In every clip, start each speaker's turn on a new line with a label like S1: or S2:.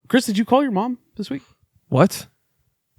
S1: Chris, did you call your mom this week?
S2: What?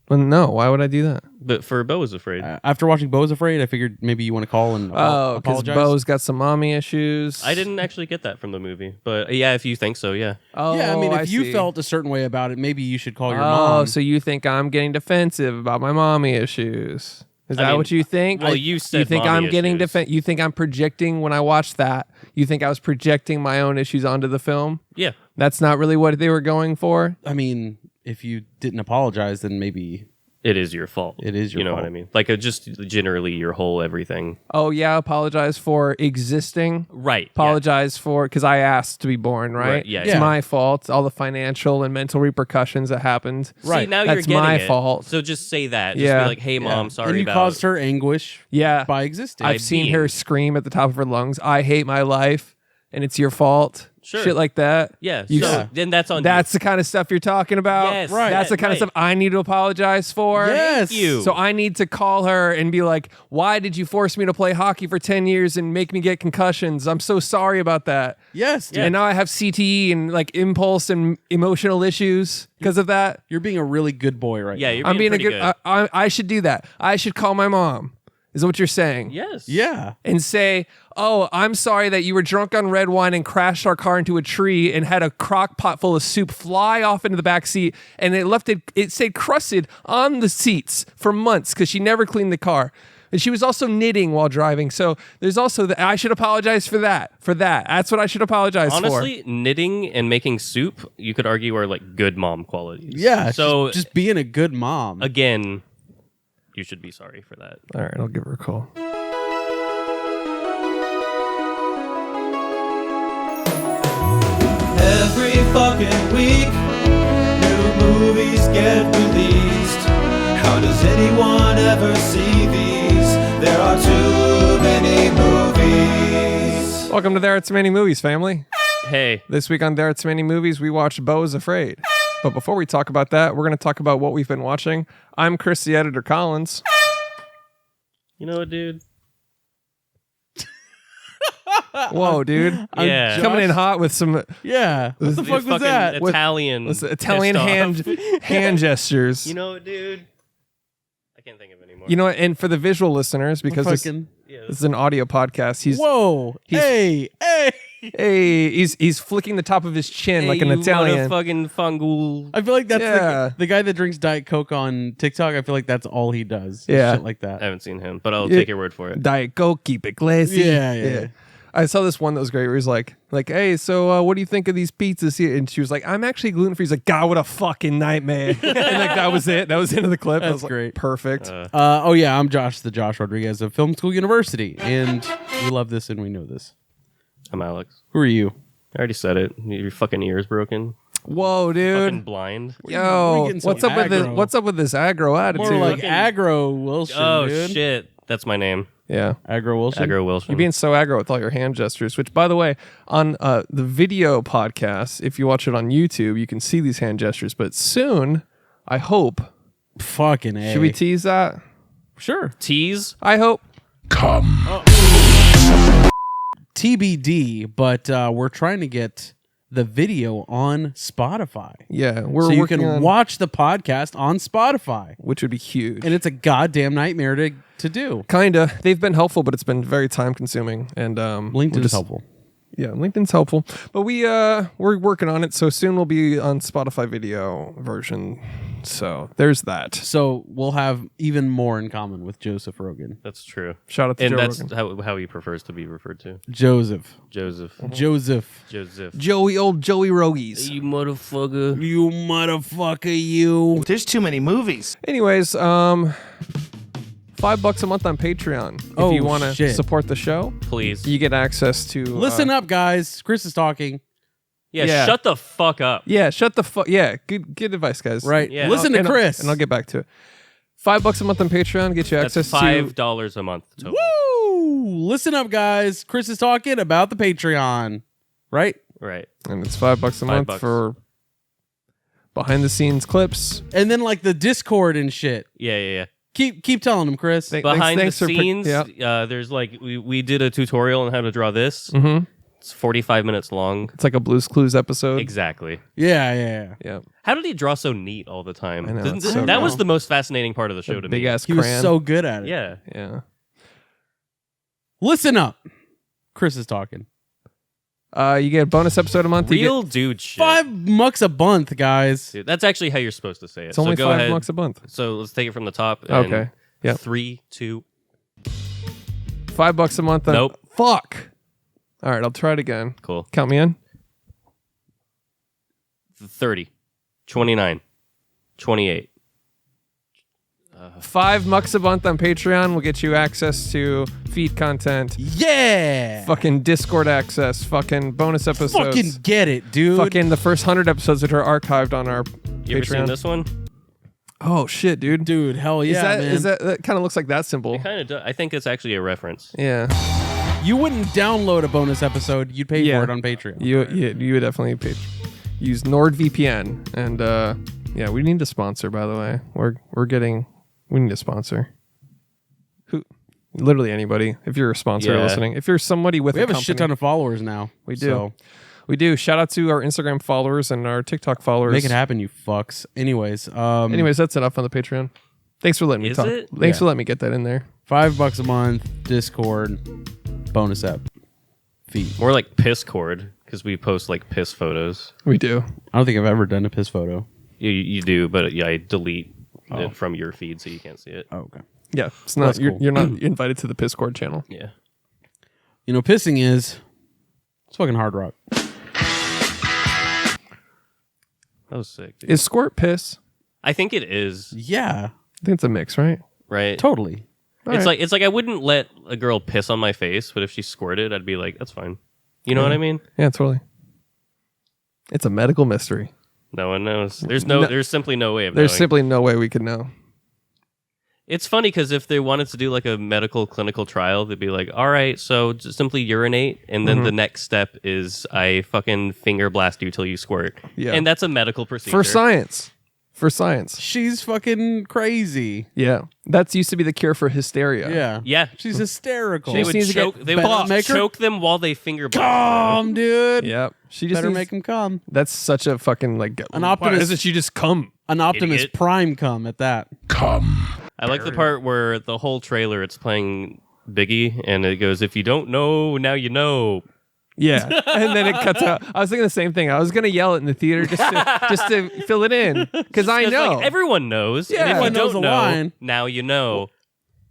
S2: Well, no, why would I do that?
S3: But for Beau Is Afraid.
S1: After watching Beau Is Afraid, I figured maybe you want to call and
S2: because
S1: apologize.
S2: Beau's got some mommy issues.
S3: I didn't actually get that from the movie. But yeah, if you think so, yeah.
S2: Oh,
S1: yeah, I mean, if you
S2: see.
S1: felt a certain way about it, maybe you should call your mom.
S2: Oh, so you think I'm getting defensive about my mommy issues? Is that what you think?
S3: Well, you said
S2: you think
S3: mommy
S2: I'm getting
S3: issues.
S2: You think I'm projecting when I watched that? You think I was projecting my own issues onto the film?
S3: Yeah.
S2: That's not really what they were going for.
S1: I mean, if you didn't apologize, then maybe
S3: It is your fault.
S1: It is your
S3: You know
S1: fault.
S3: what I mean? Like, just generally your whole everything.
S2: Oh yeah, apologize for existing.
S3: Right.
S2: Apologize for because I asked to be born. Right.
S3: Right, yeah,
S2: It's
S1: yeah.
S2: my fault. All the financial and mental repercussions that happened.
S3: Yeah.
S1: Right.
S3: See, now
S2: That's
S3: you're getting
S2: my
S3: it.
S2: fault.
S3: So just say that. Just
S2: Yeah.
S3: be like, hey, mom, sorry
S1: and you
S3: about
S1: caused her anguish
S2: Yeah.
S1: by existing.
S2: I've seen
S3: being-
S2: her scream at the top of her lungs, "I hate my life," and it's your fault.
S3: Sure.
S2: Shit like that.
S3: Yeah.
S2: You-
S3: So then that's on
S2: That's the kind of stuff you're talking about.
S3: Yes,
S1: Right.
S2: That's the kind of stuff I need to apologize for.
S1: Yes.
S3: you.
S2: So I need to call her and be like, "Why did you force me to play hockey for 10 years and make me get concussions? I'm so sorry about that."
S1: Yes, dude.
S2: And now I have CTE and like impulse and emotional issues because of that.
S1: You're being a really good boy right
S3: Yeah,
S1: now.
S3: you're
S2: I'm being a
S3: pretty
S2: good. I should do that. I should call my mom. Is that what you're saying?
S3: Yes.
S1: Yeah.
S2: And say, "Oh, I'm sorry that you were drunk on red wine and crashed our car into a tree and had a crock pot full of soup fly off into the back seat, and it stayed crusted on the seats for months because she never cleaned the car. And she was also knitting while driving. So there's also that. I should apologize for that. That's what I should apologize for.
S3: Honestly, knitting and making soup, you could argue, are like good mom qualities.
S1: Yeah.
S3: So
S1: just being a good mom.
S3: again, you should be sorry for that.
S2: All right, I'll give her a call.
S4: Every fucking week, new movies get released. How does anyone ever see these? There are too many movies.
S2: Welcome to There Are Too Many Movies, family.
S3: Hey,
S2: This week on There Are Too Many Movies, we watched Beau Is Afraid. But before we talk about that, we're going to talk about what we've been watching. I'm Chris, the editor Collins.
S3: you know what, dude?
S2: Whoa, dude.
S3: Yeah.
S1: Josh.
S2: Coming in hot with some
S1: Yeah. What the fuck was
S3: Fucking
S1: that?
S3: Italian.
S2: with Italian
S3: pissed off.
S2: hand gestures.
S3: You know what, dude? I can't think of any more.
S2: You know what? And for the visual listeners, because this
S1: Fucking...
S3: Yeah,
S2: is an audio podcast,
S1: Whoa. Hey.
S2: he's flicking the top of his chin like an Italian.
S3: Fucking fungal.
S1: I feel like that's
S2: Yeah.
S1: the guy that drinks Diet Coke on TikTok. I feel like that's all he does.
S2: Yeah.
S1: Shit like
S3: I
S1: that.
S3: haven't seen him, but I'll
S2: Yeah.
S3: take your word for it.
S2: Diet Coke, keep it classy.
S1: Yeah.
S2: I saw this one that was great where he's like, hey, so what do you think of these pizzas here? And she was like, I'm actually gluten free. He's like, God, what a fucking nightmare. And like that was it. That was the end of the clip. I
S1: That's
S2: was like,
S1: great.
S2: Perfect.
S1: Oh yeah, I'm Josh Rodriguez of Film School University, and we love this and we know this.
S3: I'm Alex.
S1: Who are you?
S3: I already said it. Your fucking ears broken.
S2: Whoa,
S3: Fucking
S2: dude.
S3: blind.
S2: Yo,
S1: getting so
S2: what's up with this?
S1: aggro.
S2: What's up with this aggro attitude?
S1: More like
S3: fucking-
S1: Aggro Wilson.
S3: Oh
S1: dude.
S3: shit, that's my name.
S2: Yeah.
S1: Aggro Wilson.
S3: Aggro Wilson.
S2: You're being so aggro with all your hand gestures, which, by the way, on the video podcast, if you watch it on YouTube, you can see these hand gestures. But soon, I hope.
S1: Fucking A.
S2: Should we tease that?
S1: Sure.
S3: Tease.
S2: I hope.
S1: TBD, but we're trying to get the video on Spotify.
S2: Yeah, we're
S1: So you
S2: working
S1: can
S2: on,
S1: watch the podcast on Spotify.
S2: which would be huge.
S1: And it's a goddamn nightmare to do.
S2: Kinda. They've been helpful, but it's been very time consuming. And
S1: LinkedIn is helpful.
S2: Yeah, LinkedIn's helpful. But we're working on it, so soon we'll be on Spotify video version. So there's that.
S1: So we'll have even more in common with Joseph Rogan.
S3: That's true.
S2: Shout out to
S3: And
S2: Joe
S3: that's
S2: Rogan.
S3: how he prefers to be referred to.
S1: Joseph.
S3: Joseph.
S1: Joseph.
S3: Joseph.
S2: Old Joey Rogies.
S3: You motherfucker.
S1: You motherfucker, you.
S4: There's too many movies.
S2: Anyways, $5 a month on Patreon. If
S1: Oh,
S2: you want to
S1: shit.
S2: support the show,
S3: Please.
S2: you get access to
S1: Listen up, guys. Chris is talking.
S3: Yeah, shut the fuck up.
S2: Yeah, shut the fuck. Yeah, good advice, guys.
S1: Right.
S3: Yeah.
S1: Listen to
S2: And
S1: Chris.
S2: and I'll get back to it. $5 a month on Patreon get you
S3: That's
S2: access
S3: $5 a month total.
S1: Woo! Listen up, guys. Chris is talking about the Patreon. Right?
S3: Right.
S2: to, and it's $5 a month
S3: $5.
S2: for behind the scenes clips.
S1: And then like the Discord and shit.
S3: Yeah.
S1: Keep telling them, Chris.
S2: Thank-
S3: Behind
S2: thanks
S3: the
S2: for pick-
S3: scenes,
S2: yeah.
S3: there's like we did a tutorial on how to draw this.
S2: Mm-hmm.
S3: It's 45 minutes long.
S2: It's like a Blue's Clues episode.
S3: Exactly.
S1: Yeah.
S2: Yeah.
S3: How did he draw so neat all the time?
S2: I know,
S3: Didn't-
S2: it's so
S3: that
S2: cool.
S3: was the most fascinating part of the show to
S2: Big
S3: me.
S2: ass
S1: He was
S2: crayon.
S1: so good at it.
S3: Yeah.
S2: Yeah.
S1: Listen up. Chris is talking.
S2: You get a bonus episode a month. You
S3: Real dude shit.
S1: $5 a month, guys.
S3: Dude, that's actually how you're supposed to say it.
S2: It's only
S3: so go ahead.
S2: $5 a month.
S3: So let's take it from the top. And
S2: Okay. Yep.
S3: 3, 2.
S2: $5 a month.
S3: Nope.
S2: Fuck. All right, I'll try it again.
S3: Cool.
S2: Count me in.
S3: 30, 29, 28.
S2: $5 a month on Patreon will get you access to feed content,
S1: Yeah.
S2: fucking Discord access, fucking bonus episodes,
S1: Fucking get it, dude.
S2: fucking the first 100 episodes that are archived on our
S3: You ever seen
S2: Patreon.
S3: this one?
S2: Oh shit, dude!
S1: Dude, hell yeah, man.
S2: Is that kind of looks like that symbol?
S3: It kind of. I think it's actually a reference.
S2: Yeah,
S1: You wouldn't download a bonus epised. You'd pay
S2: Yeah.
S1: for it on Patreon.
S2: you would definitely use NordVPN, and yeah, we need a sponsor. By the way, we need a sponsor. Who? Literally anybody. If you're a sponsor
S3: Yeah.
S2: listening, if you're somebody with
S1: We have a
S2: company,
S1: shit ton of followers now.
S2: We do.
S1: So
S2: We do. Shout out to our Instagram followers and our TikTok followers.
S1: make it happen, you fucks. Anyways,
S2: That's enough on the Patreon. Thanks for letting me
S3: Is
S2: talk.
S3: it?
S2: Thanks
S1: Yeah.
S2: for letting me get that in there.
S1: $5 a month, Discord, bonus app, feed.
S3: More like piss cord because we post like piss photos.
S2: We do.
S1: I don't think I've ever done a piss photo.
S3: You do, but yeah, I delete it from your feed so you can't see it.
S1: Oh, okay.
S2: Yeah, it's not.
S1: That's
S2: You're,
S1: cool.
S2: you're not invited to the Piscord channel.
S3: Yeah.
S1: You know, pissing it's fucking hard rock.
S3: That was sick. Dude.
S2: Is squirt piss?
S3: I think it is,
S1: Yeah,
S2: I think it's a mix, right?
S3: right?
S1: totally.
S3: It's like I wouldn't let a girl piss on my face, but if she squirted, I'd be like, that's fine. You know what I mean?
S2: Yeah, totally. It's a medical mystery.
S3: No one knows. There's simply no way of
S2: There's
S3: knowing.
S2: simply no way we could know.
S3: It's funny because if they wanted to do like a medical clinical trial, they'd be like, all right, so just simply urinate. And then the next step is I fucking finger blast you till you squirt.
S2: Yeah.
S3: And that's a medical procedure.
S2: For science. For science.
S1: She's fucking crazy.
S2: Yeah. That's used to be the cure for hysteria.
S1: Yeah.
S3: Yeah.
S1: She's hysterical.
S3: They would
S2: needs to get
S3: choke, they would
S1: better make her-
S3: choke them while they finger blast.
S1: Come, dude.
S2: Yep. She just
S1: Better
S2: needs,
S1: make him come.
S2: That's such a fucking like
S1: An
S2: why
S1: Optimus-
S2: doesn't she just come?
S1: An Optimus
S3: Idiot.
S1: Prime come at that.
S3: I like the part where the whole trailer it's playing Biggie and it goes, if you don't know, now you know.
S2: Yeah. And then it cuts out. I was thinking the same thing. I was gonna yell it in the theater just to fill it in. Because I
S3: 'Cause,
S2: know.
S3: like, everyone knows.
S2: Yeah.
S3: And if you
S1: Everyone knows
S3: don't
S1: the
S3: know,
S1: line.
S3: now you know.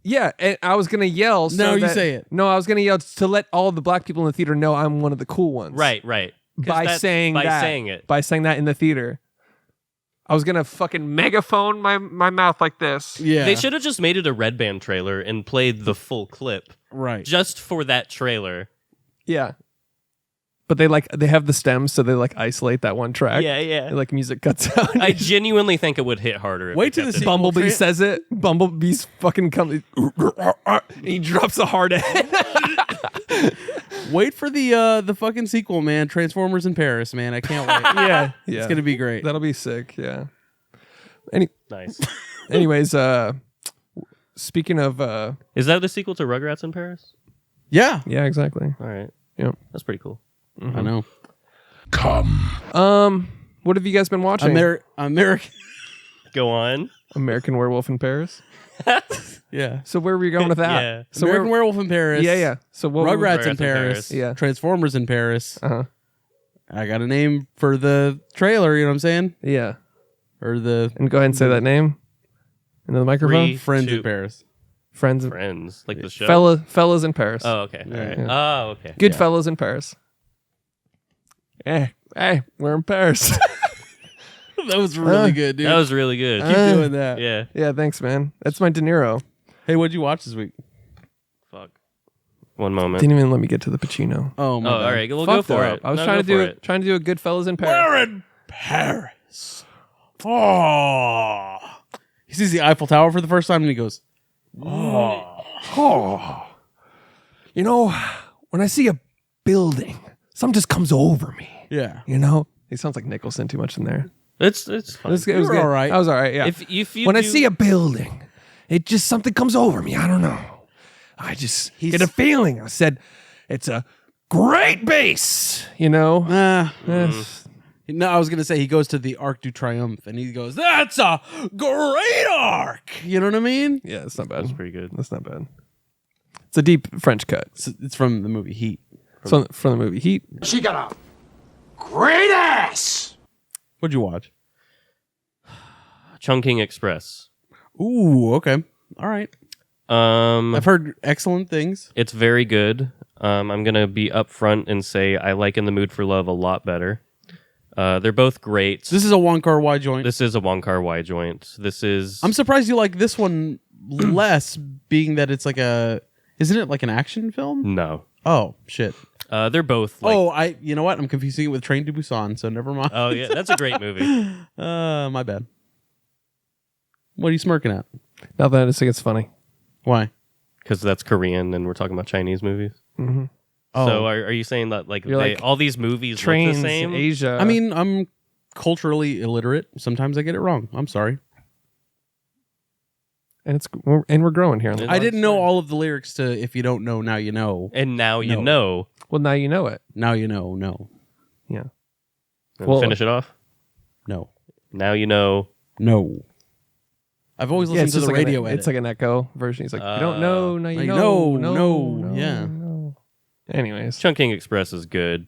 S2: Yeah, and I was gonna yell. So
S1: No, you
S2: that-
S1: say it.
S2: No, I was gonna yell to let all the black people in the theater know I'm one of the cool ones.
S3: Right. 'Cause
S2: By saying
S3: it.
S2: By saying that in the theater. I was gonna fucking megaphone my mouth like this.
S1: Yeah.
S3: They should have just made it a Red Band trailer and played the full clip
S1: Right.
S3: just for that trailer.
S2: Yeah. But they have the stems, so they like isolate that one track.
S3: Yeah.
S2: Like music cuts out.
S3: I genuinely think it would hit harder. If
S1: Wait
S3: they
S1: till the
S3: kept it.
S1: sequel
S2: Bumblebee says it. Bumblebee's fucking comes. And he drops a hard head.
S1: Wait for the fucking sequel, man. Transformers in Paris, man. I can't wait.
S2: Yeah.
S1: It's gonna be great.
S2: That'll be sick. Yeah.
S3: Nice.
S2: Anyways, speaking of,
S3: Is that the sequel to Rugrats in Paris?
S1: Yeah.
S2: yeah, exactly.
S3: All right.
S2: Yeah.
S3: That's pretty cool.
S1: I know.
S2: What have you guys been watching?
S1: American.
S3: Go on.
S2: American Werewolf in Paris.
S1: Yeah.
S2: So where were you going with that?
S3: Yeah.
S2: So
S1: American Werewolf in Paris.
S2: Yeah. So what?
S1: Rugrats in
S3: in
S1: Paris.
S3: Paris.
S2: Yeah.
S1: Transformers in Paris.
S2: Uh-huh.
S1: I got a name for the trailer. You know what I'm saying?
S2: Yeah.
S1: Or the
S2: And go ahead and say that name into the microphone.
S3: 3,
S1: Friends
S3: 2,
S1: in Paris.
S2: Friends,
S3: Friends, like the show.
S2: fellas in Paris.
S3: Oh, okay. All right.
S2: Yeah.
S3: Oh, okay.
S2: Good fellas in Paris. Hey, we're in Paris.
S1: That was really good, dude.
S3: That was really good.
S1: Keep doing that.
S3: Yeah.
S2: Yeah, thanks, man. That's my De Niro.
S1: Hey, what'd you watch this week?
S3: Fuck. One moment.
S2: Didn't even let me get to the Pacino.
S1: Oh my
S3: Oh,
S1: bad.
S3: all right. We'll
S2: Fuck
S3: go for
S2: that.
S3: it.
S2: I was
S3: No,
S2: trying
S3: go
S2: to
S3: for
S2: do
S3: it.
S2: a good fellas in Paris.
S1: We're in Paris. Oh. He sees the Eiffel Tower for the first time and he goes,
S2: Oh. You know, when I see a building, something just comes over me.
S1: yeah.
S2: You know? He sounds like Nicholson too much in there.
S3: It's fine.
S2: It was
S1: You were
S2: good.
S1: all right.
S2: I was all right, yeah.
S3: If you
S2: when I
S3: do-
S2: see a building, it just something comes over me. I don't know. I just get a feeling. I said, it's a great bass. You know,
S1: No, I was gonna say he goes to the Arc du Triomphe and he goes, "That's a great arc." You know what I mean?
S2: yeah, it's not bad.
S3: That's pretty good.
S2: That's not bad. It's a deep French cut.
S1: It's from the movie Heat.
S2: From the movie Heat.
S5: She got a great ass.
S1: What'd you watch?
S3: Chungking Express.
S1: Ooh, okay, all right. I've heard excellent things.
S3: It's very good. I'm gonna be upfront and say I like In the Mood for Love a lot better. They're both great.
S1: This is a Wong Kar-wai joint.
S3: This is a Wong Kar-wai joint. This is.
S1: I'm surprised you like this one less, being that it's like isn't it like an action film?
S3: No.
S1: Oh shit.
S3: They're both. Like,
S1: you know what? I'm confusing it with Train to Busan, so never mind.
S3: Oh yeah, that's a great movie.
S1: My bad. What are you smirking at?
S2: Nothing. I just think it's funny.
S1: Why?
S3: Because that's Korean, and we're talking about Chinese movies.
S2: Mm-hmm.
S1: Oh.
S3: So are you saying that like, all these movies
S2: Trains,
S3: look the same?
S2: Asia.
S1: I mean, I'm culturally illiterate. Sometimes I get it wrong. I'm sorry.
S2: and we're growing here.
S1: I didn't know all of the lyrics to "If You Don't Know, Now You Know."
S3: And now you
S1: No.
S3: know.
S2: Well, now you know it.
S1: Now you know. No.
S2: Yeah.
S3: Well, finish it off.
S1: No.
S3: Now you know.
S1: No. I've always listened
S2: it's
S1: to the
S2: just like
S1: radio edit.
S2: It's like an echo version. He's like, you don't know, now you
S1: now you
S2: know.
S1: know.
S2: No.
S1: Yeah.
S2: No. Anyways.
S3: Chungking Express is good.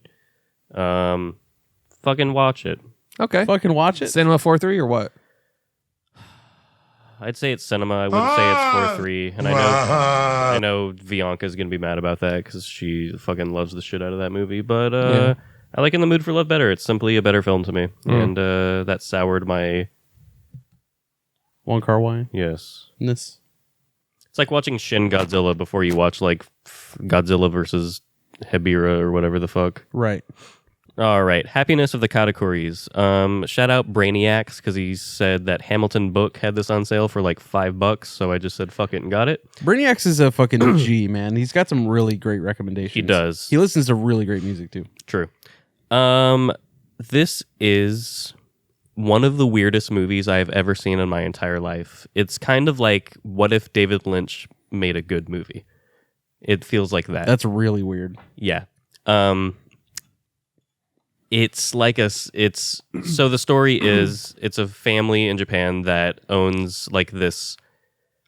S3: Fucking watch it.
S2: Okay.
S1: Fucking watch it.
S2: Cinema 4-3 or what?
S3: I'd say it's cinema. I wouldn't say it's 4-3. And I know Bianca's gonna be mad about that because she fucking loves the shit out of that movie. But I like In the Mood for Love better. It's simply a better film to me, and that soured my.
S1: Wong Kar-wai.
S3: Yes.
S1: This.
S3: It's like watching Shin Godzilla before you watch like Godzilla versus Hebira or whatever the fuck.
S1: Right.
S3: All right. Happiness of the Katakuris. Shout out Brainiacs because he said that Hamilton book had this on sale for like $5. So I just said fuck it and got it.
S1: Brainiacs is a fucking G, man. He's got some really great recommendations.
S3: He does.
S1: He listens to really great music too.
S3: True. This is one of the weirdest movies I have ever seen in my entire life. It's kind of like, what if David Lynch made a good movie? It feels like that.
S1: That's really weird.
S3: Yeah. It's like so the story is it's a family in Japan that owns like this,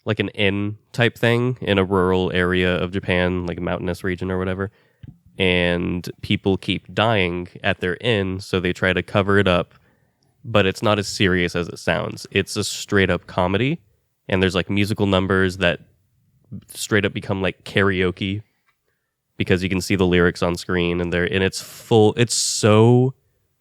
S3: like an inn type thing in a rural area of Japan, like a mountainous region or whatever. And people keep dying at their inn, so they try to cover it up. But it's not as serious as it sounds. It's a straight up comedy, and there's like musical numbers that straight up become like karaoke because you can see the lyrics on screen, and it's full. It's so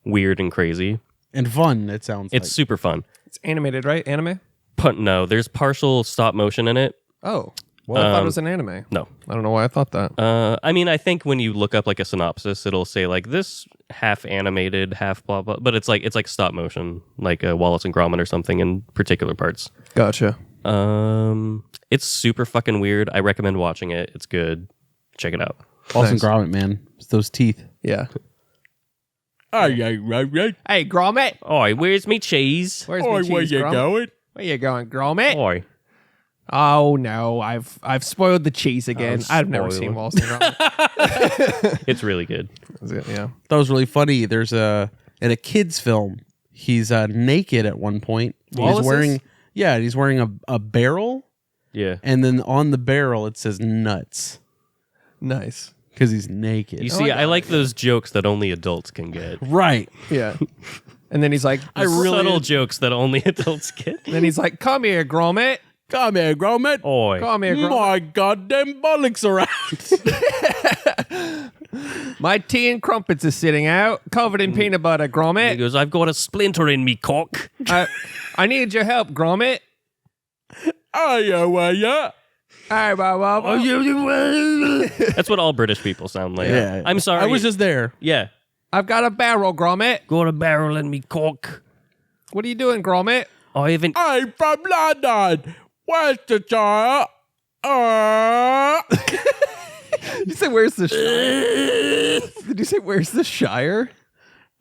S3: weird and crazy
S1: And fun, it sounds
S3: It's super fun.
S2: It's animated, right? Anime?
S3: But no, there's partial stop motion in it.
S2: Oh. Well, I thought it was an anime.
S3: No.
S2: I don't know why I thought that.
S3: I mean, I think when you look up like a synopsis, it'll say like this half animated, half blah blah, but it's like stop motion, like Wallace and Gromit or something in particular parts.
S2: Gotcha.
S3: It's super fucking weird. I recommend watching it. It's good. Check it out.
S1: Wallace and
S2: Nice.
S1: Gromit, man. It's those teeth.
S2: Yeah.
S1: Hey,
S2: Hey, Gromit.
S3: Oi, where's me cheese?
S2: Where's my cheese, Gromit?
S1: going?
S2: Where you going, Gromit?
S3: Oi.
S2: Oh no, I've spoiled the cheese again.
S3: Oh,
S2: I've never
S3: spoiler.
S2: seen Wallace and Gromit.
S3: It's really good.
S2: Is it? Yeah.
S1: That was really funny. There's in a kid's film, he's naked at one point.
S2: Wallace is?
S1: He's wearing a barrel,
S3: Yeah.
S1: and then on the barrel it says nuts
S2: Nice.
S1: because he's naked.
S3: You see, I like those jokes that only adults can get.
S1: Right.
S2: Yeah. And then he's like,
S3: Subtle jokes that only adults get.
S2: then he's like, come here, Gromit.
S1: Come here, Gromit.
S3: Oi.
S2: Come here, Gromit.
S1: My goddamn bollocks are out.
S2: My tea and crumpets is sitting out, covered in peanut butter,
S3: He
S2: Gromit.
S3: goes, I've got a splinter in me cock.
S2: I need your help, Gromit.
S1: Yeah.
S2: Hey,
S3: That's what all British people sound like.
S1: Yeah.
S3: I'm sorry.
S1: I was just there.
S3: Yeah.
S2: I've got a barrel, Gromit.
S3: Got a barrel in me cock.
S2: What are you doing, Gromit?
S3: I haven't.
S1: I'm from London. Where's the jar?
S2: Did you say where's the Shire? Did you say where's the Shire?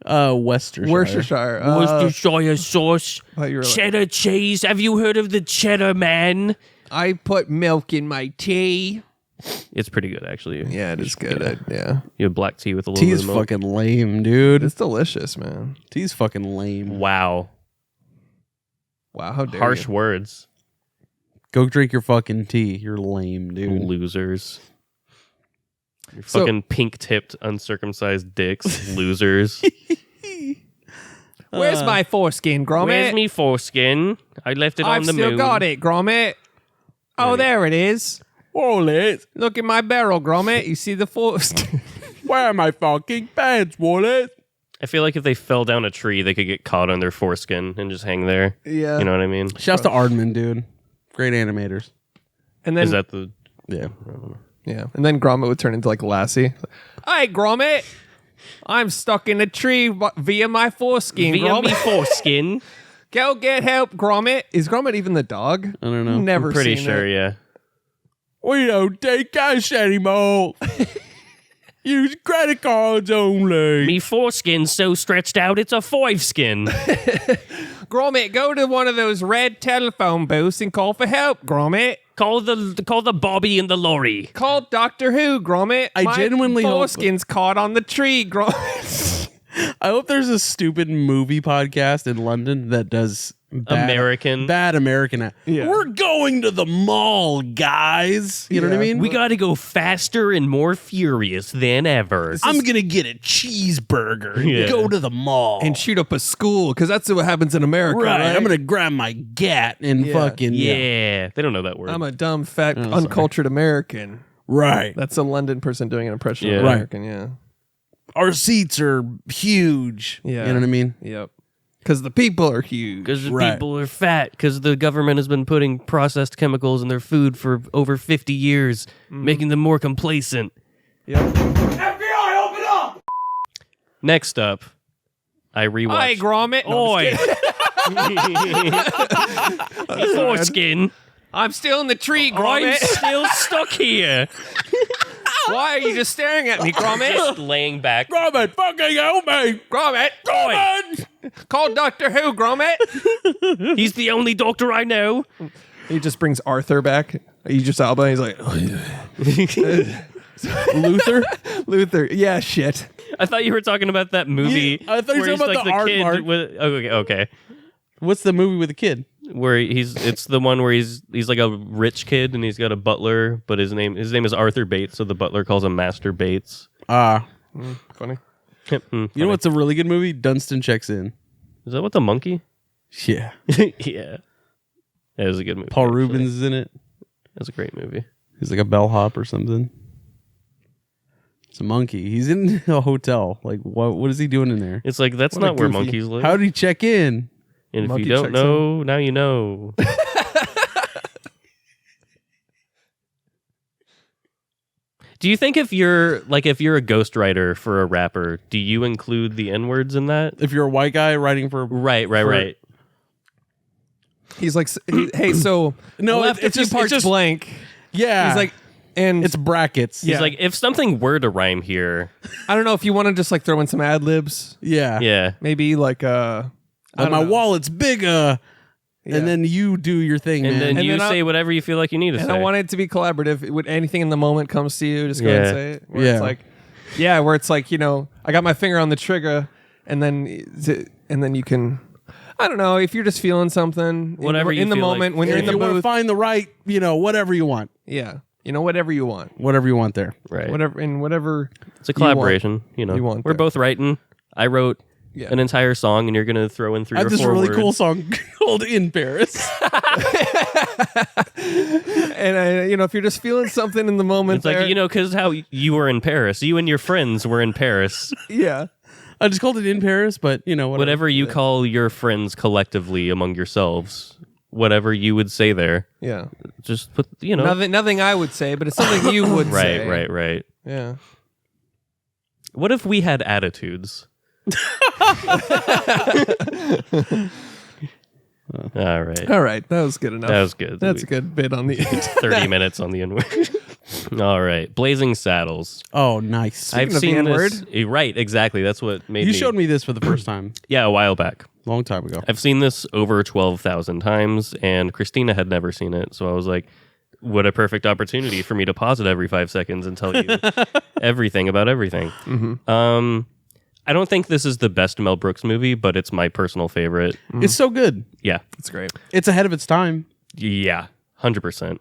S1: Worcestershire.
S2: Worcestershire.
S3: Worcestershire sauce.
S2: thought you were like-
S3: Cheddar cheese. Have you heard of the Cheddar Man?
S2: I put milk in my tea.
S3: It's pretty good, actually.
S2: Yeah, it is good. Yeah.
S3: You have black tea with a little
S1: Tea's
S3: bit of milk.
S1: fucking lame, dude.
S2: It's delicious, man.
S1: Tea's fucking lame.
S3: Wow.
S2: Wow, how dare
S3: Harsh
S2: you.
S3: words.
S1: Go drink your fucking tea. You're lame, dude.
S3: Losers. You're
S2: So-
S3: fucking pink-tipped, uncircumcised dicks. Losers.
S2: Where's my foreskin, Gromit?
S3: Where's me foreskin? I left it
S2: I've
S3: on the
S2: still
S3: moon.
S2: got it, Gromit. Oh, there it is.
S1: Wallet,
S2: Look at my barrel, Gromit. You see the foreskin?
S1: where are my fucking pants, Wallet?
S3: I feel like if they fell down a tree, they could get caught on their foreskin and just hang there.
S2: Yeah.
S3: You know what I mean?
S1: Shouts to Aardman, dude. Great animators.
S2: And then
S3: Is that the...
S1: Yeah.
S2: yeah, and then Gromit would turn into like Lassie. Hey, Gromit. I'm stuck in a tree via my foreskin,
S3: Via
S2: Gromit.
S3: me foreskin?
S2: Go get help, Gromit. Is Gromit even the dog?
S1: I don't know.
S2: Never
S3: I'm pretty
S2: seen
S3: sure,
S2: it.
S3: yeah.
S1: We don't take cash anymore. Use credit cards only.
S3: Me foreskin's so stretched out, it's a five-skin.
S2: Gromit, go to one of those red telephone booths and call for help, Gromit.
S3: Call the Bobby and the lorry.
S2: Call Doctor Who, Gromit.
S1: I genuinely hope-
S2: foreskin's caught on the tree, Gromit.
S1: I hope there's a stupid movie podcast in London that does bad
S3: American.
S1: American.
S2: Yeah.
S1: We're going to the mall, guys. You know what I
S2: Yeah.
S1: mean?
S3: We gotta go faster and more furious than ever.
S1: I'm gonna get a cheeseburger and
S3: Yeah.
S1: go to the mall
S2: And shoot up a school, because that's what happens in America,
S1: right.
S2: right?
S1: I'm gonna grab my gat and
S2: Yeah.
S1: fucking
S3: Yeah. They don't know that word.
S2: I'm a dumb, fat,
S1: sorry.
S2: uncultured American.
S1: right.
S2: That's a London person doing an impression of
S3: Yeah.
S2: an
S1: Right.
S2: American, yeah.
S1: Our seats are huge.
S2: Yeah.
S1: You know what I mean?
S2: Yep. Because the people are huge.
S3: Because the
S1: Right.
S3: people are fat. Because the government has been putting processed chemicals in their food for over 50 years, making them more complacent.
S2: Yep.
S5: FBI, open up!
S3: Next up, I rewatched.
S2: Hey, Gromit. No, I'm just
S3: Oi!
S2: kidding.
S3: Foreskin.
S2: I'm still in the tree,
S3: I'm
S2: Gromit.
S3: still stuck here.
S2: Why are you just staring at me, Gromit?
S3: Just laying back.
S1: Gromit, fucking help me!
S2: Gromit.
S1: Gromit!
S2: Call Doctor Who, Gromit.
S3: He's the only doctor I know.
S2: He just brings Arthur back. Idris Alba. He's like,
S1: Luther?
S2: Luther. Yeah, shit.
S3: I thought you were talking about that movie.
S1: Yeah, I thought you were
S3: where
S1: talking
S3: he's
S1: about the art
S3: kid
S1: mark.
S3: with. Okay.
S1: What's the movie with the kid?
S3: Where it's the one where he's like a rich kid and he's got a butler, but his name is Arthur Bates, so the butler calls him Master Bates.
S2: Funny.
S1: You know what's a really good movie? Dunstan Checks In.
S3: Is that what the monkey?
S1: Yeah.
S3: Yeah, that was a good movie.
S1: Paul
S3: actually.
S1: Rubens is in it.
S3: That's a great movie.
S1: He's like a bellhop or something. It's a monkey. He's in a hotel. Like, what is he doing in there?
S3: It's like that's
S2: What a
S3: not where
S2: goofy-
S3: monkeys live.
S1: How did he check in?
S3: And if
S2: Monkey
S3: you don't
S2: checks
S3: know, now you know. Do you think if you're a ghostwriter for a rapper, do you include the N-words in that?
S1: If you're a white guy writing for
S3: Right.
S2: He's like, hey, so
S1: No,
S2: left
S1: it's
S2: a few
S1: just-
S2: parts
S1: it's just-
S2: blank.
S1: yeah,
S2: He's like, and
S1: it's brackets.
S3: He's like, if something were to rhyme here,
S2: I don't know if you want to just like throw in some ad libs,
S1: yeah.
S3: yeah.
S2: maybe like I don't
S1: my
S2: know.
S1: wallet's bigger,
S2: Yeah.
S1: and then you do your thing,
S3: And
S1: man.
S3: then
S2: And
S3: you
S2: then
S3: say whatever you feel like you need to
S2: And
S3: say.
S2: I want it to be collaborative. Would anything in the moment comes to you, just go ahead and say it. Where
S1: Yeah.
S2: it's like, where it's like, I got my finger on the trigger, and then you can, I don't know, if you're just feeling something,
S3: Whatever you
S2: in the
S3: feel
S2: moment
S3: like.
S2: when you're
S1: if
S2: in the
S1: you want to
S2: booth,
S1: find the right, whatever you want,
S2: whatever you want,
S1: whatever you want there.
S3: right.
S2: whatever.
S3: It's a collaboration.
S2: you want
S3: We're
S2: there.
S3: both writing. I wrote an entire song, and you're gonna throw in 3
S1: I
S3: or
S1: have this
S3: 4
S1: really
S3: words.
S1: cool song called "In Paris."
S2: And if you're just feeling something in the moment,
S3: It's like because how you were in Paris. You and your friends were in Paris.
S2: yeah.
S1: I just called it "In Paris," but
S3: Whatever you call your friends collectively among yourselves, whatever you would say there,
S2: Yeah.
S3: just put
S2: Nothing I would say, but it's something you would say.
S3: Right.
S2: Yeah.
S3: What if we had attitudes? All right.
S2: All right. That was good enough.
S3: That was good.
S2: That's a good bit on the
S3: 30 minutes on the N-word. All right. Blazing Saddles.
S1: Oh, nice.
S3: I've
S2: of the
S3: seen
S2: N-word?
S3: this. Right, exactly. That's what made
S1: You
S3: me.
S1: showed me this for the first time,
S3: Yeah, a while back.
S1: long time ago.
S3: I've seen this over 12,000 times, and Christina had never seen it. So I was like, what a perfect opportunity for me to pause it every 5 seconds and tell you everything about everything. I don't think this is the best Mel Brooks movie, but it's my personal favorite.
S1: It's so good.
S3: Yeah.
S2: It's great.
S1: It's ahead of its time.
S3: Yeah. 100%.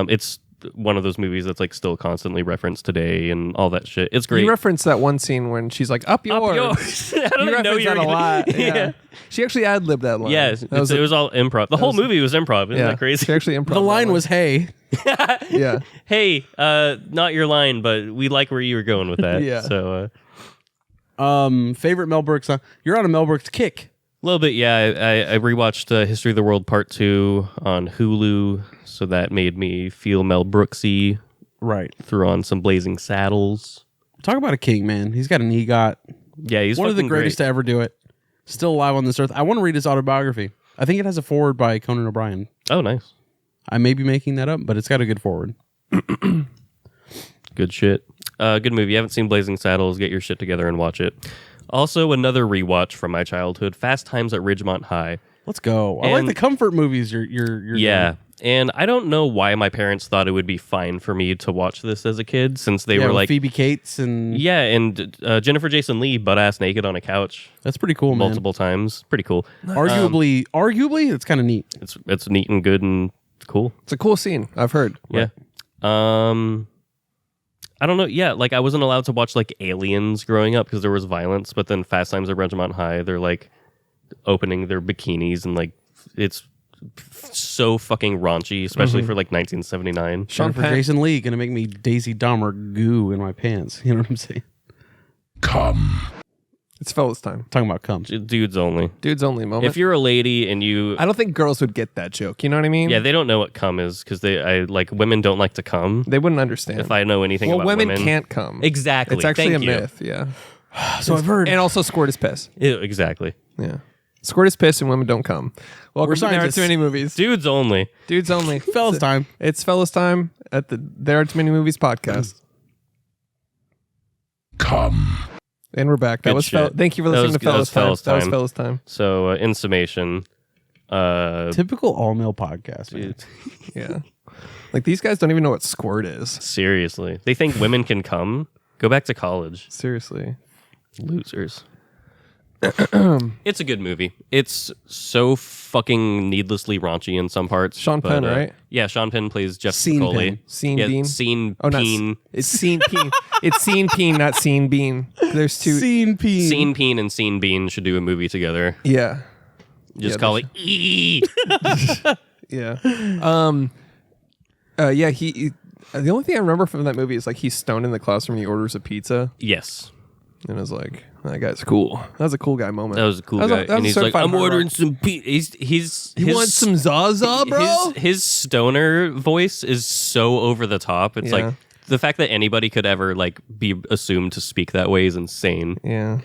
S3: It's one of those movies that's like still constantly referenced today and all that shit. It's great.
S2: You referenced that one scene when she's like, up yours.
S3: I don't
S2: You
S3: even know
S2: referenced that a lot. Yeah. She actually ad-libbed that line.
S3: Yeah,
S2: That was
S3: it was all improv. The whole movie was improv. Isn't that crazy?
S2: She actually improv.
S1: The line was, "Hey."
S2: Yeah.
S3: Hey, not your line, but we like where you were going with that.
S2: Yeah.
S3: So,
S1: Favorite Mel Brooks song? You're on a Mel Brooks kick.
S3: a little bit, yeah. I rewatched History of the World Part 2 on Hulu, so that made me feel Mel Brooksy.
S1: Right.
S3: Threw on some Blazing Saddles.
S1: Talk about a king, man. He's got an EGOT.
S3: Yeah, he's
S1: one of the
S3: fucking
S1: greatest
S3: great.
S1: to ever do it. Still alive on this earth. I want to read his autobiography. I think it has a foreword by Conan O'Brien.
S3: Oh, nice.
S1: I may be making that up, but it's got a good foreword.
S3: Good shit. Good movie. You haven't seen Blazing Saddles, get your shit together and watch it. Also, another rewatch from my childhood, Fast Times at Ridgemont High.
S1: Let's go. I like
S3: And-
S1: the comfort movies you're
S3: Yeah.
S1: doing.
S3: And I don't know why my parents thought it would be fine for me to watch this as a kid, since they
S1: Yeah,
S3: were
S1: with
S3: like,
S1: Phoebe Cates and
S3: yeah, and Jennifer Jason Leigh butt-ass naked on a couch
S1: that's pretty cool, man.
S3: multiple times. Pretty cool.
S1: Arguably, it's kind of neat.
S3: It's neat and good and cool.
S2: It's a cool scene, I've heard.
S3: Yeah. I don't know. Yeah, like I wasn't allowed to watch like Aliens growing up because there was violence, but then Fast Times at Ridgemont High, they're like opening their bikinis and like it's so fucking raunchy, especially for like 1979.
S2: Sean
S1: Jennifer
S2: Penn.
S1: Jason Leigh gonna make me Daisy Dahmer goo in my pants. You know what I'm saying?
S2: It's fellas time.
S1: Talking about cum.
S3: Dudes only.
S2: Dudes only moment.
S3: If you're a lady and you,
S2: I don't think girls would get that joke. You know what I mean?
S3: yeah, they don't know what cum is because women don't like to cum.
S2: They wouldn't understand.
S3: If I know anything
S2: well,
S3: about
S2: women
S3: women,
S2: can't come.
S3: Exactly.
S2: It's actually
S3: Thank
S2: a
S3: you.
S2: myth. Yeah.
S1: So I've heard.
S2: And also squirt is piss.
S3: Exactly.
S2: Yeah. Squirt is piss and women don't come. Welcome to There Are
S1: scientists.
S2: Too Many Movies.
S3: Dudes only.
S2: Dudes only.
S1: Fellas time.
S2: It's fellas time at the There Are Too Many Movies podcast. And we're back. That
S3: Good
S2: was
S3: shit.
S2: thank you for
S3: That
S2: listening
S3: was-
S2: to Fellas
S3: that
S2: Time.
S3: was
S2: That was
S3: time.
S2: Fellas Time.
S3: So in summation,
S1: Typical all male podcast. Man.
S3: dude,
S2: Yeah. Like these guys don't even know what squirt is.
S3: seriously, they think women can cum. Go back to college,
S2: Seriously.
S3: losers. It's a good movie. It's so fucking needlessly raunchy in some parts.
S2: Sean
S3: but,
S2: Penn, right?
S3: Yeah, Sean Penn plays Jeff
S1: Scene
S3: Coley.
S1: Penn.
S2: Scene
S3: yeah,
S2: Bean?
S3: Scene
S2: Oh, not
S3: Peen.
S2: it's Scene Peen. It's Scene Peen, not Scene Bean. There's two.
S1: Scene P.
S3: Scene Peen and Scene Bean should do a movie together.
S2: Yeah.
S3: Just
S2: Yeah,
S3: call it E.
S2: Yeah. Yeah, he the only thing I remember from that movie is like he's stoned in the classroom and he orders a pizza
S3: Yes.
S2: and I was like, that guy's cool. That was a cool guy moment.
S3: That was a cool
S2: That was a-
S3: guy.
S2: that was
S3: And
S2: a
S3: he's like,
S2: certified
S3: I'm
S2: hard
S3: ordering
S2: rock.
S3: some pizza. He's
S2: You
S3: his-
S2: want some Zaza, bro?
S3: His stoner voice is so over the top. It's
S2: Yeah.
S3: like the fact that anybody could ever like be assumed to speak that way is insane.
S2: Yeah.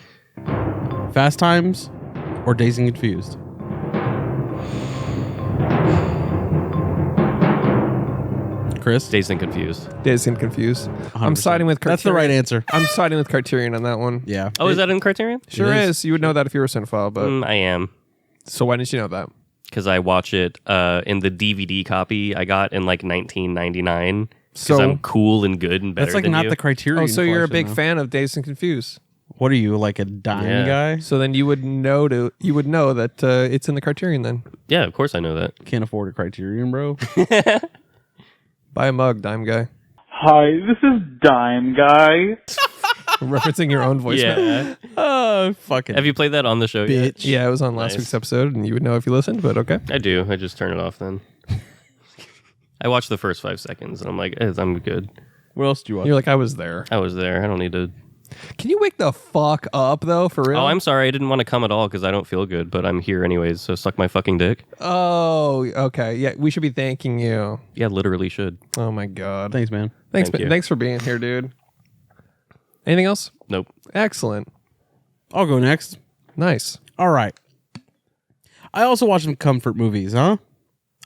S1: Fast Times or Dazed and Confused? Chris?
S3: Dazed and Confused.
S2: Dazed and Confused. I'm
S1: 100%.
S2: siding with Criterion.
S1: That's the right answer.
S2: I'm siding with Criterion on that one.
S1: Yeah.
S3: Oh, is that in Criterion?
S2: Sure
S1: It
S2: is. You would know that if you were a cinephile, but
S3: I am.
S2: so why didn't you know that?
S3: Because I watch it in the DVD copy I got in like 1999. Because
S2: So-
S3: I'm cool and good and better
S1: That's like
S3: than
S1: not
S3: you.
S1: the Criterion.
S2: Oh, so you're a
S1: collection,
S2: big
S1: though.
S2: fan of Dazed and Confused.
S1: What are you, like a dime
S3: Yeah.
S1: guy?
S2: So then you would know that it's in the Criterion then.
S3: Yeah, of course I know that.
S1: Can't afford a Criterion, bro.
S2: Buy a mug, dime guy.
S5: Hi, this is Dime Guy.
S2: Referencing your own voice.
S3: Yeah.
S1: Oh, fucking
S3: Have you played that on the show yet?
S1: bitch.
S2: Yeah, it was on last
S3: Nice.
S2: week's episode, and you would know if you listened, but okay.
S3: I do. I just turn it off then. I watched the first 5 seconds and I'm like, I'm good.
S1: What else do you watch?
S2: You're like, I was there.
S3: I was there. I don't need to.
S2: Can you wake the fuck up, though, for real?
S3: Oh, I'm sorry. I didn't want to come at all because I don't feel good, but I'm here anyways. So suck my fucking dick.
S2: Oh, okay. Yeah, we should be thanking you.
S3: Yeah, literally should.
S2: Oh, my God.
S1: Thanks, man.
S2: Thanks,
S3: Thank you.
S2: thanks for being here, dude. Anything else?
S3: Nope.
S2: Excellent.
S1: I'll go next.
S2: Nice.
S1: All right. I also watched some comfort movies, huh?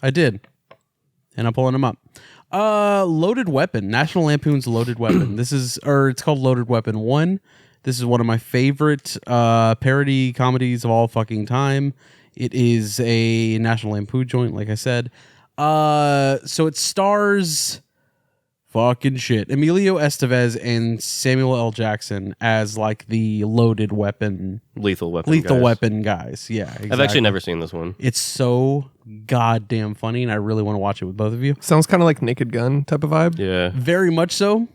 S1: I did. And I'm pulling them up. Loaded Weapon, National Lampoon's Loaded Weapon. It's called Loaded Weapon 1. This is one of my favorite parody comedies of all fucking time. It is a National Lampoon joint, like I said. So it stars fucking shit Emilio Estevez and Samuel L. Jackson as like the loaded weapon,
S3: Lethal Weapon
S1: guys. Yeah, exactly.
S3: I've actually never seen this one.
S1: It's so goddamn funny, and I really want to watch it with both of you.
S2: Sounds kind of like Naked Gun type of vibe.
S3: Yeah.
S1: Very much so.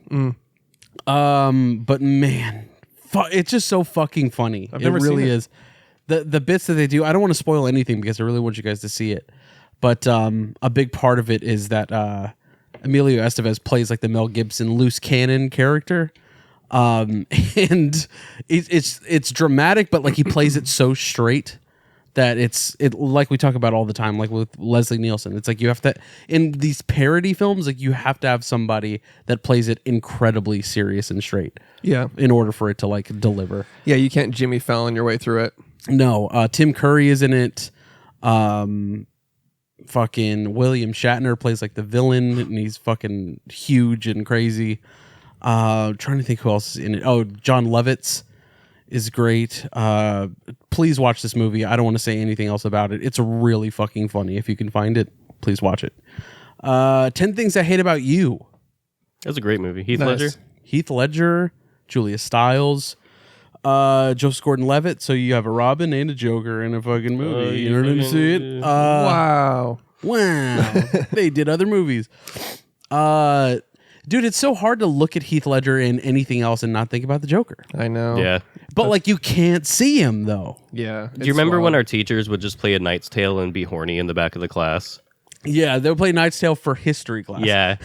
S1: But man, it's just so fucking funny.
S2: I've never
S1: really
S2: seen it.
S1: is. The bits that they do, I don't want to spoil anything because I really want you guys to see it. But a big part of it is that Emilio Estevez plays like the Mel Gibson loose cannon character. And it's dramatic, but like he plays it so straight that it like we talk about all the time, like with Leslie Nielsen. It's like you have to, in these parody films, like you have to have somebody that plays it incredibly serious and straight.
S2: Yeah.
S1: In order for it to like deliver.
S2: Yeah, you can't Jimmy Fallon your way through it.
S1: No, Tim Curry is in it. Fucking William Shatner plays like the villain, and he's fucking huge and crazy. Trying to think who else is in it. Oh, John Lovitz is great. Please watch this movie. I don't want to say anything else about it. It's really fucking funny. If you can find it, please watch it. 10 Things I Hate About You.
S3: That's a great movie. Heath
S2: Nice.
S3: Ledger.
S1: Julia Stiles, Joseph Gordon-Levitt. So you have a Robin and a Joker in a fucking movie. You know what I'm saying?
S2: Wow.
S1: Wow. They did other movies. Dude, it's so hard to look at Heath Ledger in anything else and not think about the Joker.
S2: I know.
S3: Yeah.
S1: But like you can't see him though.
S2: Yeah.
S3: Do you remember when our teachers would just play A Knight's Tale and be horny in the back of the class?
S1: Yeah, they would play Knight's Tale for history class.
S3: Yeah.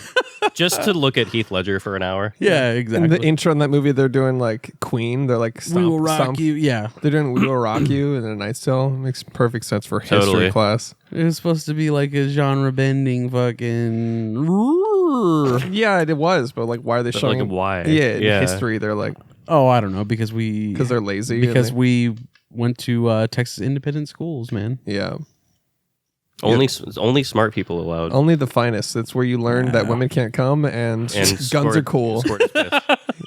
S3: Just to look at Heath Ledger for an hour.
S1: Yeah,
S2: in
S1: exactly.
S2: the intro in that movie, they're doing like Queen. They're like
S1: We will rock you. Yeah.
S2: They're doing We Will Rock You and then A Knight's Tale. Makes perfect sense for history
S3: Totally.
S2: class.
S1: It was supposed to be like a genre bending fucking
S2: Yeah, it was, but like, why are they showing?
S3: like, why?
S2: Yeah, in
S3: Yeah.
S2: history, they're like
S3: Oh,
S1: I don't know, because
S2: they're lazy. and
S1: Because
S2: they-
S1: we went to Texas independent schools, man.
S2: yeah,
S3: Only smart people allowed.
S2: only the finest. It's where you learn that women can't come and,
S3: And
S2: guns
S3: squirt-
S2: are cool.
S3: squirt is piss.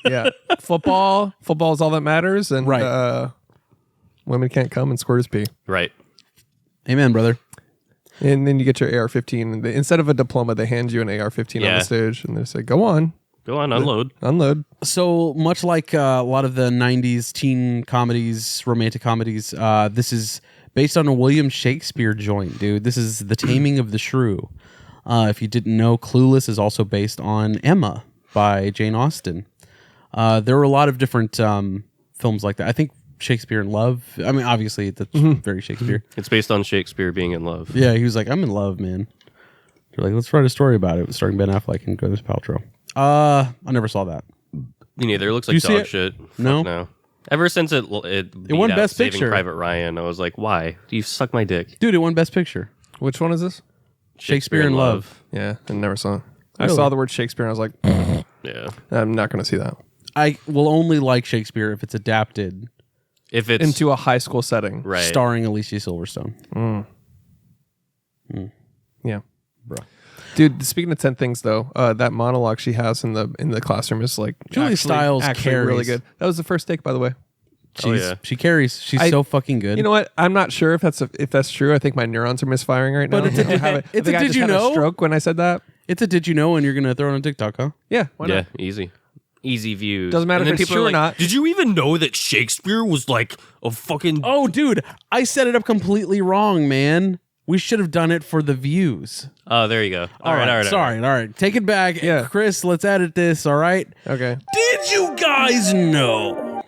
S2: Yeah, football is all that matters, and
S1: Right.
S2: Women can't come and squirt is pee.
S3: Right.
S1: Amen, brother.
S2: And then you get your AR-15. And instead of a diploma, they hand you an AR-15 on
S3: Yeah.
S2: the stage, and they say, "Go on,
S3: Go on, unload.
S2: unload."
S1: So much like a lot of the 90s teen comedies, romantic comedies, this is based on a William Shakespeare joint, dude. This is The Taming of the Shrew. If you didn't know, Clueless is also based on Emma by Jane Austen. There were a lot of different films like that. I think Shakespeare in Love. I mean, obviously, that's very Shakespeare.
S3: It's based on Shakespeare being in love.
S1: Yeah, he was like, I'm in love, man. They're like, let's write a story about it, starring Ben Affleck and Gwyneth Paltrow. I never saw that.
S3: Me neither. It looks
S1: you
S3: like
S1: see
S3: dog
S1: it?
S3: shit.
S1: No?
S3: Fuck no. Ever since it beat
S1: won
S3: out
S1: Best
S3: Saving
S1: Picture.
S3: Private Ryan, I was like, why? You suck my dick.
S1: Dude, it won Best Picture.
S2: Which one is this?
S1: Shakespeare in Love.
S2: Yeah, I never saw it. I
S1: Really?
S2: saw the word Shakespeare, and I was like,
S3: Yeah.
S2: I'm not going to see that.
S1: I will only like Shakespeare if it's adapted
S3: If it's
S2: Into a high school setting.
S3: right.
S1: starring Alicia Silverstone.
S2: Yeah.
S1: Bro.
S2: Dude, speaking of 10 things though, that monologue she has in the classroom is like
S1: Julia Stiles
S2: actually
S1: carries.
S2: really good. That was the first take, by the way.
S3: yeah.
S1: She carries. She's
S2: I-
S1: so fucking good.
S2: You know what? I'm not sure if that's true. I think my neurons are misfiring right now.
S1: But it's a-
S2: I have
S1: it's
S2: I think
S1: a
S2: I
S1: did
S2: just
S1: you
S2: had
S1: know?
S2: a stroke when I said that.
S1: It's a did you know, and you're gonna throw it on TikTok, huh?
S2: Yeah, why
S3: Yeah,
S2: not?
S3: easy. Easy views.
S2: Doesn't matter
S3: And
S2: if
S3: then
S2: it's
S3: people are
S2: true or not.
S3: Did you even know that Shakespeare was like a fucking
S1: Oh, dude, I set it up completely wrong, man. We should have done it for the views.
S3: Oh, there you go. All right.
S1: Sorry. All right. Take it back.
S2: Yeah.
S1: Chris, let's edit this. All right.
S2: Okay.
S1: Did you guys know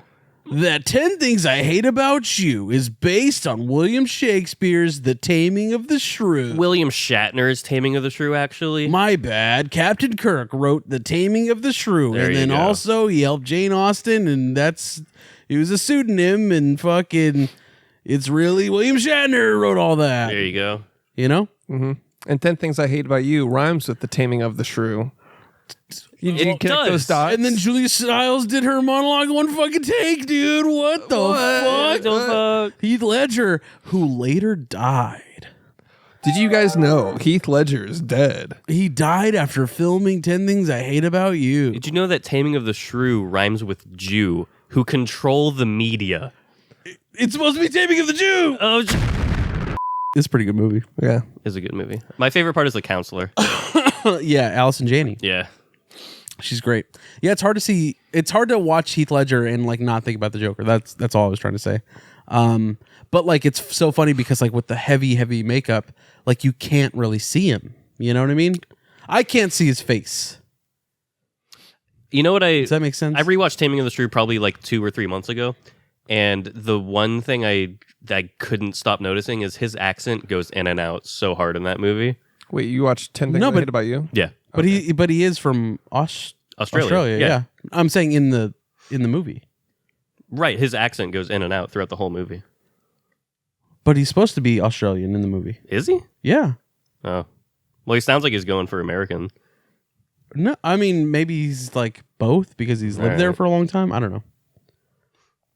S1: that 10 Things I Hate About You is based on William Shakespeare's The Taming of the Shrew?
S3: William Shatner's Taming of the Shrew, actually.
S1: My bad. Captain Kirk wrote The Taming of the Shrew.
S3: There
S1: and
S3: you
S1: then
S3: go.
S1: also he helped Jane Austen, and he was a pseudonym, and fucking it's really William Shatner who wrote all that.
S3: There you go.
S1: You know?
S2: And 10 Things I Hate About You rhymes with The Taming of the Shrew. You
S3: It
S2: connect
S3: does.
S2: those dots.
S1: And then Julia Stiles did her monologue in one fucking take, dude. What the fuck?
S3: The fuck?
S1: Heath Ledger, who later died.
S2: Did you guys know Heath Ledger is dead?
S1: He died after filming 10 Things I Hate About You.
S3: Did you know that Taming of the Shrew rhymes with Jew, who control the media?
S1: It's supposed to be Taming of the Jew.
S3: Oh,
S1: It's a pretty good movie.
S2: Yeah.
S3: Is a good movie. My favorite part is the counselor.
S1: Yeah, Allison Janney.
S3: Yeah.
S1: She's great. Yeah, it's hard to see. It's hard to watch Heath Ledger and like not think about the Joker. That's all I was trying to say. But like it's so funny because like with the heavy makeup, like you can't really see him. You know what I mean? I can't see his face.
S3: You know what
S1: Does that make sense?
S3: I rewatched Taming of the Shrew probably like 2 or 3 months ago, and the one thing I couldn't stop noticing is his accent goes in and out so hard in that movie.
S2: Wait, you watched 10 Things I Hate About You?
S3: Yeah.
S1: But he is from Australia.
S3: Yeah.
S1: Yeah. I'm saying in the movie.
S3: Right, his accent goes in and out throughout the whole movie.
S1: But he's supposed to be Australian in the movie.
S3: Is he?
S1: Yeah.
S3: Oh. Well, he sounds like he's going for American.
S1: No, I mean maybe he's like both because he's lived there for a long time. I don't know.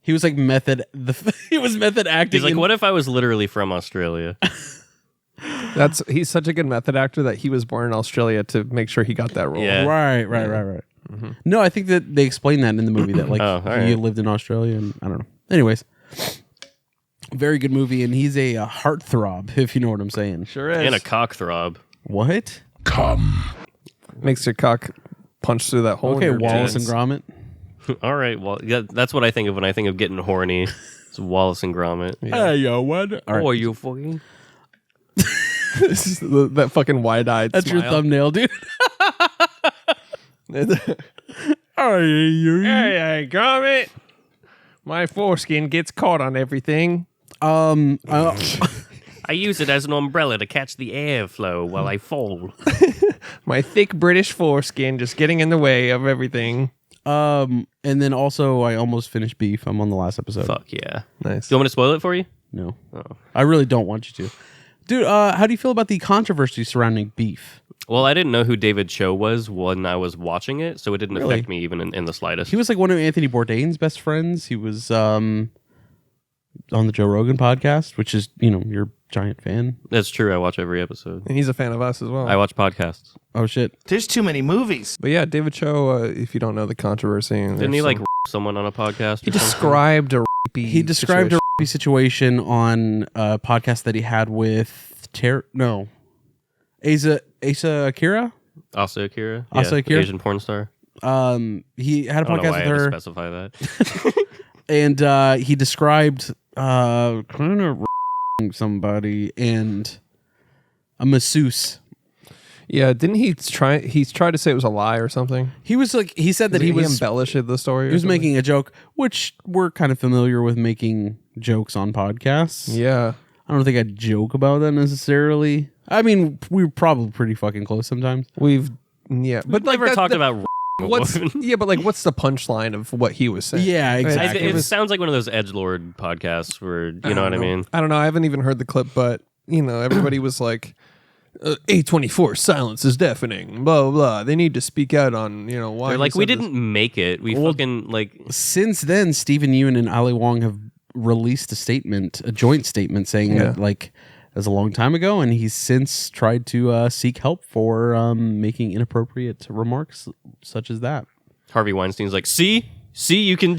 S1: He was like he was method acting.
S3: He's like, what if I was literally from Australia?
S2: He's such a good method actor that he was born in Australia to make sure he got that role.
S3: Yeah.
S1: Right. Mm-hmm. No, I think that they explain that in the movie that like
S3: all right.
S1: he lived in Australia and I don't know. Anyways, very good movie and he's a heartthrob if you know what I'm saying.
S2: Sure is.
S3: And a cock throb.
S1: What?
S2: Makes your cock punch through that hole.
S1: Okay,
S2: in your
S1: Wallace and
S2: jeans.
S1: Gromit.
S3: All right, well, yeah, that's what I think of when I think of getting horny. It's Wallace and Gromit.
S1: Hey, yo, what? All right.
S3: Oh, you fucking...
S2: This is that fucking wide-eyed
S1: That's
S2: smile.
S1: your thumbnail, dude.
S2: Hey, Gromit. My foreskin gets caught on everything.
S3: I use it as an umbrella to catch the airflow while I fall.
S2: My thick British foreskin just getting in the way of everything.
S1: And then also I almost finished Beef. I'm on the last episode.
S3: Fuck yeah.
S2: Nice.
S3: Do you want me to spoil it for you?
S1: No. I really don't want you to. Dude, how do you feel about the controversy surrounding Beef?
S3: Well, I didn't know who David Cho was when I was watching it, so it didn't
S1: Really?
S3: affect me even in the slightest.
S1: He was like one of Anthony Bourdain's best friends. He was on the Joe Rogan podcast, which is, you're a giant fan.
S3: That's true. I watch every episode.
S2: And he's a fan of us as well.
S3: I watch podcasts.
S1: Oh, shit.
S4: There's too many movies.
S2: But yeah, David Cho, if you don't know the controversy.
S3: Didn't he like someone on a podcast?
S2: He
S3: or something?
S2: described a rapey
S1: He described
S2: situation.
S1: a situation on a podcast that he had with Asa Akira.
S3: Asa Akira.
S1: Asa
S3: Yeah,
S1: Akira?
S3: Asian porn star.
S1: He had a
S3: I don't know
S1: podcast
S3: why
S1: with
S3: I had to
S1: her,
S3: specify that.
S1: and he described kind of somebody and a masseuse.
S2: Yeah, didn't he try? He's tried to say it was a lie or something.
S1: He was like, he said that
S2: He
S1: he was
S2: embellished the story.
S1: He was making a joke, which we're kind of familiar with making jokes on podcasts.
S2: Yeah.
S1: I don't think I'd joke about that necessarily. I mean, we were probably pretty fucking close sometimes.
S2: But
S3: But
S2: like
S3: never talked about
S2: what's but like what's the punchline of what he was saying?
S1: Yeah, exactly.
S3: It sounds like one of those edgelord podcasts where, you know what I mean?
S2: I don't know. I haven't even heard the clip, but everybody was like, A24 silence is deafening. Blah blah blah. They need to speak out on why.
S3: They're
S2: he
S3: like, we
S2: said this."
S3: didn't make it. We fucking like.
S1: Since then, Stephen Ewan and Ali Wong have released a joint statement saying that like it was a long time ago, and he's since tried to seek help for making inappropriate remarks such as that.
S3: Harvey Weinstein's like, see, you can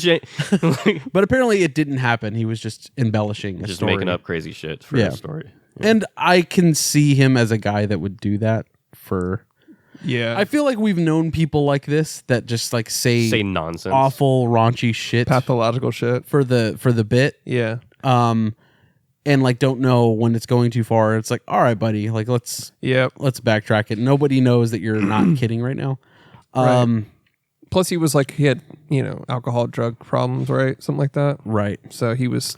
S1: But apparently it didn't happen. He was just embellishing a
S3: just
S1: story.
S3: making up crazy shit for a story.
S1: And I can see him as a guy that would do that for...
S2: Yeah.
S1: I feel like we've known people like this that just like say
S3: nonsense,
S1: awful, raunchy shit
S2: pathological shit
S1: for the bit.
S2: Yeah.
S1: And like don't know when it's going too far. It's like, all right, buddy, like let's backtrack it. Nobody knows that you're not kidding right now.
S2: Right. Plus he was like he had, alcohol, drug problems, right? Something like that.
S1: Right.
S2: So he was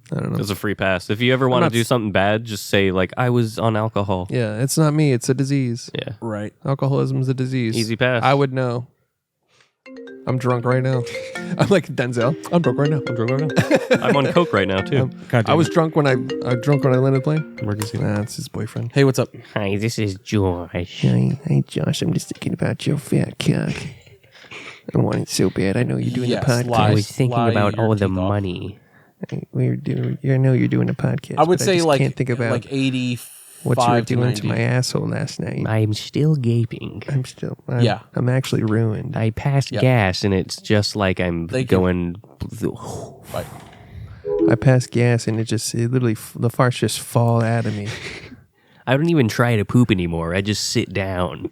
S2: I don't know.
S3: It's a free pass. If you ever want to do something bad, just say like, I was on alcohol.
S2: Yeah, it's not me, it's a disease.
S3: Yeah.
S1: Right.
S2: Alcoholism is a disease.
S3: Easy pass.
S2: I would know. I'm drunk right now. I'm like Denzel. I'm drunk right now.
S3: I'm on coke right now too.
S2: I was drunk when I landed the plane.
S1: Emergency.
S2: Nah, it's his boyfriend.
S1: Hey, what's up?
S3: Hi, this is George.
S2: Hi, Josh. I'm just thinking about your fat cock. I want it so bad. I know you're doing
S1: Yes,
S2: the podcast.
S1: lie. I was thinking Lie about your all the teeth off.
S3: money.
S2: I know you're doing a podcast.
S1: I would
S2: but
S1: say
S2: just
S1: like
S2: can't think about
S1: like 85
S2: what you were
S1: to
S2: doing
S1: 90.
S2: to my asshole last night.
S3: I'm still gaping.
S2: I'm actually ruined.
S3: I passed gas, and it's just like I'm
S1: Thank
S3: going.
S1: Bye.
S2: I pass gas and it literally the farts just fall out of me.
S3: I don't even try to poop anymore. I just sit down.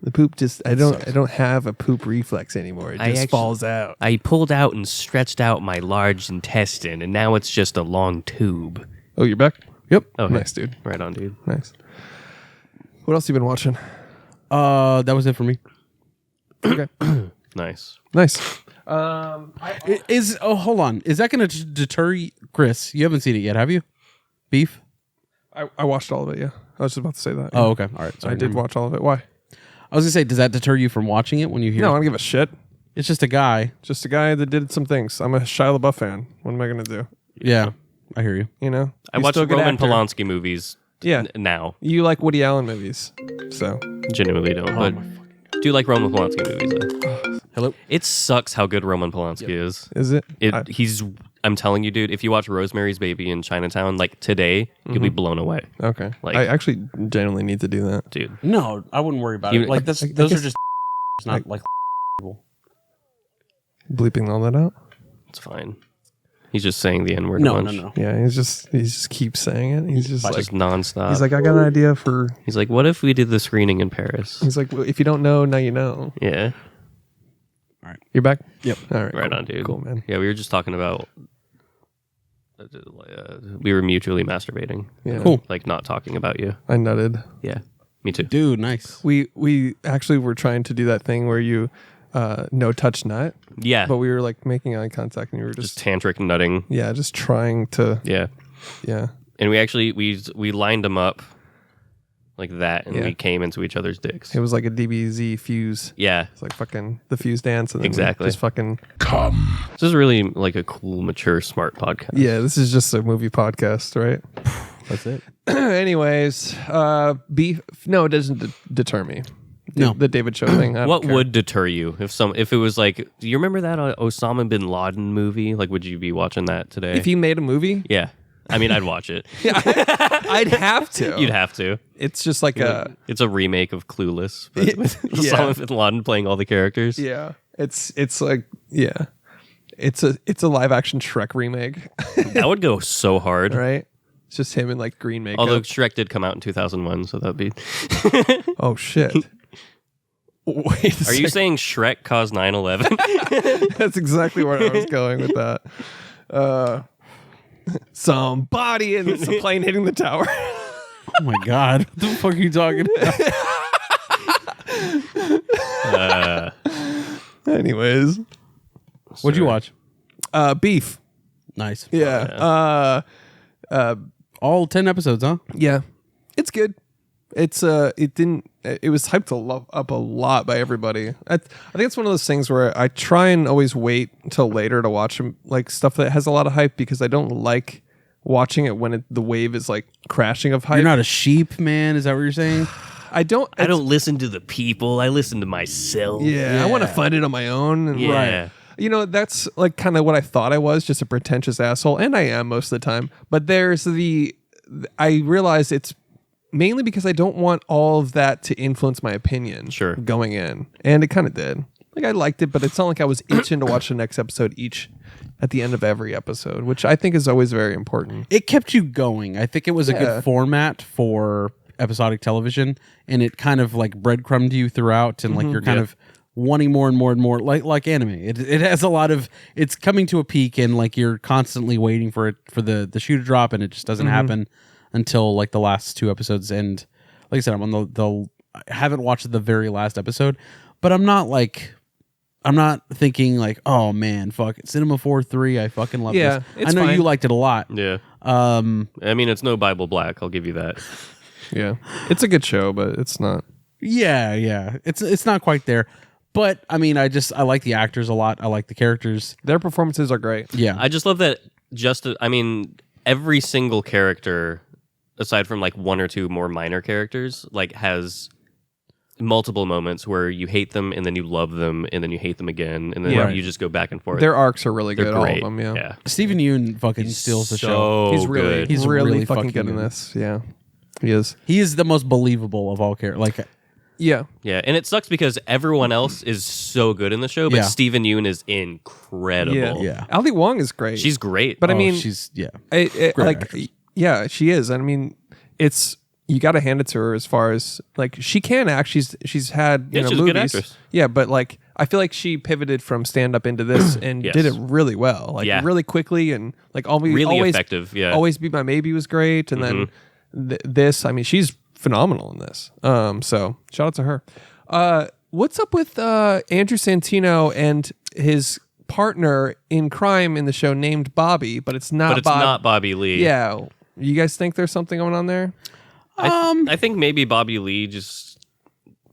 S2: The poop just I don't have a poop reflex anymore. It just falls out.
S3: I pulled out and stretched out my large intestine, and now it's just a long tube.
S2: Oh, you're back?
S1: Yep.
S3: Okay.
S2: Nice, dude.
S3: Right on, dude.
S2: Nice. What else you been watching?
S1: That was it for me.
S2: Okay.
S3: Nice.
S2: Nice.
S1: Hold on. Is that going to deter you? Chris, you haven't seen it yet, have you? Beef?
S2: I watched all of it, yeah. I was just about to say that.
S1: Oh, okay. All right. Sorry,
S2: I did watch all of it. Why?
S1: I was going to say, does that deter you from watching it when you hear
S2: No, I don't give a shit.
S1: it's just a guy?
S2: Just a guy that did some things. I'm a Shia LaBeouf fan. What am I going to do?
S1: Yeah, I hear you.
S2: You know?
S3: I
S2: He's
S3: watch
S2: still a good
S3: Roman
S2: actor.
S3: Polanski movies
S2: Yeah.
S3: now.
S2: You like Woody Allen movies. So.
S3: Genuinely don't, but do like Roman Polanski movies though.
S1: Hello?
S3: It sucks how good Roman Polanski is.
S2: Is it?
S3: I'm telling you, dude, if you watch Rosemary's Baby in Chinatown, like today, you'll be blown away.
S2: Okay.
S3: Like-
S2: I actually genuinely need to do that.
S3: Dude.
S1: No, I wouldn't worry about
S3: You-
S1: it. Like this,
S2: I
S1: those
S2: guess-
S1: are just not like people.
S2: Bleeping all that out?
S3: It's fine. He's just saying the N-word a
S1: No,
S3: bunch.
S1: no.
S2: Yeah, he just keeps saying it. He's just like
S3: Just nonstop.
S2: he's like, I got an idea for
S3: He's like, what if we did the screening in Paris?
S2: he's like, well, if you don't know, now you know.
S3: Yeah.
S2: You're back?
S1: Yep.
S2: All right.
S3: Right
S2: cool.
S3: on, dude.
S2: Cool, man.
S3: Yeah, we were just talking about we were mutually masturbating.
S2: Yeah.
S1: Cool.
S3: Like not talking about you.
S2: I nutted.
S3: Yeah. Me too.
S1: Dude, nice.
S2: We actually were trying to do that thing where you no touch nut,
S3: Yeah.
S2: but we were like making eye contact and you were just
S3: just tantric nutting.
S2: yeah, just trying to
S3: Yeah.
S2: yeah.
S3: And we actually we lined them up like that, and
S2: Yeah.
S3: we came into each other's dicks.
S2: It was like a DBZ fuse.
S3: Yeah.
S2: It's like fucking the fuse dance and then we
S3: Exactly.
S2: just fucking
S3: This is really like a cool, mature, smart podcast.
S2: yeah, this is just a movie podcast, right?
S1: That's it.
S2: Anyways, beef no, it doesn't deter me.
S1: No.
S2: The David Cho thing. I don't
S3: What
S2: care.
S3: would deter you if it was like? Do you remember that Osama bin Laden movie? Like, would you be watching that today?
S2: if he made a movie?
S3: yeah, I mean, I'd watch it.
S2: I'd have to.
S3: You'd have to.
S2: It's just like a
S3: It's a remake of Clueless, but with
S2: Yeah.
S3: Osama bin Laden playing all the characters.
S2: yeah. It's like yeah. It's a live action Shrek remake,
S3: That would go so hard.
S2: right? It's just him in like green makeup.
S3: Although Shrek did come out in 2001, so that'd be.
S2: oh shit. Wait,
S3: Are you saying Shrek caused 9/11?
S2: that's exactly where I was going with that? Somebody in this plane hitting the tower.
S1: Oh my god. What the fuck are you talking about?
S2: Anyways,
S1: What'd you watch?
S2: beef.
S1: Nice.
S2: Yeah.
S1: All 10 episodes, huh?
S2: Yeah. It's good. It's it was hyped up a lot by everybody. I think it's one of those things where I try and always wait until later to watch like stuff that has a lot of hype because I don't like watching it when the wave is like crashing of hype.
S1: You're not a sheep, man. Is that what you're saying?
S2: I don't
S3: listen to the people. I listen to myself.
S2: Yeah, I want to find it on my own. And
S3: Yeah.
S2: You know, that's like kind of what I thought I was, just a pretentious asshole, and I am most of the time. But there's I realize it's mainly because I don't want all of that to influence my opinion
S3: Sure.
S2: going in. And it kind of did. Like, I liked it, but it's not like I was itching to watch the next episode at the end of every episode, which I think is always very important.
S1: It kept you going. I think it was a
S2: Yeah.
S1: good format for episodic television, and it kind of like breadcrumbed you throughout, and like you're kind of wanting more and more and more, like anime. It has a lot of, it's coming to a peak, and like you're constantly waiting for the shoe to drop, and it just doesn't happen until like the last 2 episodes. And like I said, I'm on I haven't watched the very last episode, but I'm not thinking like, oh man, fuck it. Cinema 4-3, I fucking love
S2: Yeah,
S1: this.
S2: it's
S1: I know
S2: fine.
S1: you liked it a lot.
S3: Yeah. I mean, it's no Bible Black. I'll give you that.
S2: Yeah. It's a good show, but it's not.
S1: Yeah. It's not quite there. But I mean, I like the actors a lot. I like the characters.
S2: Their performances are great.
S1: Yeah.
S3: I just love that. Every single character, aside from like 1 or 2 more minor characters, like has multiple moments where you hate them and then you love them and then you hate them again and then
S2: Yeah.
S3: you just go back and forth.
S2: Their arcs are really
S3: They're
S2: good,
S3: great.
S2: all of them, yeah.
S1: Stephen Yeun fucking steals the show.
S2: He's really,
S3: good.
S2: he's really,
S1: really
S2: fucking
S1: fucking
S2: good in
S1: good.
S2: this. Yeah, he is.
S1: He is the most believable of all characters. Like,
S2: Yeah.
S3: Yeah, and it sucks because everyone else is so good in the show, but
S1: Yeah.
S3: Stephen Yeun is incredible.
S1: Yeah.
S2: Ali Wong is great.
S3: She's great.
S2: But I
S1: Oh,
S2: mean,
S1: she's
S2: Great
S1: Great actress.
S2: yeah, she is. I mean, you got to hand it to her as far as like she can act. She's had
S3: Yeah,
S2: know,
S3: she's a good
S2: movies.
S3: actress.
S2: Yeah, but like I feel like she pivoted from stand up into this and
S3: Yes.
S2: did it really well, like
S3: Yeah.
S2: really quickly and like always
S3: Really effective, yeah.
S2: Always Be My Maybe was great, and then this. I mean, she's phenomenal in this. So shout out to her. What's up with Andrew Santino and his partner in crime in the show named Bobby, but it's not.
S3: But it's not Bobby Lee.
S2: Yeah. You guys think there's something going on there?
S3: I think maybe Bobby Lee just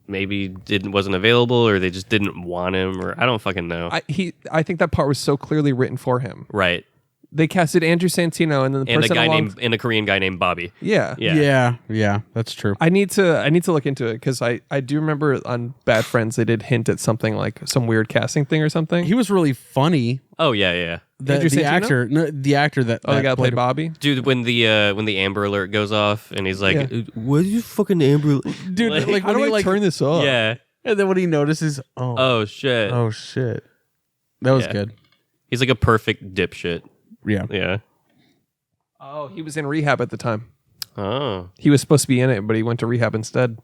S3: maybe wasn't available, or they just didn't want him, or I don't fucking know.
S2: I think that part was so clearly written for him.
S3: Right.
S2: They casted Andrew Santino and then the
S3: And
S2: person
S3: a Korean guy named Bobby.
S2: Yeah.
S3: Yeah.
S1: That's true.
S2: I need to look into it because I do remember on Bad Friends they did hint at something like some weird casting thing or something.
S1: He was really funny.
S3: Oh yeah.
S2: Andrew
S1: The
S2: Santino?
S1: actor, no, the actor that
S2: the guy that played
S1: him.
S2: Bobby.
S3: Dude, when the Amber Alert goes off and he's like,
S2: Yeah.
S3: "What is you fucking Amber?"
S1: Dude, like
S2: How
S1: when
S2: do
S1: he
S2: I
S1: like
S2: turn this off?
S3: Yeah.
S1: and then when he notices,
S3: Oh shit.
S1: oh shit, that was
S3: Yeah.
S1: good.
S3: He's like a perfect dipshit.
S1: Yeah,
S3: Yeah.
S2: Oh, he was in rehab at the time.
S3: Oh.
S2: He was supposed to be in it, but he went to rehab instead.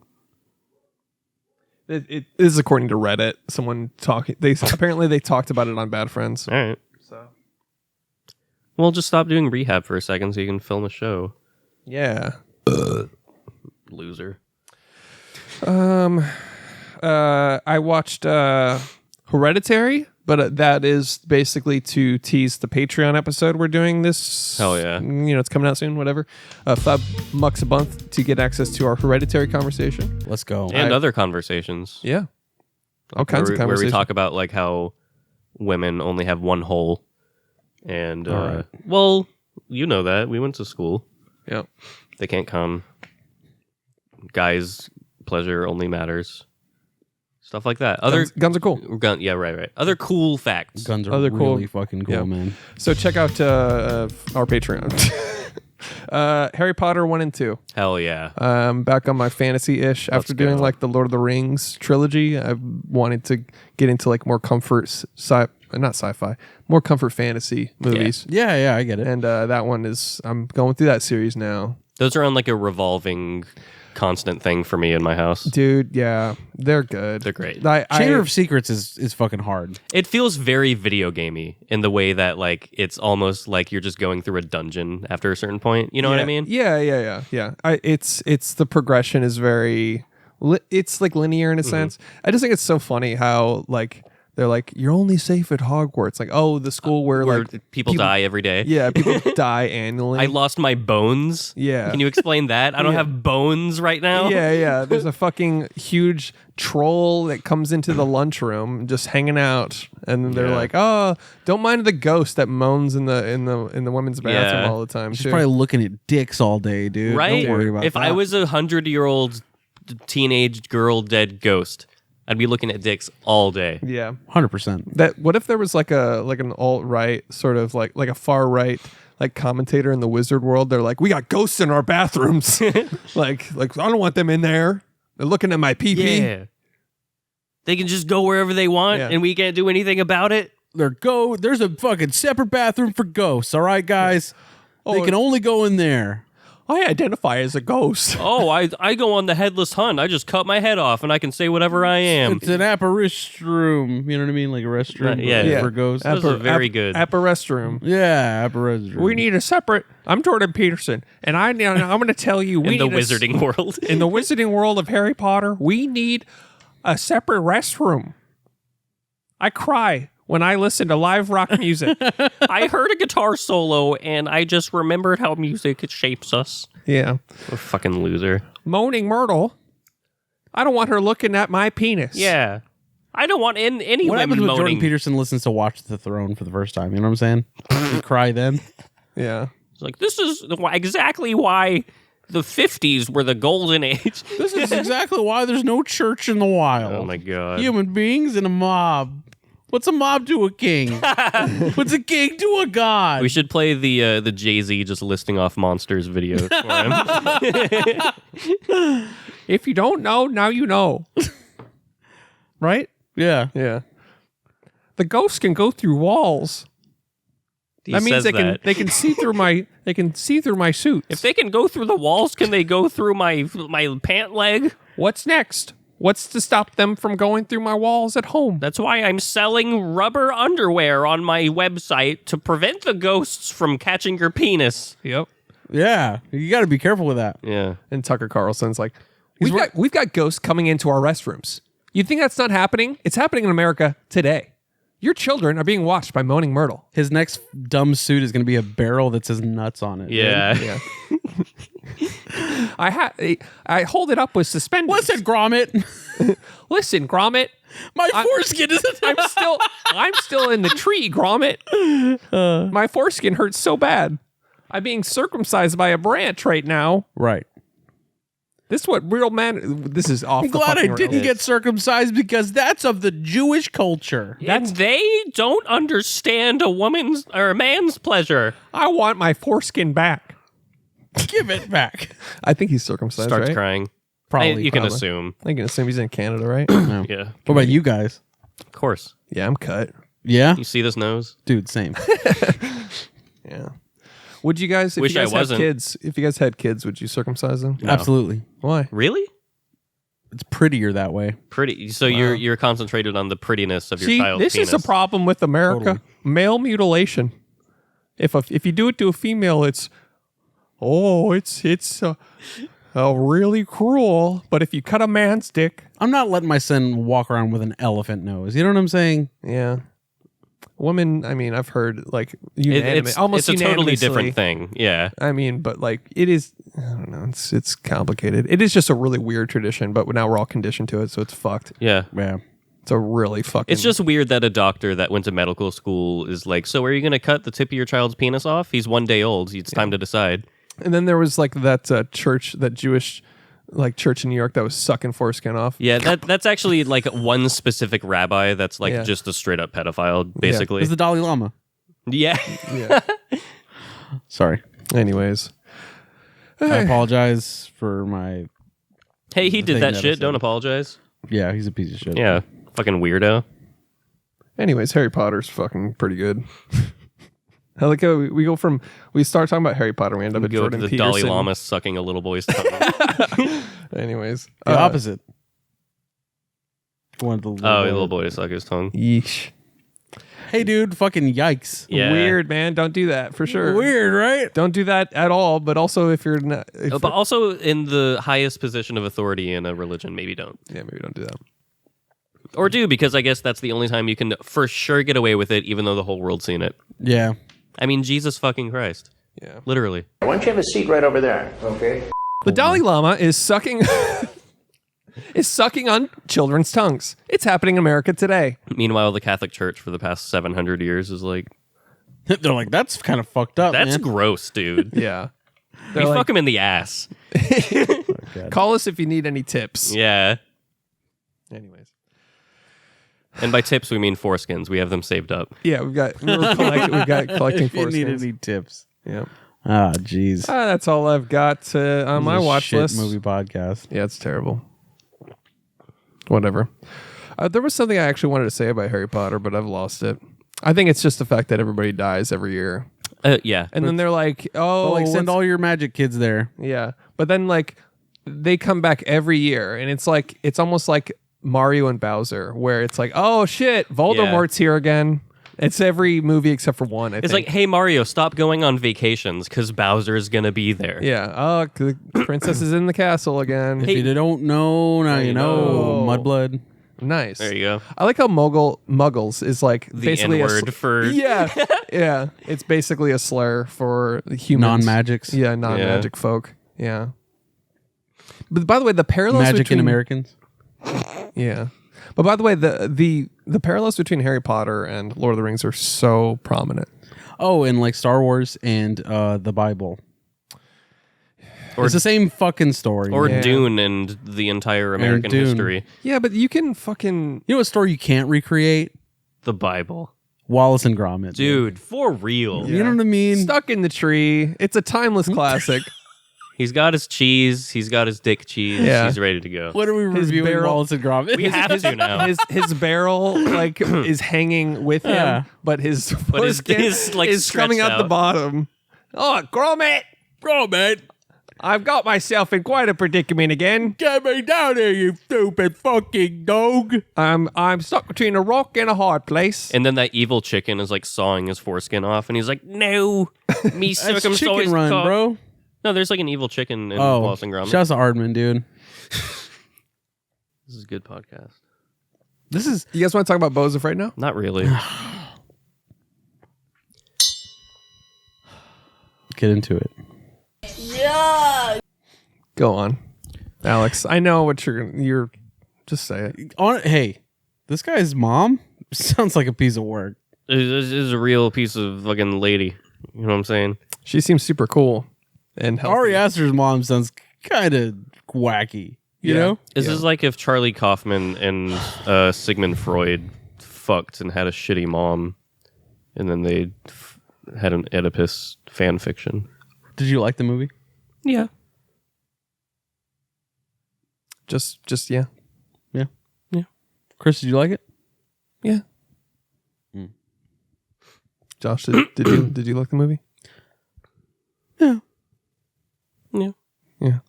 S2: It is according to Reddit. Someone talking. Apparently they talked about it on Bad Friends.
S3: All right.
S2: So
S3: Well, just stop doing rehab for a second so you can film a show.
S2: yeah.
S3: Loser.
S2: I watched Hereditary, but that is basically to tease the Patreon episode we're doing this.
S3: Hell yeah.
S2: You know, it's coming out soon, whatever. $5 a month to get access to our Hereditary conversation.
S1: let's go.
S3: And other conversations.
S2: Yeah. All kinds of
S3: Where we
S2: conversations.
S3: talk about like how women only have one hole. And
S1: right.
S3: well, you know that. We went to school.
S2: Yeah.
S3: They can't come. Guys' pleasure only matters. Stuff like that. Other
S2: Guns are cool.
S3: yeah, right. Other cool facts.
S1: Guns are
S2: Other cool-
S1: really fucking cool,
S2: yeah.
S1: man.
S2: So check out our Patreon. Harry Potter 1 and 2.
S3: Hell yeah.
S2: Back on my fantasy-ish. After doing
S3: go.
S2: like the Lord of the Rings trilogy, I wanted to get into like more comfort not sci-fi, more comfort fantasy movies.
S1: Yeah, I get it.
S2: And that one I'm going through that series now.
S3: Those are on like a revolving constant thing for me in my house.
S2: Dude, yeah, they're good.
S3: They're great.
S1: Chamber of Secrets is fucking hard.
S3: It feels very video gamey in the way that like it's almost like you're just going through a dungeon after a certain point. You know what I mean?
S2: Yeah. It's the progression is very, it's like linear in a sense. I just think it's so funny how like they're like, you're only safe at Hogwarts. Like, oh, the school where like
S3: people die every day.
S2: Yeah, people die annually.
S3: I lost my bones.
S2: Yeah.
S3: Can you explain that? I don't have bones right now.
S2: Yeah. There's a fucking huge troll that comes into the lunchroom just hanging out, and then they're
S3: Yeah.
S2: like, "Oh, don't mind the ghost that moans in the women's bathroom
S3: Yeah.
S2: all the time."
S1: She's
S2: too.
S1: probably looking at dicks all day, dude.
S3: Right?
S1: Don't worry about
S3: if
S1: that.
S3: I was 100-year-old teenage girl dead ghost, I'd be looking at dicks all day.
S2: Yeah.
S1: 100%.
S2: That what if there was like an alt right sort of like a far right like commentator in the wizard world? They're like, we got ghosts in our bathrooms. like I don't want them in there. They're looking at my pee-pee.
S3: Yeah. They can just go wherever they want,
S2: Yeah.
S3: and we can't do anything about it.
S1: There's a fucking separate bathroom for ghosts, all right, guys? They can only go in there.
S2: I identify as a ghost.
S3: Oh, I go on the headless hunt. I just cut my head off, and I can say whatever I am.
S1: It's an apparition room. You know what I mean? Like a restroom
S3: Yeah.
S1: for ghosts.
S3: Those are very good.
S2: At a restroom.
S1: Yeah, apparition room.
S2: We need a separate. I'm Jordan Peterson, and I'm going to tell you, we
S3: in the
S2: need
S3: wizarding world.
S2: in the wizarding world of Harry Potter, we need a separate restroom. I cry when I listen to live rock music.
S3: I heard a guitar solo, and I just remembered how music shapes us.
S2: Yeah,
S3: What a fucking loser.
S2: Moaning Myrtle. I don't want her looking at my penis.
S3: Yeah. I don't want any
S1: What
S3: women
S1: happens when
S3: moaning.
S1: Jordan Peterson listens to Watch the Throne for the first time? You know what I'm saying? You cry then?
S2: yeah.
S3: It's like, this is exactly why the 50s were the golden age.
S1: This is exactly why there's no church in the wild.
S3: Oh my God.
S1: Human beings and a mob. What's a mob to a king? What's a king to a god?
S3: We should play the Jay-Z just listing off monsters videos for him.
S2: If you don't know, now you know. Right?
S1: Yeah.
S2: Yeah. The ghosts can go through walls. That means they can see through my suit.
S3: If they can go through the walls, can they go through my pant leg?
S2: What's next? What's to stop them from going through my walls at home?
S3: That's why I'm selling rubber underwear on my website to prevent the ghosts from catching your penis.
S2: Yep.
S1: Yeah. You got to be careful with that.
S3: Yeah.
S2: And Tucker Carlson's like, we've got ghosts coming into our restrooms. You think that's not happening? It's happening in America today. Your children are being watched by Moaning Myrtle.
S1: His next dumb suit is going to be a barrel that says nuts on it.
S3: Yeah.
S2: Yeah. I hold it up with suspenders.
S1: Listen, Gromit.
S2: Listen, Gromit.
S1: My foreskin is
S2: I'm still in the tree, Gromit. My foreskin hurts so bad. I'm being circumcised by a branch right now.
S1: Right.
S2: This is what real man. This is off.
S1: I'm glad I didn't get circumcised because that's of the Jewish culture.
S3: And they don't understand a woman's or a man's pleasure.
S2: I want my foreskin back.
S1: Give it back.
S2: I think he's circumcised.
S3: Starts
S2: right?
S3: crying.
S1: Probably.
S3: You can assume.
S2: I can assume he's in Canada, right?
S1: No.
S3: Yeah.
S1: What about you guys?
S3: Of course.
S2: Yeah, I'm cut.
S1: Yeah?
S3: You see this nose?
S1: Dude, same.
S2: Yeah. Would you guys? If
S3: Wish
S2: you guys
S3: I wasn't.
S2: Had kids, if you guys had kids, would you circumcise them?
S3: No.
S1: Absolutely.
S2: Why?
S3: Really?
S1: It's prettier that way.
S3: Pretty. So you're concentrated on the prettiness of your
S2: See,
S3: child's
S2: this
S3: penis.
S2: is a problem with America.
S1: Totally.
S2: Male mutilation. If you do it to a female, it's really cruel. But if you cut a man's dick,
S1: I'm not letting my son walk around with an elephant nose. You know what I'm saying?
S2: yeah. Women, I mean, I've heard like unanimous,
S3: It's a totally
S2: unanimously.
S3: different thing. Yeah.
S2: I mean, but like it is, I don't know. It's complicated. It is just a really weird tradition, but now we're all conditioned to it, so it's fucked.
S3: Yeah.
S1: Yeah.
S2: It's a really fucking.
S3: It's just weird that a doctor that went to medical school is like, so are you going to cut the tip of your child's penis off? He's 1 day old. It's time to decide.
S2: And then there was like that church, that Jewish like church in New York that was sucking foreskin off.
S3: Yeah, that's actually like one specific rabbi that's like
S2: Yeah.
S3: just a straight up pedophile, basically.
S1: It's the Dalai Lama.
S3: Yeah.
S2: Yeah.
S1: Sorry.
S2: Anyways,
S1: I apologize for my...
S3: Hey, he did
S1: thing
S3: that
S1: that I
S3: shit.
S1: said.
S3: Don't apologize.
S1: Yeah, he's a piece of shit.
S3: Yeah. Fucking weirdo.
S2: anyways, Harry Potter's fucking pretty good. I like how we start talking about Harry Potter, we end up at
S3: Go to
S2: Jordan
S3: the
S2: Peterson.
S3: Dalai Lama sucking a little boy's tongue.
S2: Anyways,
S1: The opposite. Wanted the
S3: Oh, a little boy to suck his tongue.
S2: Yeesh.
S1: Hey, dude, fucking yikes.
S3: Yeah.
S2: Weird, man. Don't do that for sure.
S1: Weird, right?
S2: Don't do that at all. But also, if you're not,
S3: But also in the highest position of authority in a religion, maybe don't.
S2: yeah, maybe don't do that.
S3: Or do, because I guess that's the only time you can for sure get away with it, even though the whole world's seen it.
S1: Yeah.
S3: I mean, Jesus fucking Christ.
S2: Yeah.
S3: Literally.
S6: Why don't you have a seat right over there? Okay.
S2: The Dalai Lama is sucking on children's tongues. It's happening in America today.
S3: Meanwhile, the Catholic Church for the past 700 years is like,
S1: They're like, that's kind of fucked up,
S3: that's
S1: man.
S3: gross, dude.
S2: Yeah.
S3: We fuck him in the ass.
S2: Call us if you need any tips.
S3: Yeah.
S2: Anyways.
S3: And by tips, we mean foreskins. We have them saved up.
S2: Yeah, we've got collecting
S1: If you need
S2: foreskins.
S1: any tips.
S2: Yeah.
S1: Ah, jeez.
S2: That's all I've got on my
S1: This is a
S2: watch
S1: shit
S2: list.
S1: movie podcast.
S2: Yeah, it's terrible. Whatever. There was something I actually wanted to say about Harry Potter, but I've lost it. I think it's just the fact that everybody dies every year.
S3: Yeah.
S2: And then they're like, oh,
S1: Like, send
S2: what's-
S1: all your magic kids there.
S2: Yeah. But then like they come back every year and it's almost like Mario and Bowser where it's like, oh shit, Voldemort's here again. It's every movie except for one, I
S3: It's
S2: think.
S3: like, hey, Mario, stop going on vacations because Bowser's going to be there.
S2: yeah. Oh, the princess is in the castle again.
S1: If you don't know, now you know. Mudblood.
S2: Nice.
S3: There you go.
S2: I like how Muggles is like
S3: The
S2: basically
S3: N-word for...
S2: Yeah. Yeah. It's basically a slur for humans.
S1: Non-magics.
S2: Yeah, non-magic folk. Yeah. But by the way, the parallels
S1: Magic
S2: between
S1: in Americans.
S2: Yeah. But by the way, the parallels between Harry Potter and Lord of the Rings are so prominent.
S1: Oh, and like Star Wars and the Bible. It's the same fucking story.
S3: Or
S2: Yeah.
S3: Dune and the entire American
S1: Dune.
S3: history.
S2: Yeah, but you can fucking
S1: You know what story you can't recreate?
S3: The Bible.
S1: Wallace and Gromit.
S3: Dude, for real.
S1: You know what I mean?
S2: Stuck in the Tree. It's a timeless classic.
S3: He's got his cheese. He's got his dick cheese.
S2: Yeah.
S3: He's ready to go.
S1: What are we reviewing?
S2: barrel-
S1: Wallace and Gromit.
S3: We have to now.
S2: His barrel like is hanging with him,
S1: Yeah.
S2: but his
S3: But his-
S2: foreskin
S3: his, like,
S2: is coming
S3: stretched
S2: out the
S3: out.
S2: bottom. Oh, Gromit!
S1: Gromit,
S2: I've got myself in quite a predicament again.
S1: get me down here, you stupid fucking dog.
S2: I'm stuck between a rock and a hard place.
S3: And then that evil chicken is like sawing his foreskin off, and he's like, "No, me
S1: That's
S3: circumcised
S1: Chicken Run,
S3: cock."
S1: bro.
S3: No, there's like an evil chicken in
S1: Oh,
S3: Wallace and Gromit.
S1: shouts to Aardman, dude.
S3: This is a good podcast.
S1: This is
S2: You guys want to talk about Beau Is Afraid now?
S3: Not really.
S1: get into it.
S2: Go on, Alex. I know what you're. Just say it.
S1: Hey, this guy's mom sounds like a piece of work.
S3: This is a real piece of fucking lady. You know what I'm saying?
S2: She seems super cool and healthy.
S1: Ari Aster's mom sounds kind of wacky. You
S2: Yeah.
S1: know?
S3: This is like if Charlie Kaufman and Sigmund Freud fucked and had a shitty mom, and then they had an Oedipus fan fiction.
S1: Did you like the movie?
S3: Yeah.
S2: Just yeah.
S1: Chris, did you like it?
S2: Yeah. Josh, did you like the movie?
S1: Yeah.
S3: Yeah.
S2: Yeah.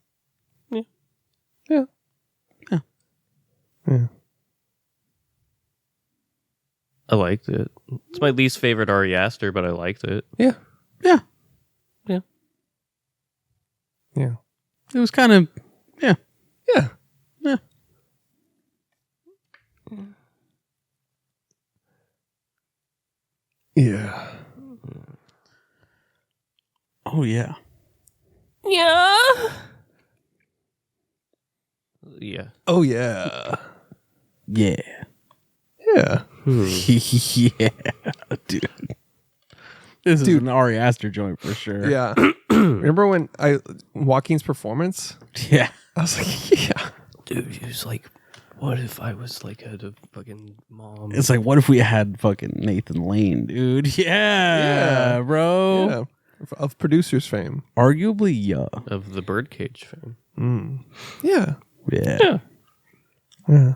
S3: Yeah.
S2: Yeah.
S1: Yeah.
S2: Yeah.
S3: I liked it. It's my least favorite Ari Aster, but I liked it.
S2: Yeah.
S1: Yeah.
S3: Yeah.
S2: Yeah.
S1: It was kind of, yeah.
S2: Yeah.
S1: Yeah.
S2: Yeah.
S1: Oh, yeah.
S3: Yeah. Yeah.
S2: Oh yeah.
S1: Yeah.
S2: Yeah.
S1: Yeah, dude. This is an Ari Aster joint for sure.
S2: Yeah. Remember when Joaquin's performance?
S1: Yeah.
S2: I was like, yeah.
S3: Dude, he was like, what if I was like a fucking mom?
S1: It's like, what if we had fucking Nathan Lane, dude? Yeah, bro.
S2: Yeah. Of producer's fame.
S1: Arguably, yeah.
S3: Of the Birdcage film.
S2: Yeah.
S1: Yeah.
S2: Yeah.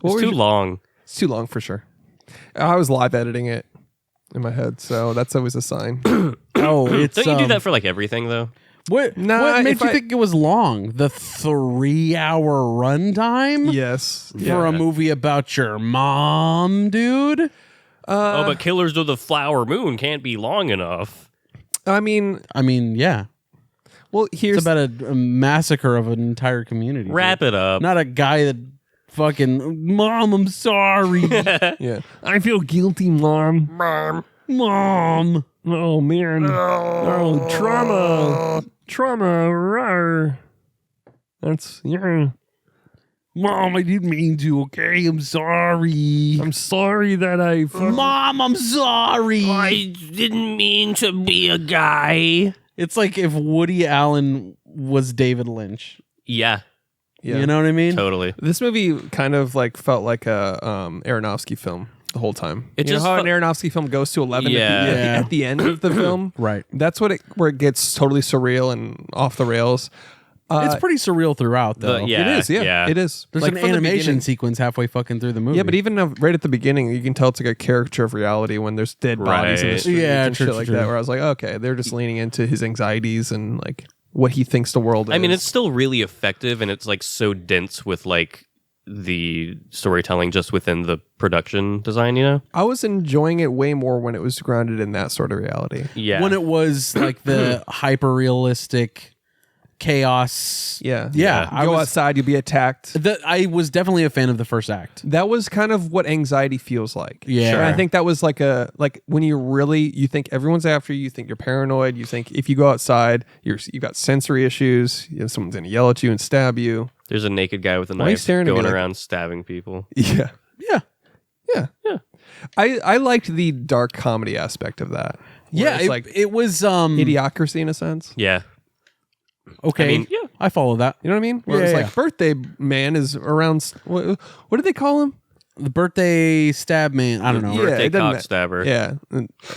S3: It's too long.
S2: It's too long for sure. I was live editing it in my head, so that's always a sign.
S1: Oh, it's
S3: Don't you do that for like everything though?
S1: What?
S2: Nah,
S1: what made
S2: if
S1: you
S2: I-
S1: think it was long? The 3-hour runtime
S2: Yes.
S1: for a movie about your mom, dude.
S3: Oh, but Killers of the Flower Moon can't be long enough.
S2: I mean,
S1: Yeah.
S2: well,
S1: It's
S2: here's
S1: about a massacre of an entire community.
S3: Wrap it up.
S1: Not a guy that fucking, Mom, I'm sorry.
S2: yeah. I feel guilty, Mom.
S1: Mom.
S2: Oh man. Oh, trauma. Rawr. That's yeah.
S1: Mom, I didn't mean to, okay? I'm sorry.
S2: I'm sorry that I.
S1: Mom, I'm sorry.
S3: didn't mean to be a guy.
S1: It's like if Woody Allen was David Lynch.
S3: Yeah,
S2: Yeah.
S1: You know what I mean?
S3: totally.
S2: This movie kind of like felt like a Aronofsky film the whole time.
S3: It
S2: You
S3: just
S2: know how
S3: felt-
S2: an Aronofsky film goes to 11
S3: Yeah.
S2: at the end of the film?
S1: Right.
S2: That's where it gets totally surreal and off the rails.
S1: It's pretty surreal throughout, though.
S3: Yeah.
S2: It is, yeah. It is.
S1: There's
S2: Like,
S1: an
S2: from the
S1: animation
S2: beginning-
S1: sequence halfway fucking through the movie.
S2: Yeah, but even right at the beginning, you can tell it's like a caricature of reality when there's dead bodies in the
S3: Right.
S2: streets
S1: Yeah,
S2: and
S1: true,
S2: shit like
S1: true.
S2: that. Where I was like, okay, they're just leaning into his anxieties and like what he thinks the world is.
S3: I mean, it's still really effective, and it's like so dense with like the storytelling just within the production design. You know?
S2: I was enjoying it way more when it was grounded in that sort of reality.
S3: Yeah.
S1: when it was like the hyper realistic chaos.
S2: Yeah,
S1: Yeah.
S2: You go outside, you'll be attacked.
S1: I was definitely a fan of the first act.
S2: That was kind of what anxiety feels like.
S1: Yeah.
S2: And I think that was like when you think everyone's after you, you think you're paranoid, you think if you go outside, you got sensory issues, someone's gonna yell at you and stab you.
S3: There's a naked guy with a
S2: Why are you
S3: knife
S2: staring at me
S3: going
S2: like-
S3: around stabbing people.
S2: Yeah.
S1: Yeah.
S2: Yeah.
S3: Yeah.
S2: I liked the dark comedy aspect of that. Where
S1: Yeah.
S2: it's like
S1: it was
S2: idiocracy in a sense.
S3: Yeah.
S1: okay.
S3: I mean, yeah.
S1: I follow that.
S2: You know what I mean? Where
S1: Yeah,
S2: it's
S1: yeah.
S2: like birthday man is around. What did they call him?
S1: The birthday stab man. I don't know.
S2: Yeah,
S3: Birthday
S2: it doesn't
S3: cock stabber.
S2: Yeah,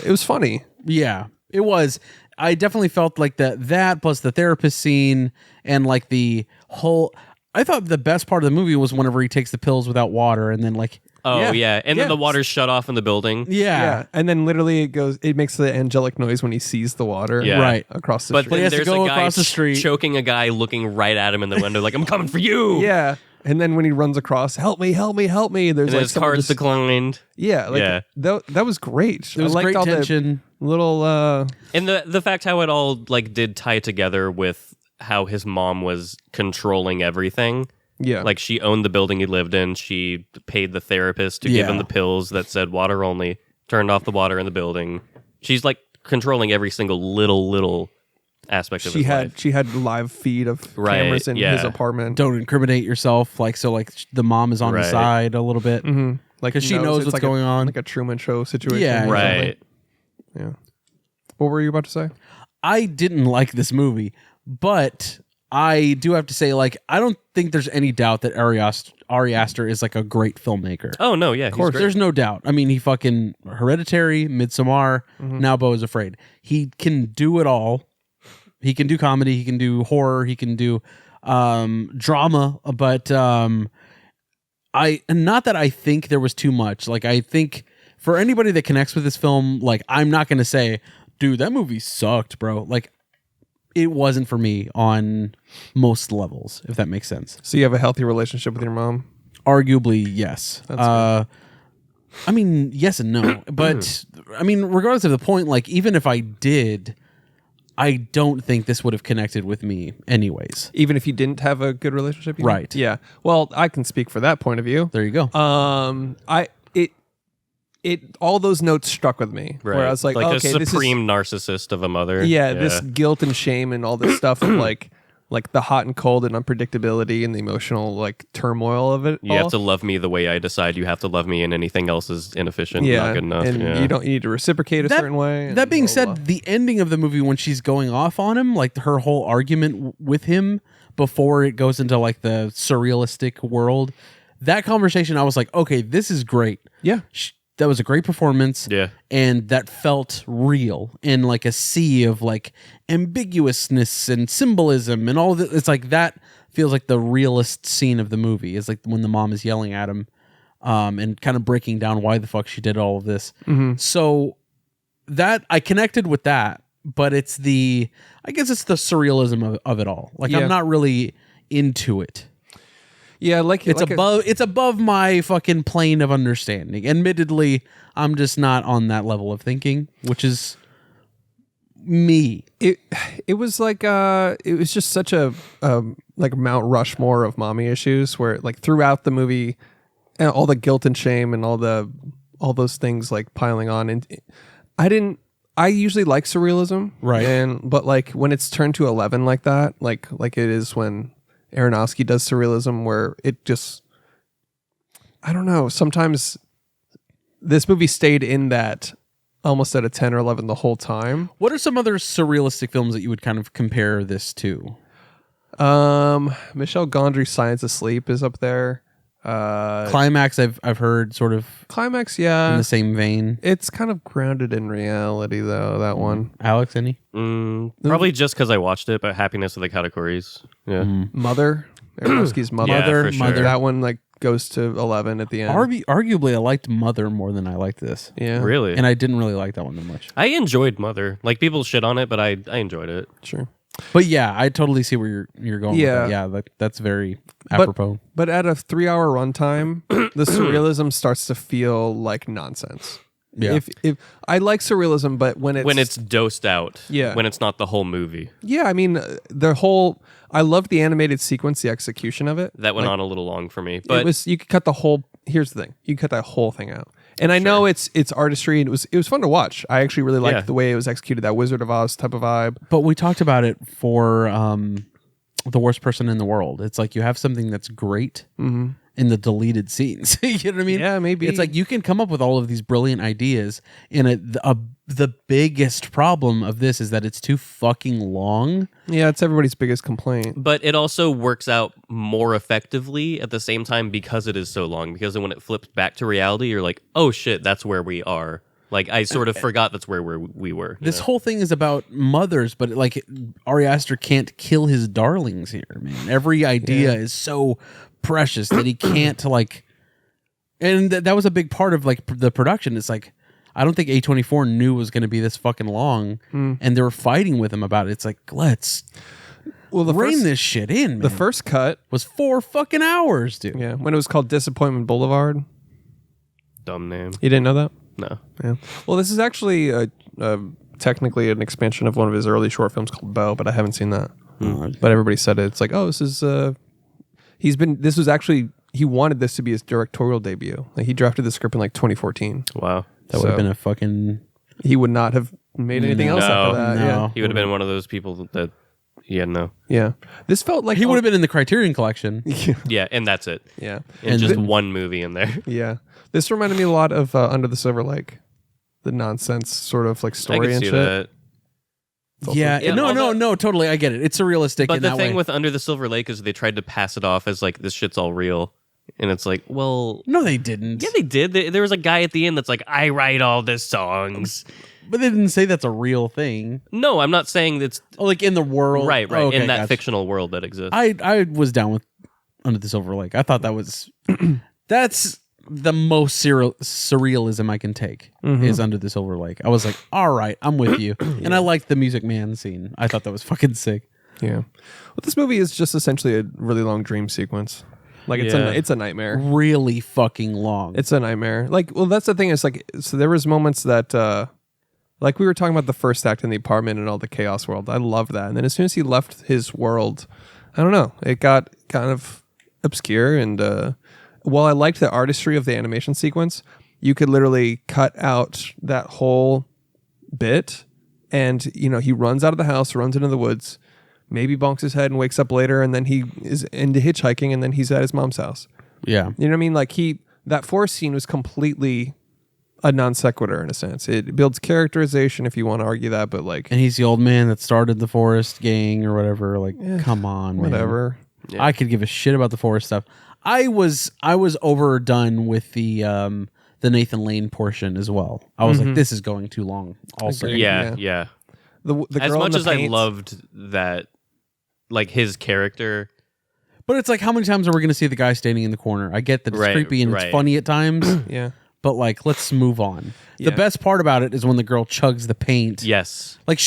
S2: it was funny.
S1: Yeah. It was. I definitely felt like that plus the therapist scene and like the whole. I thought the best part of the movie was whenever he takes the pills without water and then like.
S3: Oh, yeah. And
S2: Yeah.
S3: then the water's shut off in the building.
S1: Yeah.
S2: And then literally it makes the angelic noise when he sees the water
S3: Yeah.
S1: Right.
S2: across the
S3: But
S2: street.
S1: he has to
S3: there's
S1: go
S3: a guy
S1: across the street.
S3: choking a guy looking right at him in the window like, I'm coming for you.
S2: Yeah. And then when he runs across, help me, help me, help me. There's
S3: And
S2: like
S3: his
S2: someone
S3: card's
S2: just-
S3: declined.
S2: Yeah, like
S3: Yeah.
S2: that was great.
S1: There was
S2: I liked
S1: great
S2: all
S1: tension.
S2: the little
S3: And the fact how it all like did tie together with how his mom was controlling everything.
S2: yeah.
S3: Like she owned the building he lived in. She paid the therapist to give him
S1: Yeah.
S3: the pills that said water only, turned off the water in the building. She's like controlling every single little aspect of his life.
S2: she had live feed of
S3: Right,
S2: cameras in
S3: yeah.
S2: his apartment.
S1: Don't incriminate yourself. Like the mom is on the
S3: Right.
S1: side a little bit.
S2: Like
S1: 'Cause she knows
S2: it's
S1: what's
S2: like
S1: going on.
S2: like a Truman Show situation.
S1: Yeah,
S2: or something.
S3: Right.
S2: Yeah. What were you about to say?
S1: I didn't like this movie, but I do have to say, like, I don't think there's any doubt that Ari Aster is like a great filmmaker.
S3: Oh no, yeah,
S1: Of course, there's no doubt. I mean, he fucking Hereditary, Midsommar, now Beau Is Afraid. He can do it all. He can do comedy. He can do horror. He can do drama. But not that I think there was too much. Like, I think for anybody that connects with this film, like, I'm not going to say, dude, that movie sucked, bro. Like, it wasn't for me on most levels, if that makes sense.
S2: So you have a healthy relationship with your mom?
S1: Arguably, yes. I mean, yes and no. But, I mean, regardless of the point, like, even if I did, I don't think this would have connected with me anyways.
S2: Even if you didn't have a good relationship? you mean?
S1: Right.
S2: Yeah. Well, I can speak for that point of view.
S1: There you go.
S2: It all those notes struck with me.
S3: Right.
S2: Where I was like,
S3: a
S2: okay,
S3: supreme narcissist of a mother.
S2: this guilt and shame and all this stuff of like the hot and cold and unpredictability and the emotional like turmoil of it.
S3: You
S2: all.
S3: have to love me the way I decide you have to love me, and anything else is inefficient,
S2: yeah,
S3: not good enough.
S2: and
S3: yeah.
S2: you need to reciprocate a certain way. and
S1: That being
S2: blah,
S1: said,
S2: blah, blah.
S1: the ending of the movie when she's going off on him, like her whole argument with him before it goes into like the surrealistic world, that conversation, I was like, okay, this is great.
S2: Yeah.
S1: That was a great performance.
S3: Yeah.
S1: And that felt real in like a sea of like ambiguousness and symbolism and all that. It's like that feels like the realest scene of the movie is like when the mom is yelling at him and kind of breaking down why the fuck she did all of this. So that I connected with that, but I guess it's the surrealism of it all. Like
S2: Yeah.
S1: I'm not really into it.
S2: Yeah,
S1: It's above my fucking plane of understanding. Admittedly, I'm just not on that level of thinking, which is me.
S2: It was like it was just such a like Mount Rushmore of mommy issues where like throughout the movie and all the guilt and shame and all those things like piling on, and I usually like surrealism,
S1: Right.
S2: but like when it's turned to 11 like that, like it is when Aronofsky does surrealism, where it just, I don't know, sometimes this movie stayed in that almost at a 10 or 11 the whole time.
S1: What are some other surrealistic films that you would kind of compare this to?
S2: Michel Gondry's Science of Sleep is up there.
S1: Climax, I've heard sort of
S2: Climax,
S1: in
S2: yeah.
S1: the same vein.
S2: It's kind of grounded in reality, though, that one.
S1: Alex, any?
S3: Probably just because I watched it, but Happiness of the Katakuris. Yeah.
S2: Mother, Aronofsky's Mother.
S3: Yeah, for sure.
S2: That one like goes to 11 at the end.
S1: Arguably, I liked Mother more than I liked this.
S2: Yeah.
S3: Really?
S1: And I didn't really like that one that much.
S3: I enjoyed Mother. Like, people shit on it, but I enjoyed it.
S2: Sure.
S1: But yeah, I totally see where you're going.
S2: Yeah.
S1: With that. Yeah, that's very apropos.
S2: But at a 3-hour runtime, the surrealism starts to feel like nonsense.
S1: Yeah.
S2: If I like surrealism, but when
S3: It's dosed out.
S2: Yeah.
S3: When it's not the whole movie.
S2: yeah, I mean I loved the animated sequence, the execution of it.
S3: That went
S2: Like,
S3: on a little long for me. But
S2: you could cut the whole. Here's the thing: you could cut that whole thing out. And I know it's artistry, and it was fun to watch. I actually really liked
S3: Yeah.
S2: the way it was executed, that Wizard of Oz type of vibe.
S1: But we talked about it for The Worst Person in the World. It's like you have something that's great in the deleted scenes. You know what I mean?
S2: Yeah, maybe.
S1: It's like you can come up with all of these brilliant ideas, and the biggest problem of this is that it's too fucking long.
S2: Yeah, it's everybody's biggest complaint.
S3: But it also works out more effectively at the same time because it is so long. Because when it flips back to reality, you're like, oh shit, that's where we are. Like I sort of forgot that's where we were.
S1: This whole thing is about mothers, but like Ari Aster can't kill his darlings here, man. Every idea is so precious that he can't like, and that was a big part of like the production. It's like, I don't think A24 knew it was going to be this fucking long, and they were fighting with him about it. It's like, let's rein this shit in, man.
S2: The first cut
S1: was 4 fucking hours, dude.
S2: Yeah, when it was called Disappointment Boulevard.
S3: Dumb name.
S2: You didn't know that?
S3: No.
S2: Yeah. Well, this is actually technically an expansion of one of his early short films called Beau, but I haven't seen that. But everybody said it. It's like, oh, this is he wanted this to be his directorial debut. Like, he drafted the script in like 2014.
S3: Wow.
S1: That would have been a fucking...
S2: He would not have made anything else after that.
S1: No.
S2: Yeah.
S3: He would have been one of those people that,
S2: Yeah. This felt like...
S1: He would have been in the Criterion Collection.
S3: Yeah, and that's it.
S2: Yeah.
S3: And just one movie in there.
S2: Yeah. This reminded me a lot of Under the Silver Lake. The nonsense sort of like
S3: I
S2: story
S3: can
S2: and
S3: see
S2: shit.
S3: that.
S1: Yeah, no, totally. I get it. It's surrealistic
S3: But
S1: in
S3: the
S1: that
S3: thing
S1: way.
S3: with Under the Silver Lake is they tried to pass it off as like, this shit's all real. And it's like, well...
S1: No, they didn't.
S3: Yeah, they did. There was a guy at the end that's like, I write all the songs.
S1: But they didn't say that's a real thing.
S3: No, I'm not saying that's...
S1: Oh, like in the world.
S3: Right,
S1: Oh, okay,
S3: in that
S1: gotcha.
S3: fictional world that exists.
S1: I was down with Under the Silver Lake. I thought that was... that's the most surrealism I can take is Under the Silver Lake. I was like, all right, I'm with you. And I liked the Music Man scene. I thought that was fucking sick.
S2: Yeah. Well, this movie is just essentially a really long dream sequence. Like it's a nightmare.
S1: Really fucking long.
S2: It's a nightmare. Like, well, that's the thing. Is like, so there was moments that, like we were talking about the first act in the apartment and all the chaos world. I loved that. And then as soon as he left his world, I don't know, it got kind of obscure. And while I liked the artistry of the animation sequence, you could literally cut out that whole bit, and he runs out of the house, runs into the woods. Maybe bonks his head and wakes up later, and then he is into hitchhiking, and then he's at his mom's house.
S1: Yeah.
S2: You know what I mean? Like that forest scene was completely a non sequitur in a sense. It builds characterization if you want to argue that, but like...
S1: And he's the old man that started the Forest gang or whatever. Like, come on, man.
S2: Whatever.
S3: Yeah.
S1: I could give a shit about the Forest stuff. I was overdone with the Nathan Lane portion as well. I was like, this is going too long. Also,
S3: Yeah.
S2: The girl
S3: As much
S2: in the
S3: as I
S2: paint-
S3: loved that, like, his character...
S1: but it's like, how many times are we going to see the guy standing in the corner? I get that it's
S3: Right,
S1: creepy and
S3: right.
S1: it's funny at times,
S2: Yeah.
S1: but like, let's move on.
S2: Yeah.
S1: The best part about it is when the girl chugs the paint.
S3: Yes.
S1: Like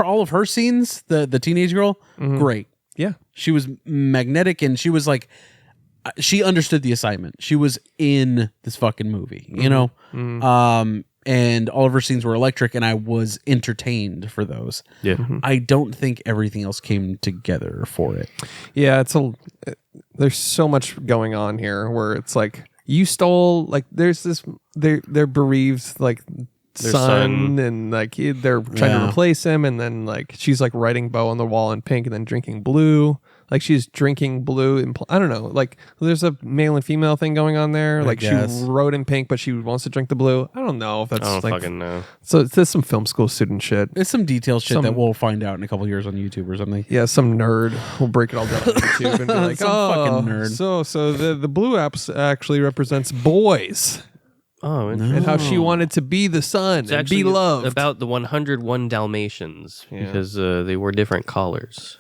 S1: all of her scenes, the teenage girl, great.
S2: Yeah.
S1: She was magnetic, and she was like, she understood the assignment. She was in this fucking movie, you know? And all of her scenes were electric, and I was entertained for those.
S3: Yeah.
S1: I don't think everything else came together for it.
S2: Yeah, there's so much going on here where it's like you stole, like there's this they're bereaved like
S3: Their
S2: son,
S3: son.
S2: and like they're trying to replace him, and then like she's like writing Beau on the wall in pink and then drinking blue. Like she's drinking blue and I don't know, like there's a male and female thing going on there. Like she
S1: guess.
S2: wrote in pink but she wants to drink the blue. I don't know if that's
S3: I don't
S2: like
S3: fucking know.
S2: so it's some film school student shit.
S1: It's some detailed shit
S2: Some-
S1: that we'll find out in a couple years on YouTube or something.
S2: Yeah, some nerd will break it all down on YouTube and be like,
S1: Some fucking nerd.
S2: So the blue apps actually represents boys
S3: Oh,
S2: and how she wanted to be the son
S3: It's
S2: and
S3: actually
S2: be loved.
S3: about the 101 Dalmatians because they wore different collars.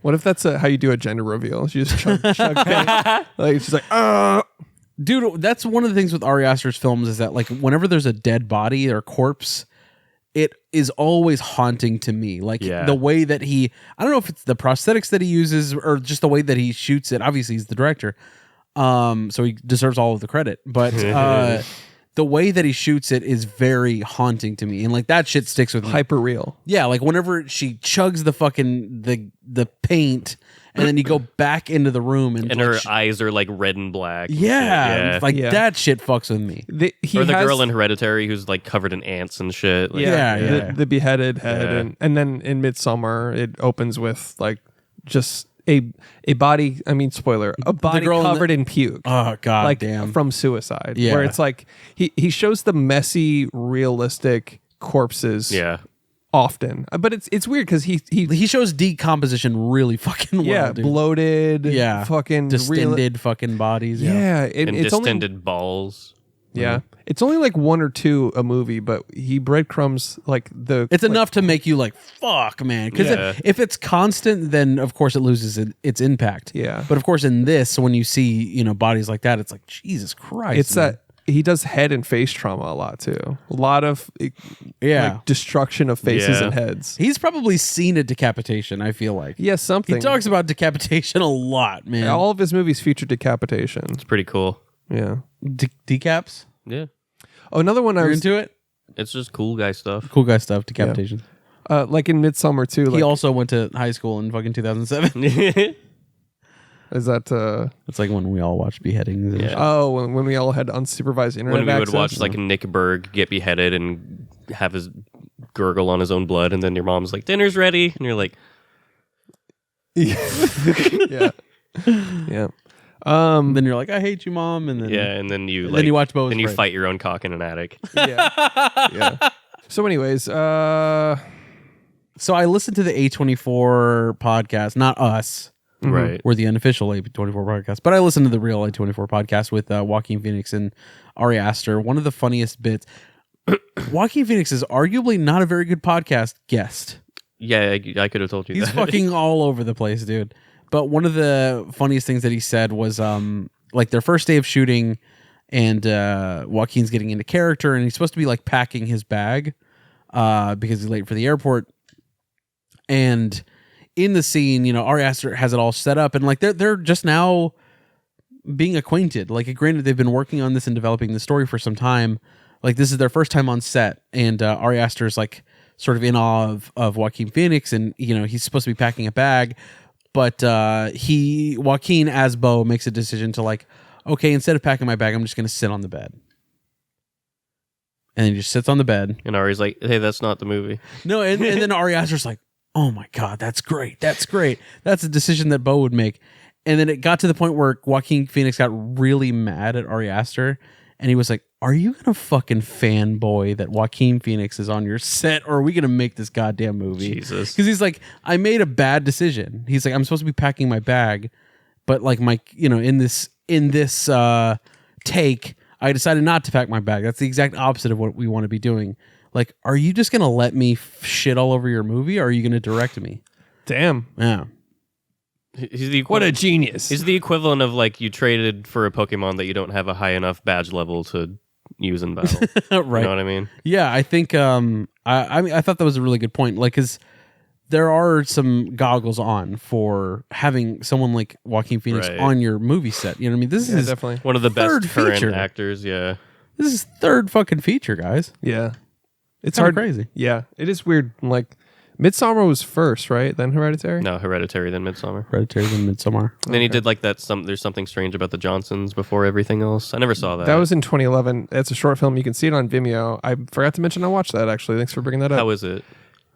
S2: What if that's how you do a gender reveal? She just chug paint. Like she's like,
S1: Dude, that's one of the things with Ari Aster's films is that like whenever there's a dead body or corpse, it is always haunting to me. Like the way that I don't know if it's the prosthetics that he uses or just the way that he shoots it. Obviously, he's the director. So he deserves all of the credit. But the way that he shoots it is very haunting to me. And like that shit sticks with me.
S2: hyper real.
S1: Yeah, like whenever she chugs the fucking the paint and then you go back into the room and
S3: And
S1: like,
S3: her eyes are like red and black. and
S1: yeah,
S3: shit.
S1: like
S2: Yeah.
S1: that shit fucks with me.
S2: He
S3: Or the
S2: has
S3: girl in Hereditary who's like covered in ants and shit. Like,
S1: Yeah.
S2: The beheaded head,
S3: Yeah.
S2: and then in Midsummer it opens with like just a body. I mean, spoiler, a body
S1: girl in
S2: covered in puke.
S1: Oh god
S2: like
S1: damn.
S2: from suicide.
S1: Yeah.
S2: Where it's like he shows the messy, realistic corpses.
S3: Yeah.
S2: Often, but it's weird because
S1: he shows decomposition really fucking well. Dude.
S2: bloated.
S1: Yeah.
S2: fucking
S1: Distended fucking bodies.
S2: Yeah,
S3: And
S2: it's
S3: distended
S2: only
S3: balls.
S2: Yeah. It's only like 1 or 2 a movie, but he breadcrumbs like
S1: It's enough to make you like, fuck, man. Because
S3: Yeah.
S1: if it's constant, then of course it loses its impact.
S2: Yeah.
S1: But of course, in this, when you see bodies like that, it's like Jesus Christ.
S2: It's
S1: man.
S2: that he does head and face trauma a lot too. A lot of
S1: Yeah.
S2: destruction of faces
S3: Yeah.
S2: and heads.
S1: He's probably seen a decapitation. I feel like.
S2: Yeah, something.
S1: He talks about decapitation a lot, man.
S2: All of his movies feature decapitation.
S3: It's pretty cool.
S2: Yeah.
S1: Decaps.
S3: Yeah.
S2: Oh, another one I
S1: You're
S2: was
S1: into it.
S3: It's just cool guy stuff.
S1: Cool guy stuff. Decapitation.
S2: like in Midsummer too. Like,
S1: He also went to high school in fucking 2007.
S2: is that
S1: It's like when we all watched beheadings. And
S3: Yeah.
S1: shit.
S2: oh when we all had unsupervised internet
S3: When we would
S2: access?
S3: watch like Nick Berg get beheaded and have his gurgle on his own blood, and then your mom's like, "Dinner's ready," and you're like,
S2: yeah. Yeah.
S1: Then you're like, I hate you, mom. And then
S3: "Yeah," and then you
S1: And
S3: like,
S1: then you watch Beau Is
S3: then you
S1: Afraid.
S3: fight your own cock in an attic.
S2: Yeah. Yeah. So anyways,
S1: So I listened to the A24 podcast, not us.
S3: Right.
S1: We're the unofficial A24 podcast, but I listened to the real A24 podcast with Joaquin Phoenix and Ari Aster. One of the funniest bits. Joaquin Phoenix is arguably not a very good podcast guest.
S3: Yeah, I could have told you
S1: He's
S3: that.
S1: fucking all over the place, dude. But one of the funniest things that he said was like their first day of shooting, and Joaquin's getting into character, and he's supposed to be like packing his bag because he's late for the airport. And in the scene, Ari Aster has it all set up, and like they're just now being acquainted. Like, granted, they've been working on this and developing the story for some time. Like, this is their first time on set, and Ari Aster's like sort of in awe of Joaquin Phoenix, and he's supposed to be packing a bag, but Joaquin as Beau makes a decision to like, okay, instead of packing my bag, I'm just going to sit on the bed. And he just sits on the bed.
S3: And Ari's like, "Hey, that's not the movie."
S1: No, and then Ari Aster's like, oh my God, that's great. That's great. That's a decision that Beau would make. And then it got to the point where Joaquin Phoenix got really mad at Ari Aster, and he was like, are you going to fucking fanboy that Joaquin Phoenix is on your set, or are we going to make this goddamn movie?
S3: Jesus.
S1: Because he's like, I made a bad decision. He's like, I'm supposed to be packing my bag, but like in this take, I decided not to pack my bag. That's the exact opposite of what we want to be doing. Like, are you just going to let me shit all over your movie, or are you going to direct me?
S2: damn.
S1: Yeah.
S3: He's the
S2: What a genius.
S3: He's the equivalent of like you traded for a Pokemon that you don't have a high enough badge level to use in battle.
S1: Right.
S3: You know what I mean?
S1: Yeah, I think I mean, I thought that was a really good point. Like, because there are some goggles on for having someone like Joaquin Phoenix
S3: Right.
S1: on your movie set. You know what I mean? This
S2: Yeah,
S1: is
S2: definitely.
S3: One of the best
S1: Third
S3: current
S1: feature.
S3: actors. Yeah.
S1: This is third fucking feature, guys.
S2: Yeah. It's
S1: Kinda
S2: hard.
S1: crazy.
S2: Yeah. It is weird. Like, Midsummer was first, right? Then Hereditary?
S3: No, Hereditary, then Midsummer.
S1: Hereditary and Midsommar.
S3: And then he did like that. There's something strange about the Johnsons before everything else. I never saw that.
S2: That was in 2011. It's a short film. You can see it on Vimeo. I forgot to mention I watched that, actually. Thanks for bringing that up.
S3: How is it?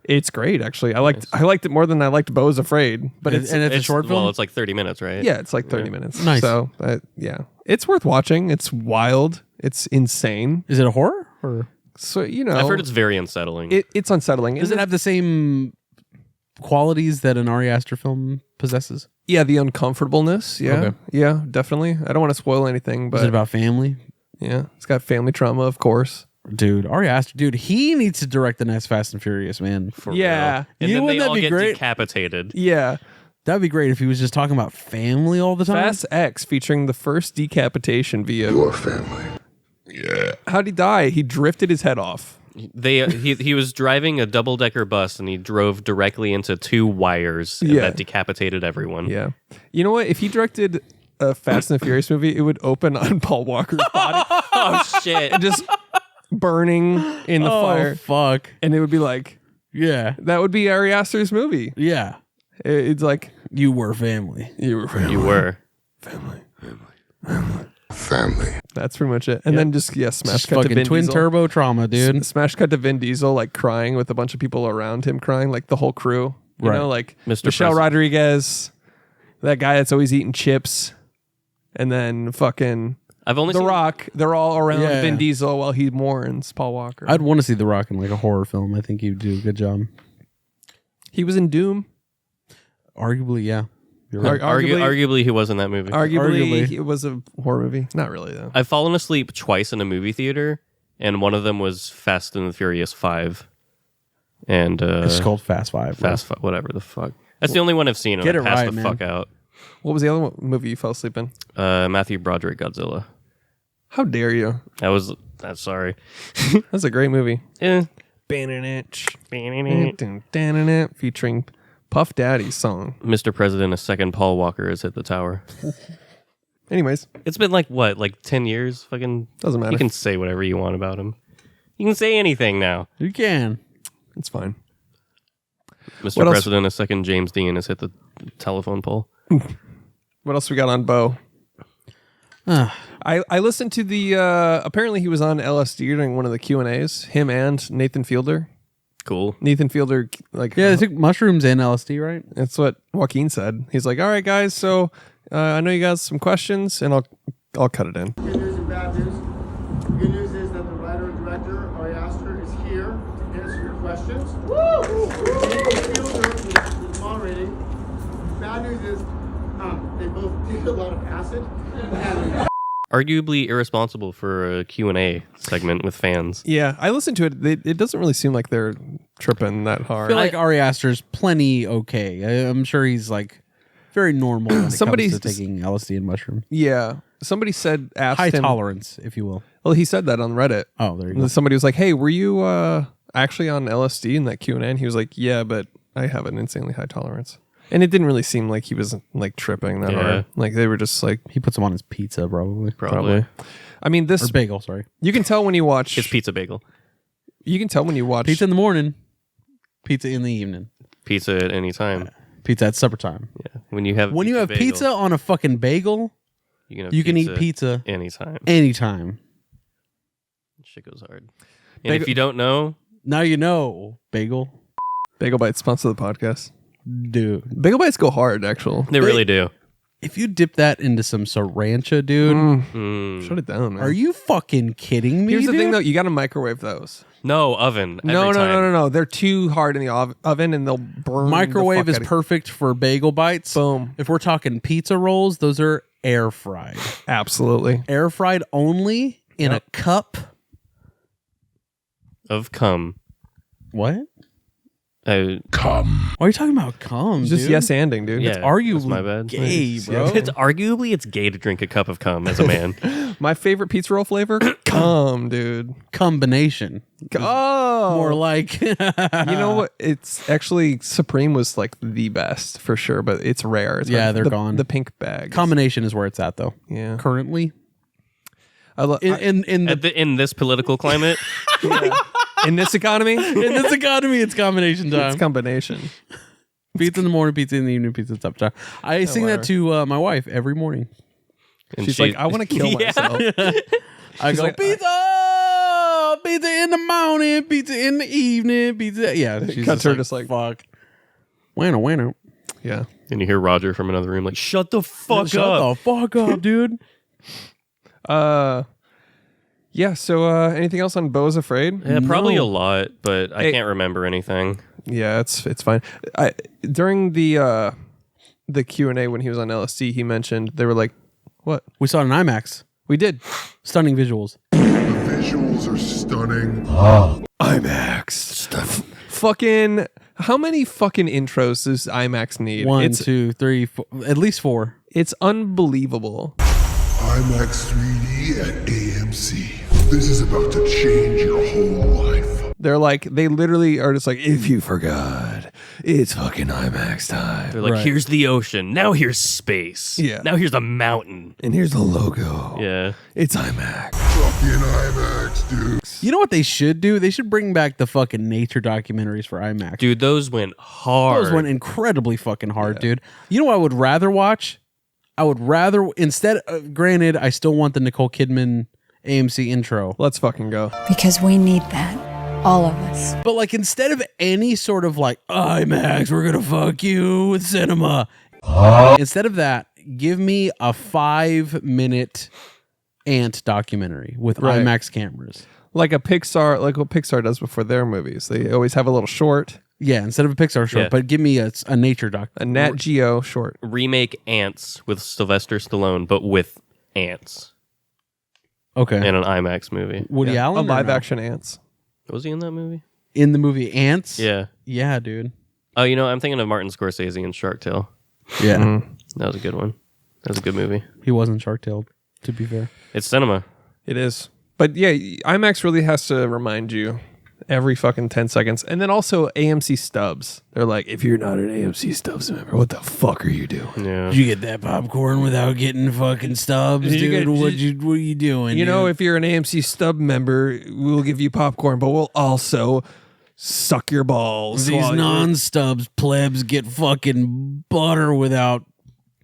S2: It's great, actually. I liked it more than I liked Beau Is Afraid. But it's
S1: a short film.
S3: Well, it's like 30 minutes, right?
S2: yeah, it's like 30 minutes.
S1: Nice.
S2: So, yeah. It's worth watching. It's wild. It's insane.
S1: Is it a horror? Or
S2: So,
S3: I've heard it's very unsettling.
S2: it's unsettling.
S1: does it have the same qualities that an Ari Aster film possesses?
S2: Yeah, the uncomfortableness. Yeah.
S1: Okay.
S2: Yeah, definitely. I don't want to spoil anything,
S1: Is
S2: but
S1: it about family?
S2: yeah, it's got family trauma, of course.
S1: Dude, Ari Aster, dude, he needs to direct the next Fast and Furious, man.
S3: For
S2: Yeah.
S3: real. And
S1: You
S3: then
S1: wouldn't
S3: they
S1: that
S3: all
S1: be
S3: get
S1: great?
S3: decapitated.
S2: Yeah.
S1: That'd be great if he was just talking about family all the time.
S2: Fast X featuring the first decapitation via your family. Yeah. How'd he die? He drifted his head off.
S3: He was driving a double-decker bus and he drove directly into 2 wires and
S2: Yeah.
S3: that decapitated everyone.
S2: Yeah. You know what? If he directed a Fast and the Furious movie, it would open on Paul Walker's body
S3: Oh shit.
S2: and just burning in the fire.
S1: Fuck.
S2: And it would be like,
S1: Yeah.
S2: that would be Ari Aster's movie.
S1: Yeah.
S2: It's like,
S1: You were family.
S2: you were family.
S3: You were.
S2: Family. That's pretty much it. And then just, smash
S1: Just
S2: cut to
S1: fucking
S2: Vin
S1: twin
S2: Diesel.
S1: turbo trauma, dude.
S2: Smash cut to Vin Diesel, like crying with a bunch of people around him crying, like the whole crew. You
S1: Right.
S2: know, like
S3: Mr.
S2: Michelle
S3: President.
S2: Rodriguez, that guy that's always eating chips, and then fucking
S3: I've only
S2: The
S3: seen
S2: Rock. They're all around
S1: Yeah.
S2: Vin Diesel while he mourns Paul Walker.
S1: I'd want to see The Rock in like a horror film. I think he'd do a good job.
S2: He was in Doom.
S1: Arguably, yeah. You're right.
S3: Arguably, he was in that movie.
S2: Arguably, it was a horror movie. Not really though.
S3: I've fallen asleep twice in a movie theater, and one of them was Fast and the Furious 5. And
S1: It's called Fast 5. bro.
S3: whatever the fuck. That's the only one I've seen. And
S1: Get
S3: I
S1: it
S3: passed
S1: right,
S3: the
S1: man.
S3: fuck out.
S2: What was the other movie you fell asleep in?
S3: Matthew Broderick Godzilla.
S2: How dare you?
S3: That's sorry.
S2: That's a great movie.
S3: Eh.
S2: Featuring Puff Daddy's song.
S3: Mr. President, a second Paul Walker has hit the tower.
S2: Anyways,
S3: It's been like 10 years? Fucking
S2: doesn't matter.
S3: You can say whatever you want about him. You can say anything now.
S1: You can.
S2: It's fine.
S3: Mr.
S2: What else?
S3: President, a second James Dean has hit the telephone pole.
S2: What else we got on Beau? I listened to the apparently he was on LSD during one of the Q&As, him and Nathan Fielder.
S3: Cool.
S2: Nathan Fielder, like,
S1: Yeah, they took mushrooms and LSD, right?
S2: that's what Joaquin said. He's like, all right, guys, so I know you guys have some questions, and I'll cut it in.
S7: Good news and bad news. The good news is that the writer and director, Ari Aster, is here to answer your questions. Woo! Fielder is moderating. Bad news is they both did a lot of acid. And
S3: Arguably irresponsible for a Q&A segment with fans.
S2: Yeah, I listened to it. It doesn't really seem like they're tripping that
S1: I
S2: hard.
S1: feel like Ari Aster's plenty okay. I'm sure he's like very normal when it
S2: Somebody's-
S1: comes to taking LSD and mushroom.
S2: Yeah, somebody asked
S1: High
S2: him.
S1: tolerance, if you will.
S2: Well, he said that on Reddit.
S1: Oh, there you go.
S2: Somebody was like, "Hey, were you actually on LSD in that Q&A?" And he was like, "Yeah, but I have an insanely high tolerance." And it didn't really seem like he was like tripping that
S3: Yeah.
S2: hard. Like they were just like
S1: He puts them on his pizza, probably.
S3: Probably.
S2: I mean, this
S1: Or bagel, sorry.
S2: you can tell when you watch.
S3: It's pizza bagel.
S2: You can tell when you watch.
S1: Pizza in the morning, pizza in the evening,
S3: Pizza at any time.
S1: pizza at supper time.
S3: Yeah. When you have
S1: When pizza on a fucking bagel, you can eat pizza
S3: anytime.
S1: anytime.
S3: Shit goes hard. And
S2: Bagel-
S3: if you don't know,
S1: Now you know, bagel.
S2: Bagel Bites sponsor the podcast.
S1: Dude.
S2: Bagel Bites go hard, actually.
S3: they really do.
S1: If you dip that into some sriracha, dude,
S3: Mm.
S2: Shut it down, man.
S1: are you fucking kidding me?
S2: Here's the thing,
S1: dude?
S2: though. You got to microwave those.
S3: No, oven.
S2: No,
S3: every time.
S2: no. They're too hard in the oven, and they'll burn.
S1: Microwave
S2: the
S1: is
S2: fuck out of
S1: perfect for bagel bites.
S2: Boom.
S1: If we're talking pizza rolls, those are air fried.
S2: you. Absolutely.
S1: Air fried only in a cup.
S3: Of cum.
S1: What?
S3: Uh,
S1: Why are you talking about cum?
S2: Just
S1: dude?
S2: yes anding, dude.
S3: yeah,
S1: It's arguably
S3: that's my bad.
S1: gay, bro.
S3: It's arguably it's gay to drink a cup of cum as a man.
S2: My favorite pizza roll flavor? Cum, dude.
S1: Combination.
S2: Oh.
S1: More like
S2: You know what? It's actually Supreme was like the best for sure, but it's rare. It's
S1: Yeah,
S2: hard-
S1: they're
S2: the,
S1: gone.
S2: The pink bag.
S1: combination is where it's at though.
S2: Yeah.
S1: Currently,
S2: In
S1: in the
S3: In this political climate,
S2: this economy,
S1: in this economy, it's combination time.
S2: it's combination.
S1: Pizza in the morning, pizza in the evening, pizza at supper time. I sing that to my wife every morning.
S3: and
S2: She's like, I want to kill
S3: Yeah.
S2: myself.
S1: I go
S2: like,
S1: pizza, pizza in the morning, pizza in the evening, pizza. Yeah, she's
S2: Cuts her just like-
S1: fuck. Bueno.
S2: Yeah.
S3: And you hear Roger from another room like, "Shut the fuck
S1: Shut
S3: up."
S1: the fuck up, dude.
S2: Yeah. So, anything else on Beau Is Afraid?
S3: Yeah, probably a lot, but I
S2: Hey.
S3: can't remember anything.
S2: Yeah, it's fine. During the Q&A when he was on LSD, he mentioned they were like, "What?
S1: We saw it in IMAX.
S2: We did
S1: Stunning visuals.
S8: Visuals are stunning.
S2: IMAX stuff." Fucking how many fucking intros does IMAX need?
S1: 1,
S2: It's
S1: 2, 3, 4, at least 4.
S2: it's unbelievable.
S8: IMAX 3D at AMC. This is about to change your whole life.
S2: They're like they literally are just like, if you forgot, it's fucking IMAX time.
S3: They're like,
S1: Right.
S3: "Here's the ocean. Now here's space.
S2: Yeah.
S3: Now here's the mountain."
S2: And here's the logo.
S3: Yeah.
S2: It's IMAX.
S8: Fucking IMAX, dude.
S1: You know what they should do? They should bring back the fucking nature documentaries for IMAX.
S3: Dude, those went hard.
S1: Those went incredibly fucking hard, dude. You know what I would rather watch? I would rather, instead of, granted, I still want the Nicole Kidman AMC intro.
S2: Let's fucking go.
S9: Because we need that. All of us.
S1: But like, instead of any sort of like, IMAX, we're going to fuck you with cinema. Instead of that, give me a 5-minute Ant documentary with
S2: Right.
S1: IMAX cameras.
S2: Like what Pixar does before their movies. They always have a little short
S1: Yeah, instead of a Pixar short,
S3: Yeah.
S1: but give me a nature doc.
S2: A Nat Geo short.
S3: Remake Ants with Sylvester Stallone, but with ants
S1: Okay.
S3: in an IMAX movie.
S1: Woody
S2: A
S1: Allen? or
S2: live
S1: no?
S2: action ants.
S3: Was he in that movie?
S1: In the movie Ants?
S3: Yeah.
S1: Yeah, dude.
S3: Oh, I'm thinking of Martin Scorsese in Shark Tale.
S1: Yeah.
S2: Mm-hmm.
S3: That was a good one. That was a good movie.
S1: He wasn't Shark Tale, to be fair.
S3: It's cinema.
S2: It is. But yeah, IMAX really has to remind you every fucking 10 seconds. And then also AMC stubs. They're like, if you're not an AMC stubs member, what the fuck are you doing?
S3: Yeah.
S1: Did you get that popcorn without getting fucking stubs,
S2: Did you
S1: dude?
S2: get-
S1: What are you doing?
S2: You know,
S1: dude?
S2: if you're an AMC stub member, we'll give you popcorn, but we'll also suck your balls.
S1: these
S2: while you're-
S1: non-stubs plebs get fucking butter without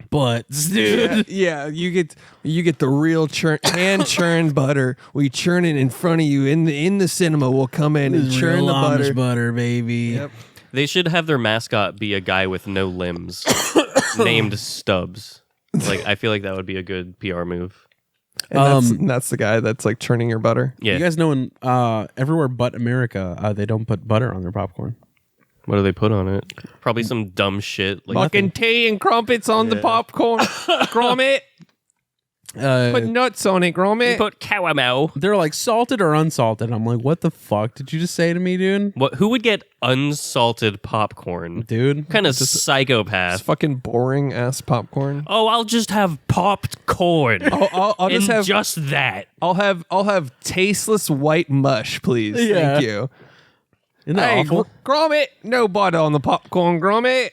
S1: butts, dude.
S2: Yeah, you get the real hand churned butter. We churn it in front of you in the cinema. We'll come in and
S1: This is
S2: churn
S1: real
S2: the
S1: Amish
S2: butter.
S1: butter, baby.
S2: Yep.
S3: They should have their mascot be a guy with no limbs named Stubbs. Like, I feel like that would be a good PR move.
S2: And that's the guy that's like churning your butter.
S3: Yeah.
S1: You guys know in everywhere but America, they don't put butter on their popcorn.
S3: What do they put on it? Probably some dumb shit. Like
S2: Fucking tea and crumpets on the popcorn. Gromit. Put nuts on it, Gromit.
S3: put caramel.
S1: They're like salted or unsalted. I'm like, what the fuck did you just say to me, dude?
S3: What? Who would get unsalted popcorn?
S1: Dude,
S3: What kind of
S2: It's
S3: psychopath?
S2: fucking boring ass popcorn.
S3: Oh, I'll just have popped corn.
S2: I'll just
S3: and
S2: have
S3: just that.
S2: I'll have tasteless white mush, please.
S1: Yeah.
S2: Thank you.
S1: isn't that
S2: Hey,
S1: awful?
S2: Gromit, no butter on the popcorn, Gromit.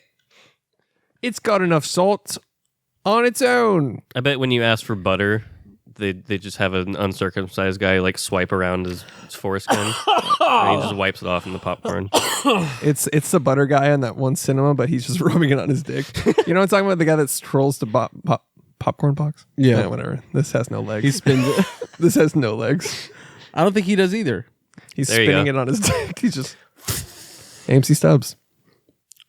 S2: It's got enough salt on its own.
S3: I bet when you ask for butter, they just have an uncircumcised guy like swipe around his foreskin, and he just wipes it off in the popcorn.
S2: It's the butter guy on that one cinema, but he's just rubbing it on his dick. You know what I'm talking about? The guy that trolls the popcorn box?
S1: Yeah.
S2: Whatever. This has no legs.
S1: He spins it.
S2: This has no legs.
S1: I don't think he does either.
S2: He's
S3: There you
S2: spinning
S3: go.
S2: it on his dick. He's just AMC Stubs.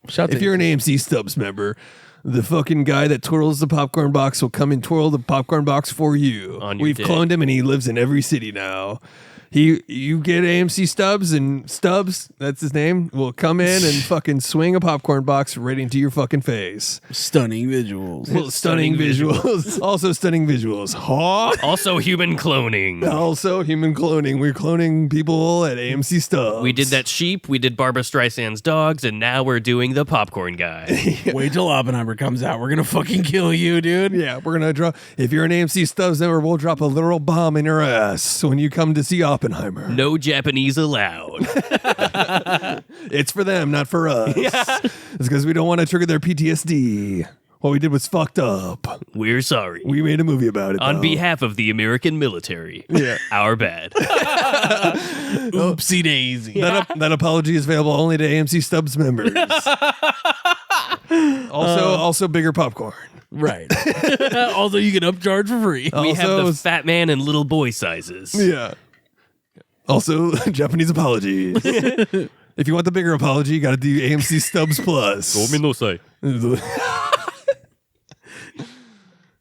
S1: Shout
S2: If you're an AMC Stubs member, the fucking guy that twirls the popcorn box will come and twirl the popcorn box for you.
S3: On your
S2: We've
S3: dick.
S2: cloned him and he lives in every city now. You get AMC Stubs, and Stubbs, that's his name, will come in and fucking swing a popcorn box right into your fucking face.
S1: stunning visuals.
S2: Well, stunning visuals. Also stunning visuals. Huh?
S3: Also, human cloning.
S2: Also human cloning. We're cloning people at AMC Stubs.
S3: We did that sheep. We did Barbara Streisand's dogs, and now we're doing the popcorn guy.
S1: Wait till Oppenheimer comes out. We're gonna fucking kill you, dude.
S2: Yeah, we're gonna drop. If you're an AMC Stubs member, we'll drop a literal bomb in your ass when you come to see Oppenheimer.
S3: No Japanese allowed.
S2: It's for them, not for us. Yeah. It's because we don't want to trigger their PTSD. What we did was fucked up.
S3: We're sorry.
S2: We made a movie about it.
S3: On
S2: though.
S3: behalf of the American military.
S2: Yeah.
S3: Our bad.
S1: Oopsie daisy.
S2: That apology is available only to AMC Stubs members. Also bigger popcorn.
S1: Right. Also, you can upcharge for free.
S3: We have
S2: Also-
S3: the fat man and little boy sizes.
S2: Yeah. Also, Japanese apologies. If you want the bigger apology, you got to do AMC Stubs Plus.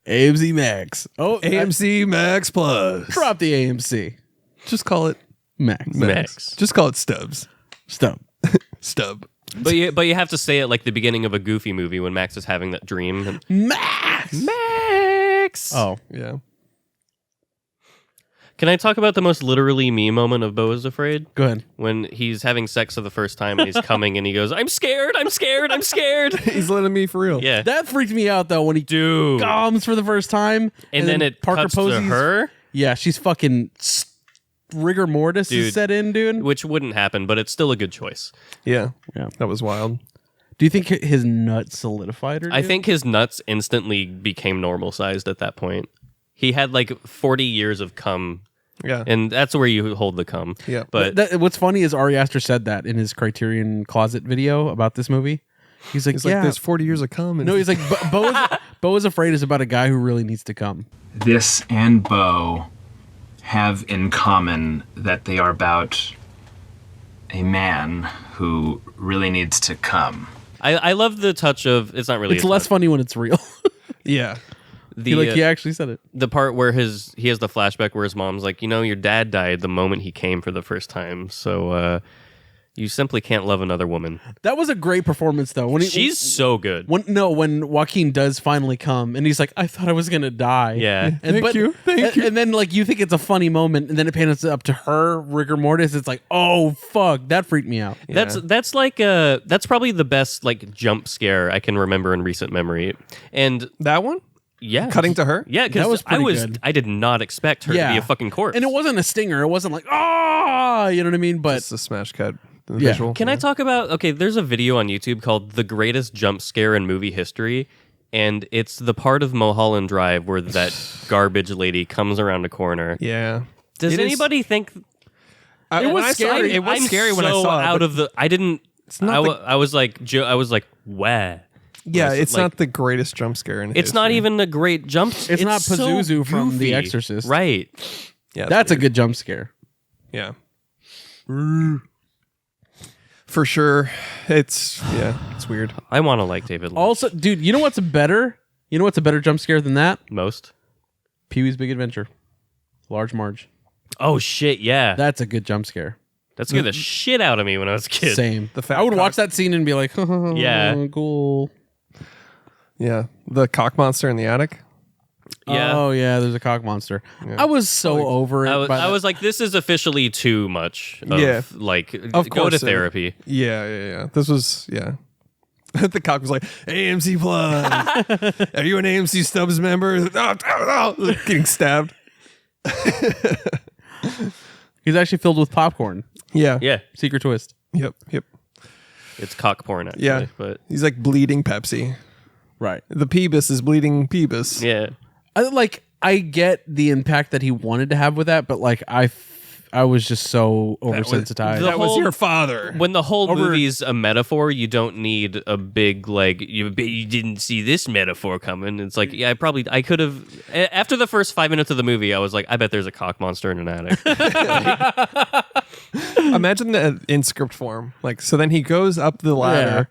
S1: AMC Max. Oh,
S2: AMC Max Plus.
S1: drop the AMC.
S2: Just call it
S1: Max.
S3: Max.
S2: Just call it Stubs.
S1: Stop.
S2: Stub.
S3: But you have to say it like the beginning of a Goofy movie when Max is having that dream.
S1: Max.
S3: Max.
S1: Oh,
S2: Yeah.
S3: Can I talk about the most literally me moment of Beau Is Afraid?
S1: go ahead.
S3: When he's having sex for the first time and he's coming and he goes, I'm scared, I'm scared, I'm scared.
S2: He's letting me for real.
S3: Yeah.
S1: That freaked me out though when he
S3: Dude.
S1: comes for the first time,
S3: And then it
S1: Parker
S3: cuts
S1: Posey's
S3: to her,
S1: Yeah, she's fucking rigor mortis
S3: Dude.
S1: is set in, dude.
S3: which wouldn't happen, but it's still a good choice.
S2: Yeah.
S1: Yeah.
S2: That was wild.
S1: Do you think his nut solidified her?
S3: I
S1: dude?
S3: think his nuts instantly became normal sized at that point. He had like 40 years of cum,
S2: Yeah.
S3: and that's where you hold the cum.
S2: Yeah.
S3: But
S1: What's funny is Ari Aster said that in his Criterion Closet video about this movie. He's like,
S2: It's
S1: yeah.
S2: like there's 40 years of cum.
S1: No, he's like, Beau Is Afraid is about a guy who really needs to come.
S10: This and Beau have in common that they are about a man who really needs to come.
S3: I love the touch of, it's not really
S1: It's
S3: a
S1: less
S3: touch.
S1: funny when it's real.
S2: yeah.
S3: The,
S1: he actually said it.
S3: the part where he has the flashback where his mom's like, your dad died the moment he came for the first time. So You simply can't love another woman.
S1: That was a great performance, though. When
S3: She's so good.
S1: When Joaquin does finally come, and he's like, "I thought I was gonna die."
S3: Yeah.
S1: Thank you. And then like you think it's a funny moment, and then it pans up to her rigor mortis. It's like, oh fuck, that freaked me out.
S3: That's probably the best like jump scare I can remember in recent memory. And
S2: That one?
S3: yeah,
S2: Cutting to her?
S3: Yeah,
S1: That
S3: because
S1: was pretty good.
S3: I did not expect her to be a fucking corpse.
S1: And it wasn't a stinger. It wasn't like, you know what I mean? But
S2: It's a smash cut. The
S1: Yeah.
S2: visual.
S3: Can I talk about? Okay, there's a video on YouTube called "The Greatest Jump Scare in Movie History," and it's the part of Mulholland Drive where that garbage lady comes around a corner.
S2: Yeah.
S3: Does
S2: It is-
S3: anybody think
S2: It was scary. It was
S3: I'm
S2: scary when I
S3: so
S2: saw it.
S3: out
S2: but-
S3: of the? I didn't.
S2: not
S3: I was like, wah.
S2: Yeah,
S3: Was it
S2: it's
S3: like-
S2: not the greatest jump scare in
S3: It's not
S2: history.
S3: even a great jump.
S1: It's not
S3: so
S1: Pazuzu from The
S3: goofy.
S1: Exorcist.
S3: right?
S2: Yeah,
S1: that's a
S2: weird.
S1: good jump scare.
S2: Yeah. For sure. It's weird.
S3: I want to like David Lynch.
S1: Also, dude, you know what's better? You know what's a better jump scare than that?
S3: Most.
S1: Pee-wee's Big Adventure. Large Marge.
S3: Oh shit! Yeah,
S1: That's a good jump scare.
S3: that scared the shit out of me when I was a kid.
S1: Same.
S2: The fat
S1: I would
S2: cock.
S1: watch that scene and be like,
S3: Yeah.
S1: cool.
S2: Yeah. The cock monster in the attic.
S3: Yeah.
S1: Oh yeah, there's a cock monster. I was so over it.
S3: I was like, this is officially too much.
S2: Yeah.
S3: Like,
S2: Of
S3: go to
S2: course it-
S3: therapy.
S2: Yeah. This was the cock was like, AMC Plus. Are you an AMC Stubbs member? Getting stabbed.
S1: He's actually filled with popcorn.
S2: Yeah.
S3: Yeah,
S1: Secret twist.
S2: Yep.
S3: it's cock porn actually.
S2: Yeah.
S3: But
S2: He's like bleeding Pepsi.
S1: Right.
S2: The Peebus is bleeding Peebus.
S3: yeah,
S1: I get the impact that he wanted to have with that, but like I was just so oversensitized.
S2: That was
S3: whole-
S2: your father.
S3: when the whole movie's a metaphor, you don't need a big like you didn't see this metaphor coming. It's like I could have after the first 5 minutes of the movie, I was like, I bet there's a cock monster in an attic.
S2: Imagine that in script form. Like, so then he goes up the ladder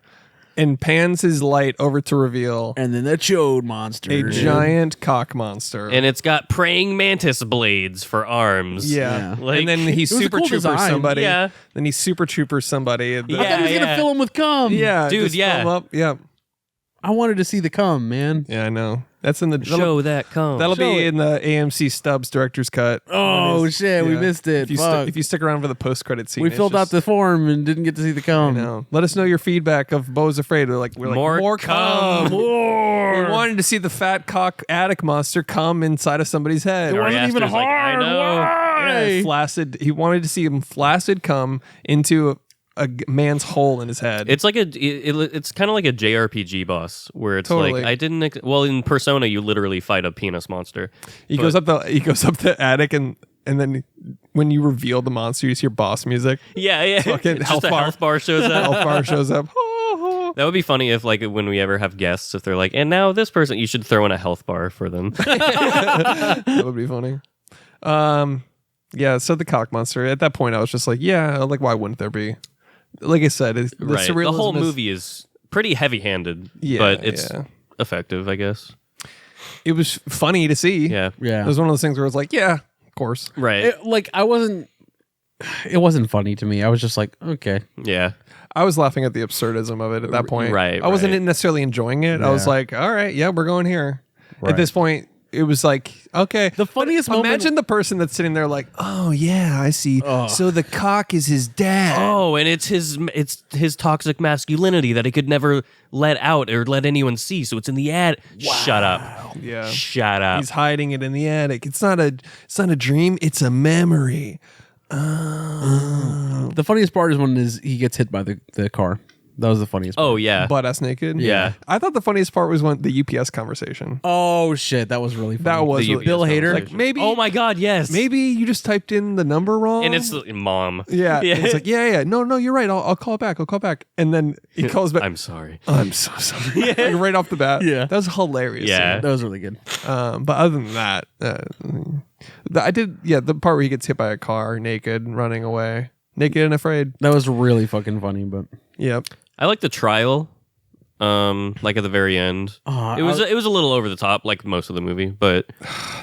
S2: and pans his light over to reveal
S1: and then the chode monster.
S2: a giant cock monster.
S3: And it's got praying mantis blades for arms.
S2: yeah.
S3: Like-
S2: And then he
S1: was a
S2: super
S1: cool
S2: troopers
S1: design.
S2: somebody.
S3: Yeah.
S2: Then he super troopers somebody.
S1: I thought he was
S3: Yeah.
S1: gonna fill him with cum.
S2: Yeah.
S3: Dude,
S2: just
S3: yeah.
S2: fill 'em up. Yeah.
S1: I wanted to see the cum, man.
S2: Yeah, I know. That's in the
S3: Show that cum.
S2: That'll
S1: Show
S2: be
S1: it.
S2: in the AMC Stubbs director's cut.
S1: Oh shit, we
S2: Yeah.
S1: missed it.
S2: If you,
S1: Fuck.
S2: if you stick around for the post credit scene,
S1: we
S2: it's
S1: filled out
S2: just-
S1: the form and didn't get to see the
S2: I
S1: cum.
S2: know. Let us know your feedback of Beau Is Afraid. We're like more cum. We wanted to see the fat cock attic monster come inside of somebody's head.
S1: It wasn't
S3: Ari
S1: even
S3: Aster's like, I
S1: hard.
S3: know.
S1: Why?
S2: Yeah, flaccid. He wanted to see him flaccid come into a man's hole in his head.
S3: It's like it's kind of like a JRPG boss where it's
S2: Totally.
S3: like I didn't well in Persona you literally fight a penis monster.
S2: he goes up the attic and then when you reveal the monster, you see your boss music.
S3: Yeah.
S2: Fucking
S3: It's
S2: health
S3: just a
S2: bar.
S3: health bar shows up.
S2: Health bar shows up.
S3: That would be funny if like when we ever have guests, if they're like, and now this person, you should throw in a health bar for them.
S2: That would be funny. Yeah. So the cock monster. At that point, I was just like, yeah. Like, why wouldn't there be? Like I said, the
S3: Right. The
S2: surrealism
S3: whole
S2: is-
S3: movie is pretty heavy-handed,
S2: Yeah,
S3: but it's
S2: yeah.
S3: effective, I guess.
S2: It was funny to see.
S3: Yeah.
S1: Yeah.
S2: It was one of those things where it's like, yeah, of course.
S3: Right.
S1: It wasn't funny to me. I was just like, okay.
S3: Yeah.
S2: I was laughing at the absurdism of it at that point.
S3: Right,
S2: I wasn't
S3: right.
S2: necessarily enjoying it. I was
S1: Yeah.
S2: like, all right, yeah, we're going here.
S1: Right.
S2: At this point, it was like, okay.
S1: The funniest moment-
S2: Imagine the person that's sitting there like, oh yeah, I see. So the cock is his dad.
S3: Oh, and it's his toxic masculinity that he could never let out or let anyone see. So it's in the ad. Shut up.
S2: Yeah.
S3: Shut up.
S2: He's hiding it in the attic. It's not a dream. It's a memory.
S1: The funniest part is when he gets hit by the car. That was the funniest part.
S3: Oh yeah.
S2: Butt ass naked.
S3: Yeah.
S2: I thought the funniest part was when the UPS conversation.
S1: Oh shit, that was really funny.
S2: That was
S3: The
S2: really-
S3: UPS
S1: Bill Hader.
S3: conversation.
S2: Like, maybe-
S3: Oh my god, yes.
S2: Maybe you just typed in the number wrong.
S3: And it's mom.
S2: yeah.
S3: Yeah.
S2: It's like, yeah. No, you're right. I'll call back. And then he calls back.
S3: I'm sorry.
S2: I'm so sorry. Like, right off the bat.
S1: Yeah.
S2: That was hilarious.
S3: Yeah.
S1: That was really good.
S2: But other than that, I did. Yeah. The part where he gets hit by a car naked, running away, naked and afraid.
S1: That was really fucking funny, but
S2: Yep.
S3: I like the trial. Like at the very end. It was a little over the top, like most of the movie, but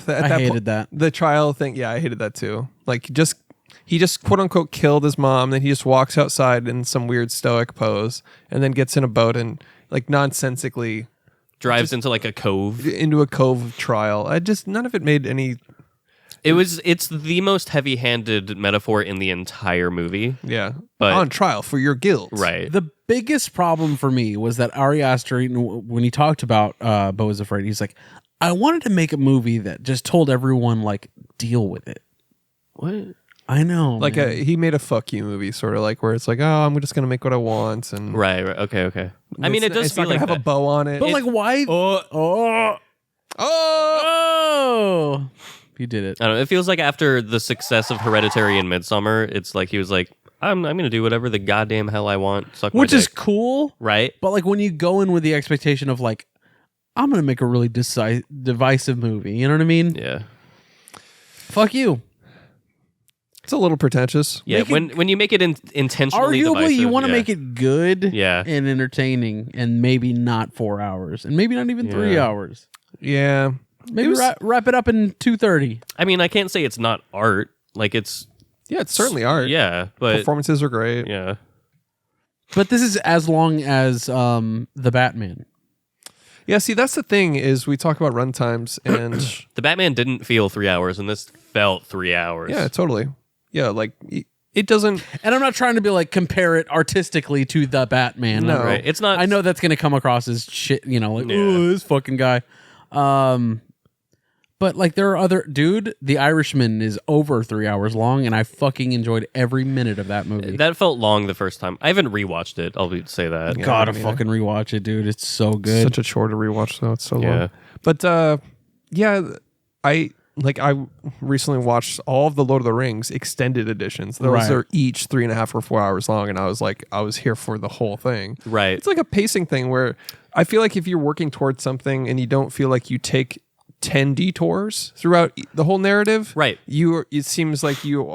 S2: At
S1: I hated
S2: point,
S1: that.
S2: The trial thing. Yeah, I hated that too. Like, just He just quote unquote killed his mom. Then he just walks outside in some weird stoic pose, and then gets in a boat and like nonsensically
S3: Drives into like a cove.
S2: into a cove trial. None of it made any.
S3: It's the most heavy-handed metaphor in the entire movie.
S2: Yeah,
S3: But-
S2: on trial for your guilt.
S3: Right.
S1: The biggest problem for me was that Ari Aster, when he talked about Beau Is Afraid, he's like, I wanted to make a movie that just told everyone, like, deal with it.
S3: What?
S1: I know.
S2: Like
S1: man.
S2: he made a fuck you movie, sort of like where it's like, oh, I'm just gonna make what I want, and
S3: Right. Okay. I mean, it does
S2: it's
S3: feel
S2: not gonna
S3: like
S2: have a
S3: that.
S2: bow on it.
S1: But, like, why? Oh! He did it.
S3: I don't know. It feels like after the success of Hereditary and Midsummer, it's like he was like, I'm going to do whatever the goddamn hell I want. Suck my
S1: Which is
S3: dick.
S1: cool.
S3: Right?
S1: But, like, when you go in with the expectation of, like, I'm going to make a really divisive movie. You know what I mean?
S3: Yeah.
S1: Fuck you.
S2: it's a little pretentious.
S3: Yeah. When you make it intentionally
S1: Arguably,
S3: divisive,
S1: you want to
S3: yeah.
S1: make it good
S3: Yeah.
S1: and entertaining and maybe not 4 hours and maybe not even 3
S3: Yeah.
S1: hours.
S2: Yeah,
S1: Maybe wrap it up in 2:30.
S3: I mean, I can't say it's not art. Like it's
S2: certainly art.
S3: yeah, but
S2: Performances are great.
S3: yeah.
S1: But this is as long as the Batman.
S2: Yeah, see, that's the thing is we talk about runtimes and
S3: The Batman didn't feel 3 hours, and this felt 3 hours.
S2: yeah, totally. Yeah, like it doesn't.
S1: And I'm not trying to be like compare it artistically to the Batman.
S2: No.
S3: Right. It's not.
S1: I know that's going to come across as shit, you know, like,
S3: Yeah.
S1: oh, this fucking guy. But like there are other The Irishman is over 3 hours long, and I fucking enjoyed every minute of that movie.
S3: That felt long the first time. I haven't rewatched it. I'll say that.
S2: Yeah.
S1: Gotta
S2: I mean,
S1: fucking rewatch it, dude. It's so good.
S2: Such a chore to rewatch, though. It's so
S3: Yeah.
S2: long. But yeah, I recently watched all of the Lord of the Rings extended editions. Those
S1: Right.
S2: are each 3.5 or 4 hours long, and I was here for the whole thing.
S3: Right.
S2: It's like a pacing thing where I feel like if you're working towards something and you don't feel like you take 10 detours throughout the whole narrative,
S3: Right.
S2: it seems like you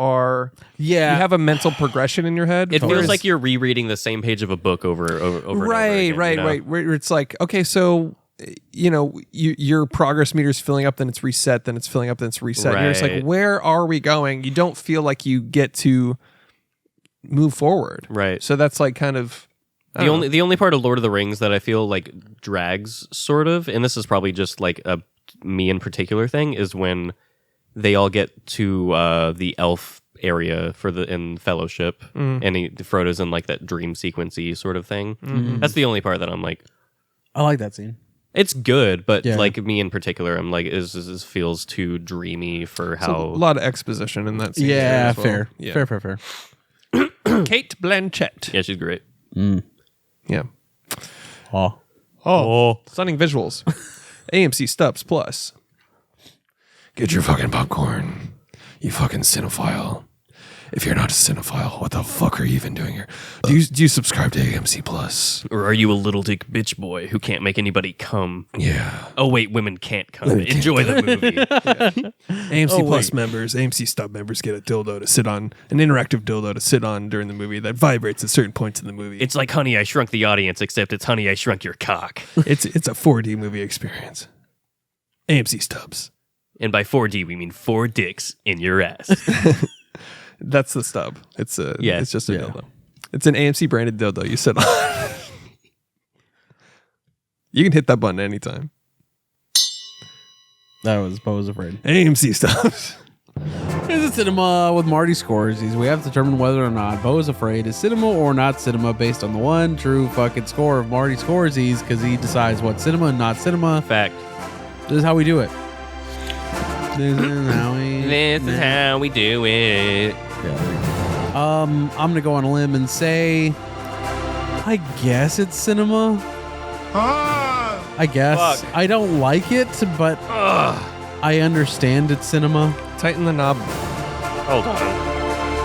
S1: Yeah.
S2: have a mental progression in your head.
S3: It feels
S2: Whereas-
S3: like you're rereading the same page of a book over and over again,
S2: right,
S3: you know?
S2: right. Where it's like, okay, so you know, your progress meter's filling up, then it's reset, then it's filling up, then it's reset. And you're just like,
S3: Right.
S2: where are we going? You don't feel like you get to move forward.
S3: Right.
S2: So that's like kind of
S3: The only part of Lord of the Rings that I feel like drags sort of, and this is probably just like a me in particular thing, is when they all get to the elf area in Fellowship, and Frodo's in like that dream sequency sort of thing. That's the only part that I'm like,
S1: I like that scene.
S3: it's good, but
S1: Yeah.
S3: like me in particular, I'm like, this feels too dreamy for
S2: so a
S3: how.
S2: lot of exposition in that scene.
S1: Yeah,
S2: as well.
S1: fair.
S2: Yeah.
S1: Fair.
S2: Kate Blanchett.
S3: Yeah, she's great.
S2: Yeah.
S1: Oh.
S2: Stunning visuals. AMC Stubs Plus. Get your fucking popcorn, you fucking cinephile. If you're not a cinephile, what the fuck are you even doing here? Do you subscribe to AMC Plus?
S3: Or are you a little dick bitch boy who can't make anybody come?
S2: Yeah.
S3: Oh wait, women can't come. Enjoy the movie.
S2: AMC
S1: Oh,
S2: Plus
S1: wait.
S2: members, AMC Stub members get a dildo to sit on, an interactive dildo to sit on during the movie that vibrates at certain points in the movie.
S3: It's like Honey, I Shrunk the Audience, except it's Honey, I Shrunk Your Cock.
S2: It's a 4D movie experience. AMC Stubs.
S3: And by 4D, we mean 4 dicks in your ass.
S2: That's the stub. It's just a
S1: Yeah.
S2: dildo. It's an AMC branded dildo you sit on. You can hit that button anytime.
S1: That was Beau Is Afraid.
S2: AMC Stubs.
S1: Here's a cinema with Marty Scorsese. We have to determine whether or not Beau Is Afraid is cinema or not cinema based on the one true fucking score of Marty Scorsese, because he decides what's cinema and not cinema.
S3: Fact.
S1: This is how we do it. This is how we
S3: This is how we do it.
S1: I'm gonna go on a limb and say I guess it's cinema. I guess.
S3: Fuck.
S1: I don't like it, but I understand it's cinema.
S2: Tighten the knob.
S3: Hold on.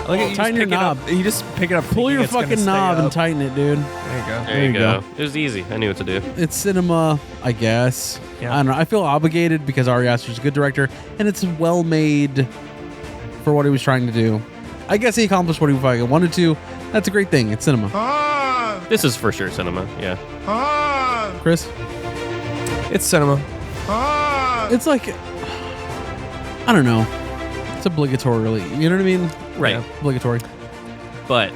S2: Look at you
S1: tighten
S2: just
S1: your
S2: pick it up.
S1: knob.
S2: You just pick it up.
S1: Pull
S2: thinking
S1: your
S2: it's gonna
S1: fucking
S2: stay
S1: knob and
S2: up.
S1: tighten it, dude.
S2: There you go.
S3: There you
S1: you
S3: go.
S1: go.
S3: It was easy. I knew what to do.
S1: It's cinema, I guess.
S2: Yeah.
S1: I don't know. I feel obligated because Ari Aster's a good director, and it's well made for what he was trying to do. I guess he accomplished what he fucking wanted to. That's a great thing. It's cinema.
S3: This is for sure cinema. Yeah.
S1: Chris?
S2: It's cinema.
S1: It's like, I don't know. It's obligatorily. You know what I mean?
S3: Right.
S1: Obligatory.
S3: But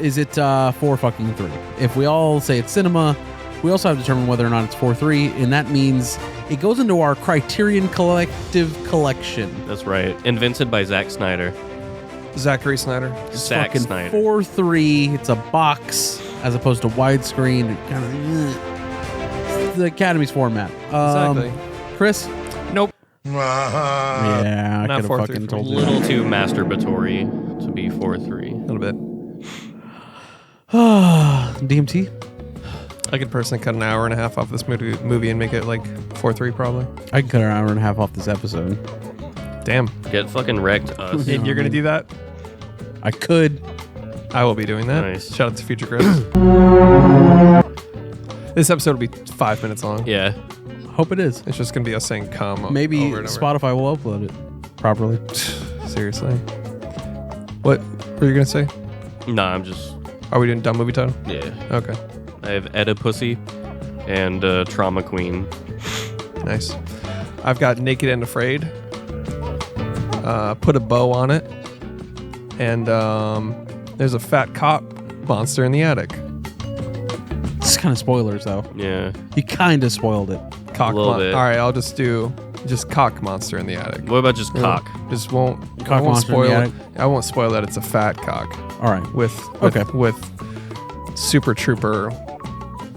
S1: is it 4 fucking 3? If we all say it's cinema, we also have to determine whether or not it's 4-3, and that means it goes into our Criterion Collective collection.
S3: that's right. Invented by Zack Snyder.
S2: Zachary Snyder.
S3: Zack
S1: Fucking
S3: Snyder.
S1: 4-3. It's a box as opposed to widescreen. It kind of the Academy's format.
S2: Exactly.
S1: Chris?
S2: Nope.
S1: Yeah, I
S2: Not
S1: could have
S2: 4-3
S1: fucking
S2: for
S1: told
S3: A
S1: you.
S3: little too masturbatory to be 4-3.
S2: A little bit.
S1: DMT?
S2: I could personally cut an hour and a half off this movie and make it like 4-3 probably.
S1: I can cut an hour and a half off this episode.
S2: Damn.
S3: Get fucking wrecked, us.
S2: And you're going to do that?
S1: I could.
S2: I will be doing that.
S3: Nice.
S2: Shout out to Future Chris. This episode will be 5 minutes long.
S3: Yeah.
S1: Hope it is.
S2: It's just going to be us saying come
S1: Maybe
S2: over and over.
S1: Spotify will upload it properly.
S2: Seriously. What were you going to say?
S3: Nah, I'm just...
S2: Are we doing dumb movie title?
S3: Yeah.
S2: Okay.
S3: I have Oedipussy and Trauma Queen.
S2: Nice. I've got Naked and Afraid. Put a bow on it. And there's a fat cop monster in the attic.
S1: It's kind of spoilers, though.
S3: Yeah.
S1: You kind of spoiled it.
S2: Cock
S3: A little bit.
S2: All right, I'll just do cock monster in the attic.
S3: What about just cock?
S2: Just won't.
S1: Cock
S2: I won't
S1: monster in the
S2: spoil
S1: attic?
S2: it. I won't spoil that it's a fat cock
S1: All right.
S2: with
S1: Okay.
S2: with super trooper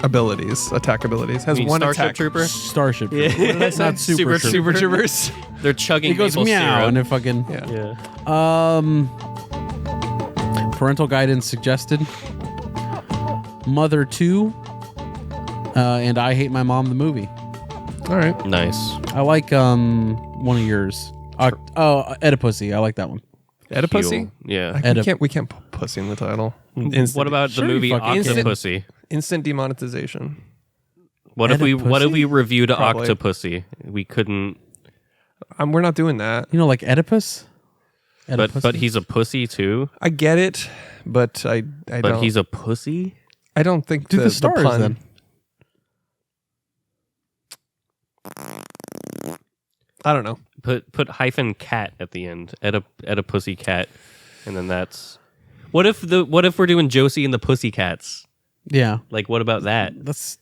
S2: abilities, attack abilities. Has
S3: You mean
S2: one
S3: Starship
S2: attack.
S3: Trooper?
S1: Starship.
S3: Yeah.
S1: Trooper.
S2: What did I say?
S1: Not super
S2: Super troopers.
S3: They're chugging
S1: He goes
S3: maple
S1: meow
S3: syrup.
S1: and it fucking.
S2: Yeah.
S3: Yeah.
S1: Parental guidance suggested. Mother 2. And I Hate My Mom the movie.
S2: All right.
S3: Nice.
S1: I like one of yours. Oedipussy. I like that one.
S2: Oedipussy?
S3: Fuel. Yeah.
S2: We can't put pussy in the title.
S3: What about
S1: Sure
S3: the
S1: you
S3: movie
S1: fucking
S2: can.
S3: Octopussy?
S2: Instant demonetization?
S3: What if we
S1: Oedipussy?
S3: reviewed
S2: Probably.
S3: Octopussy? We couldn't.
S2: We're not doing that.
S1: You know, like Oedipus?
S3: But he's a pussy too.
S2: I get it, but I
S3: But
S2: don't.
S3: he's a pussy.
S2: I don't think
S1: Do the stars
S2: pun.
S1: then.
S2: I don't know.
S3: Put hyphen cat at the end. Oedipussy cat, and then that's. What if we're doing Josie and the Pussycats?
S1: Yeah.
S3: Like, what about that?
S1: That's.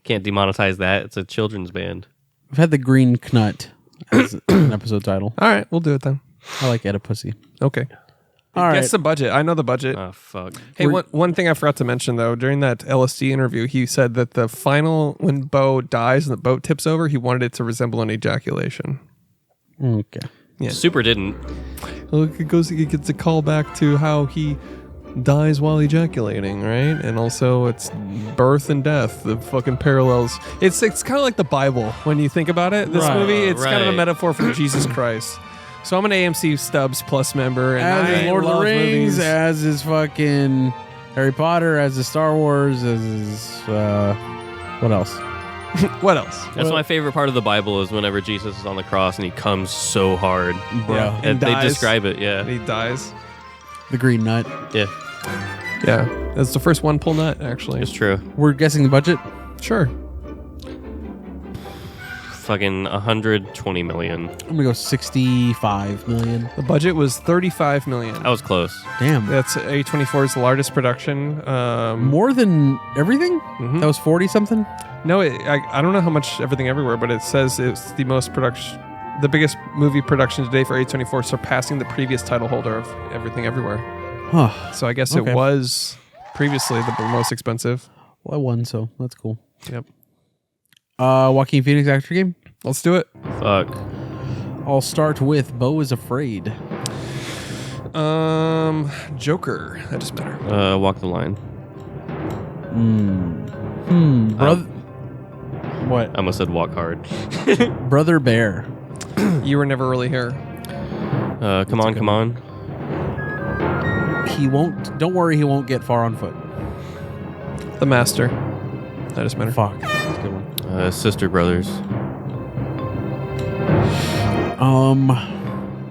S3: Can't demonetize that. It's a children's band.
S1: We've had the Green Knut as an episode title.
S2: All right, we'll do it then.
S1: I like Oedipussy.
S2: Okay.
S1: All right.
S2: Guess the budget. I know the budget.
S3: Oh fuck.
S2: Hey, one thing I forgot to mention though, during that LSD interview, he said that the final, when Beau dies and the boat tips over, he wanted it to resemble an ejaculation.
S1: Okay.
S2: Yeah.
S3: Super didn't.
S2: Well, it gets a call back to how he dies while ejaculating, right? And also it's birth and death, the fucking parallels. It's kind of like the Bible when you think about it. This
S1: Right.
S2: movie, it's kind of a
S3: Right.
S2: metaphor for Jesus Christ. So I'm an AMC Stubbs Plus member, and
S1: As
S2: I
S1: is Lord of the
S2: love
S1: Rings,
S2: movies.
S1: as is fucking Harry Potter, as is Star Wars, as is what else?
S2: What else?
S3: That's my favorite part of the Bible is whenever Jesus is on the cross and he comes so hard.
S1: Yeah.
S2: And
S3: They
S2: dies.
S3: describe it. Yeah.
S2: And he dies.
S1: The Green Nut.
S3: Yeah.
S2: Yeah, that's the first one pull nut, actually.
S3: It's true.
S1: We're guessing the budget.
S2: Sure.
S3: Fucking 120 million.
S1: I'm gonna go 65 million.
S2: The budget was $35 million.
S3: That was close.
S1: Damn.
S2: That's A24's largest production.
S1: More than everything?
S2: Mhm.
S1: That was 40 something?
S2: No, I don't know how much Everything Everywhere, but it says it's the biggest movie production today for A24, surpassing the previous title holder of Everything Everywhere.
S1: Huh.
S2: So I guess
S1: Okay.
S2: it was previously the most expensive.
S1: Well, I won, so that's cool.
S2: Yep.
S1: Joaquin Phoenix actor game?
S2: Let's do it.
S3: Fuck.
S1: I'll start with Beau Is Afraid.
S2: Joker. That doesn't matter.
S3: Walk the line.
S1: Brother. What?
S3: I almost said walk hard.
S1: Brother Bear.
S2: You Were Never Really Here.
S3: Come on.
S1: He won't. Don't worry, he won't get far on foot.
S2: The Master. That doesn't matter.
S1: Fuck. That's a good one.
S3: Sister Brothers.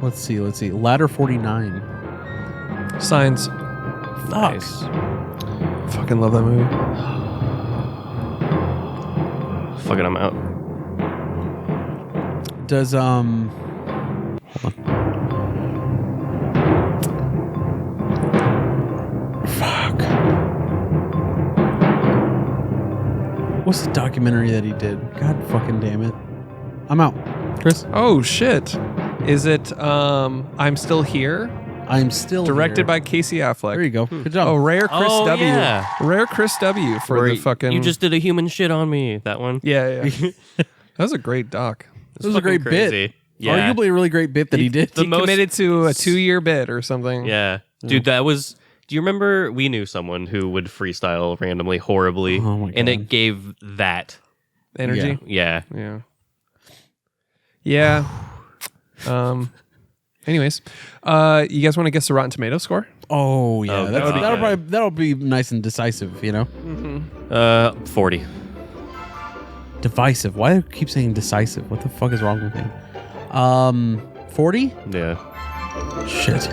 S1: Let's see. Ladder 49.
S2: Signs.
S1: Fuck.
S3: Nice.
S2: Fucking love that movie.
S3: Fuck it, I'm out.
S1: Does hold on. What's the documentary that he did? God fucking damn it. I'm out. Chris?
S2: Oh, shit. Is it I'm Still Here?
S1: I'm Still
S2: Directed
S1: Here.
S2: by Casey Affleck.
S1: There you go. Good job.
S2: Oh, Rare Chris W.
S3: Yeah.
S2: Rare Chris W. for
S3: Where
S2: the fucking...
S3: You just did a human shit on me, that one.
S2: Yeah. That was a great doc.
S1: This was a great
S3: crazy.
S1: bit.
S3: Yeah.
S1: Arguably a really great bit that he did.
S2: He committed to a 2-year bit or something.
S3: Yeah. Dude, that was... Do you remember we knew someone who would freestyle randomly horribly?
S1: Oh my God.
S3: And it gave that
S2: Energy?
S3: Yeah.
S2: Yeah. Anyways, you guys want to guess the Rotten Tomato score?
S1: Oh yeah,
S3: Oh,
S1: that'll be nice and decisive, you know.
S3: 40.
S1: Divisive. Why do I keep saying decisive? What the fuck is wrong with me? 40?
S3: Yeah.
S1: Shit.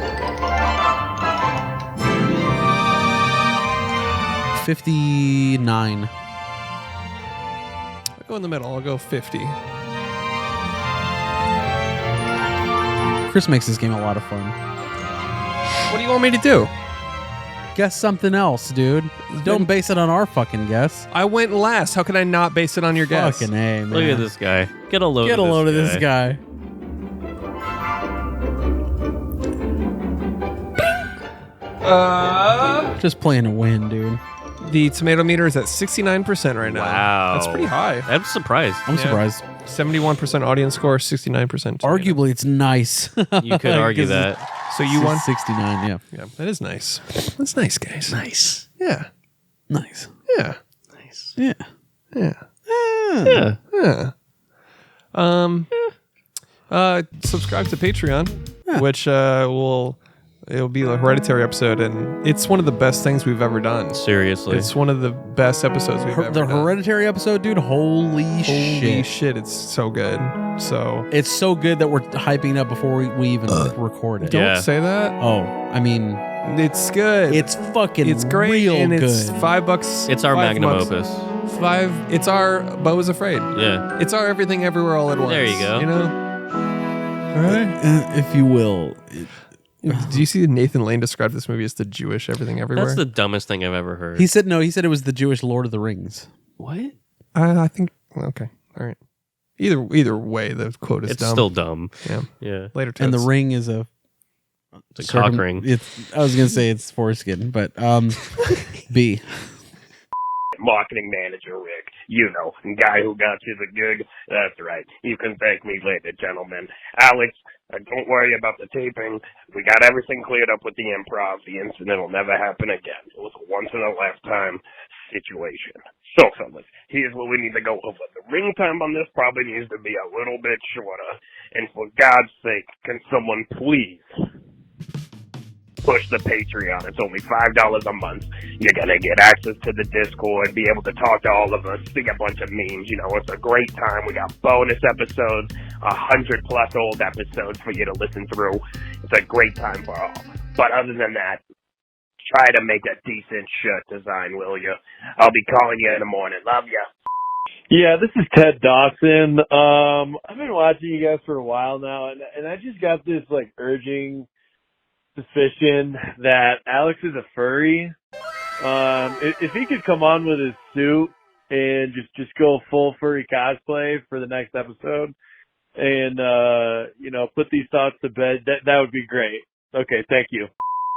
S1: 59.
S2: I'll go in the middle. I'll go 50.
S1: Chris makes this game a lot of fun.
S2: What do you want me to do?
S1: Guess something else, dude. Don't base it on our fucking guess.
S2: I went last. How can I not base it on your guess?
S1: Fucking A, man.
S3: Look at this guy. Get a load
S1: Get
S3: of
S1: a
S3: this
S1: load of
S3: guy.
S1: this guy. Just playing to win, dude.
S2: The tomato meter is at 69% right now.
S3: Wow.
S2: That's pretty high.
S3: I'm surprised.
S1: I'm surprised.
S2: 71% audience score, 69%. tomato.
S1: Arguably, it's nice.
S3: You could argue
S1: 'Cause
S3: that.
S2: So you won?
S1: 69, yeah.
S2: Yeah, that is nice. That's nice, guys.
S1: Nice.
S2: Yeah.
S1: Nice.
S2: Yeah.
S3: Nice.
S1: Yeah.
S2: Yeah.
S3: Yeah.
S2: Yeah. Subscribe to Patreon, which it'll be a Hereditary episode, and it's one of the best things we've ever done.
S3: Seriously.
S2: It's one of the best episodes we've ever
S1: The
S2: done.
S1: Hereditary episode, dude, holy
S2: Holy
S1: shit.
S2: shit, it's so good. So
S1: It's so good that we're hyping up before we even record it.
S2: don't
S3: Yeah.
S2: say that.
S1: Oh, I mean,
S2: It's good.
S1: it's fucking
S2: It's great,
S1: real
S2: and
S1: good.
S2: it's $5.
S3: It's our
S2: 5
S3: magnum
S2: bucks.
S3: opus.
S2: It's our Beau Is Afraid.
S3: Yeah.
S2: It's our Everything Everywhere All at Once.
S3: There you go.
S2: You know. All right.
S1: If you will.
S2: Do you see Nathan Lane describe this movie as the Jewish Everything Everywhere?
S3: That's the dumbest thing I've ever heard.
S1: He said it was the Jewish Lord of the Rings.
S3: What?
S2: I think. Okay. All right. Either way, the quote is
S3: It's
S2: dumb.
S3: still dumb.
S2: Yeah.
S3: Yeah.
S2: Later.
S1: And the
S2: totes.
S1: ring is a
S3: It's a cock ring.
S1: I was gonna say it's foreskin, but B.
S11: Marketing manager Rick, you know, guy who got you the gig. That's right. You can thank me later, gentlemen. Alex, don't worry about the taping. We got everything cleared up with the improv. The incident will never happen again. It was a once-in-a-lifetime situation. So, fellas, here's what we need to go over. The ring time on this probably needs to be a little bit shorter. And for God's sake, can someone please push the Patreon? It's only $5 a month. You're going to get access to the Discord, be able to talk to all of us, see a bunch of memes. You know, it's a great time. We got bonus episodes, 100+ old episodes for you to listen through. It's a great time for all. But other than that, try to make a decent shirt design, will you? I'll be calling you in the morning. Love ya.
S5: Yeah, this is Ted Dawson. I've been watching you guys for a while now, and I just got this, like, urging suspicion that Alex is a furry. If he could come on with his suit and just go full furry cosplay for the next episode and, put these thoughts to bed, that would be great. Okay, thank you.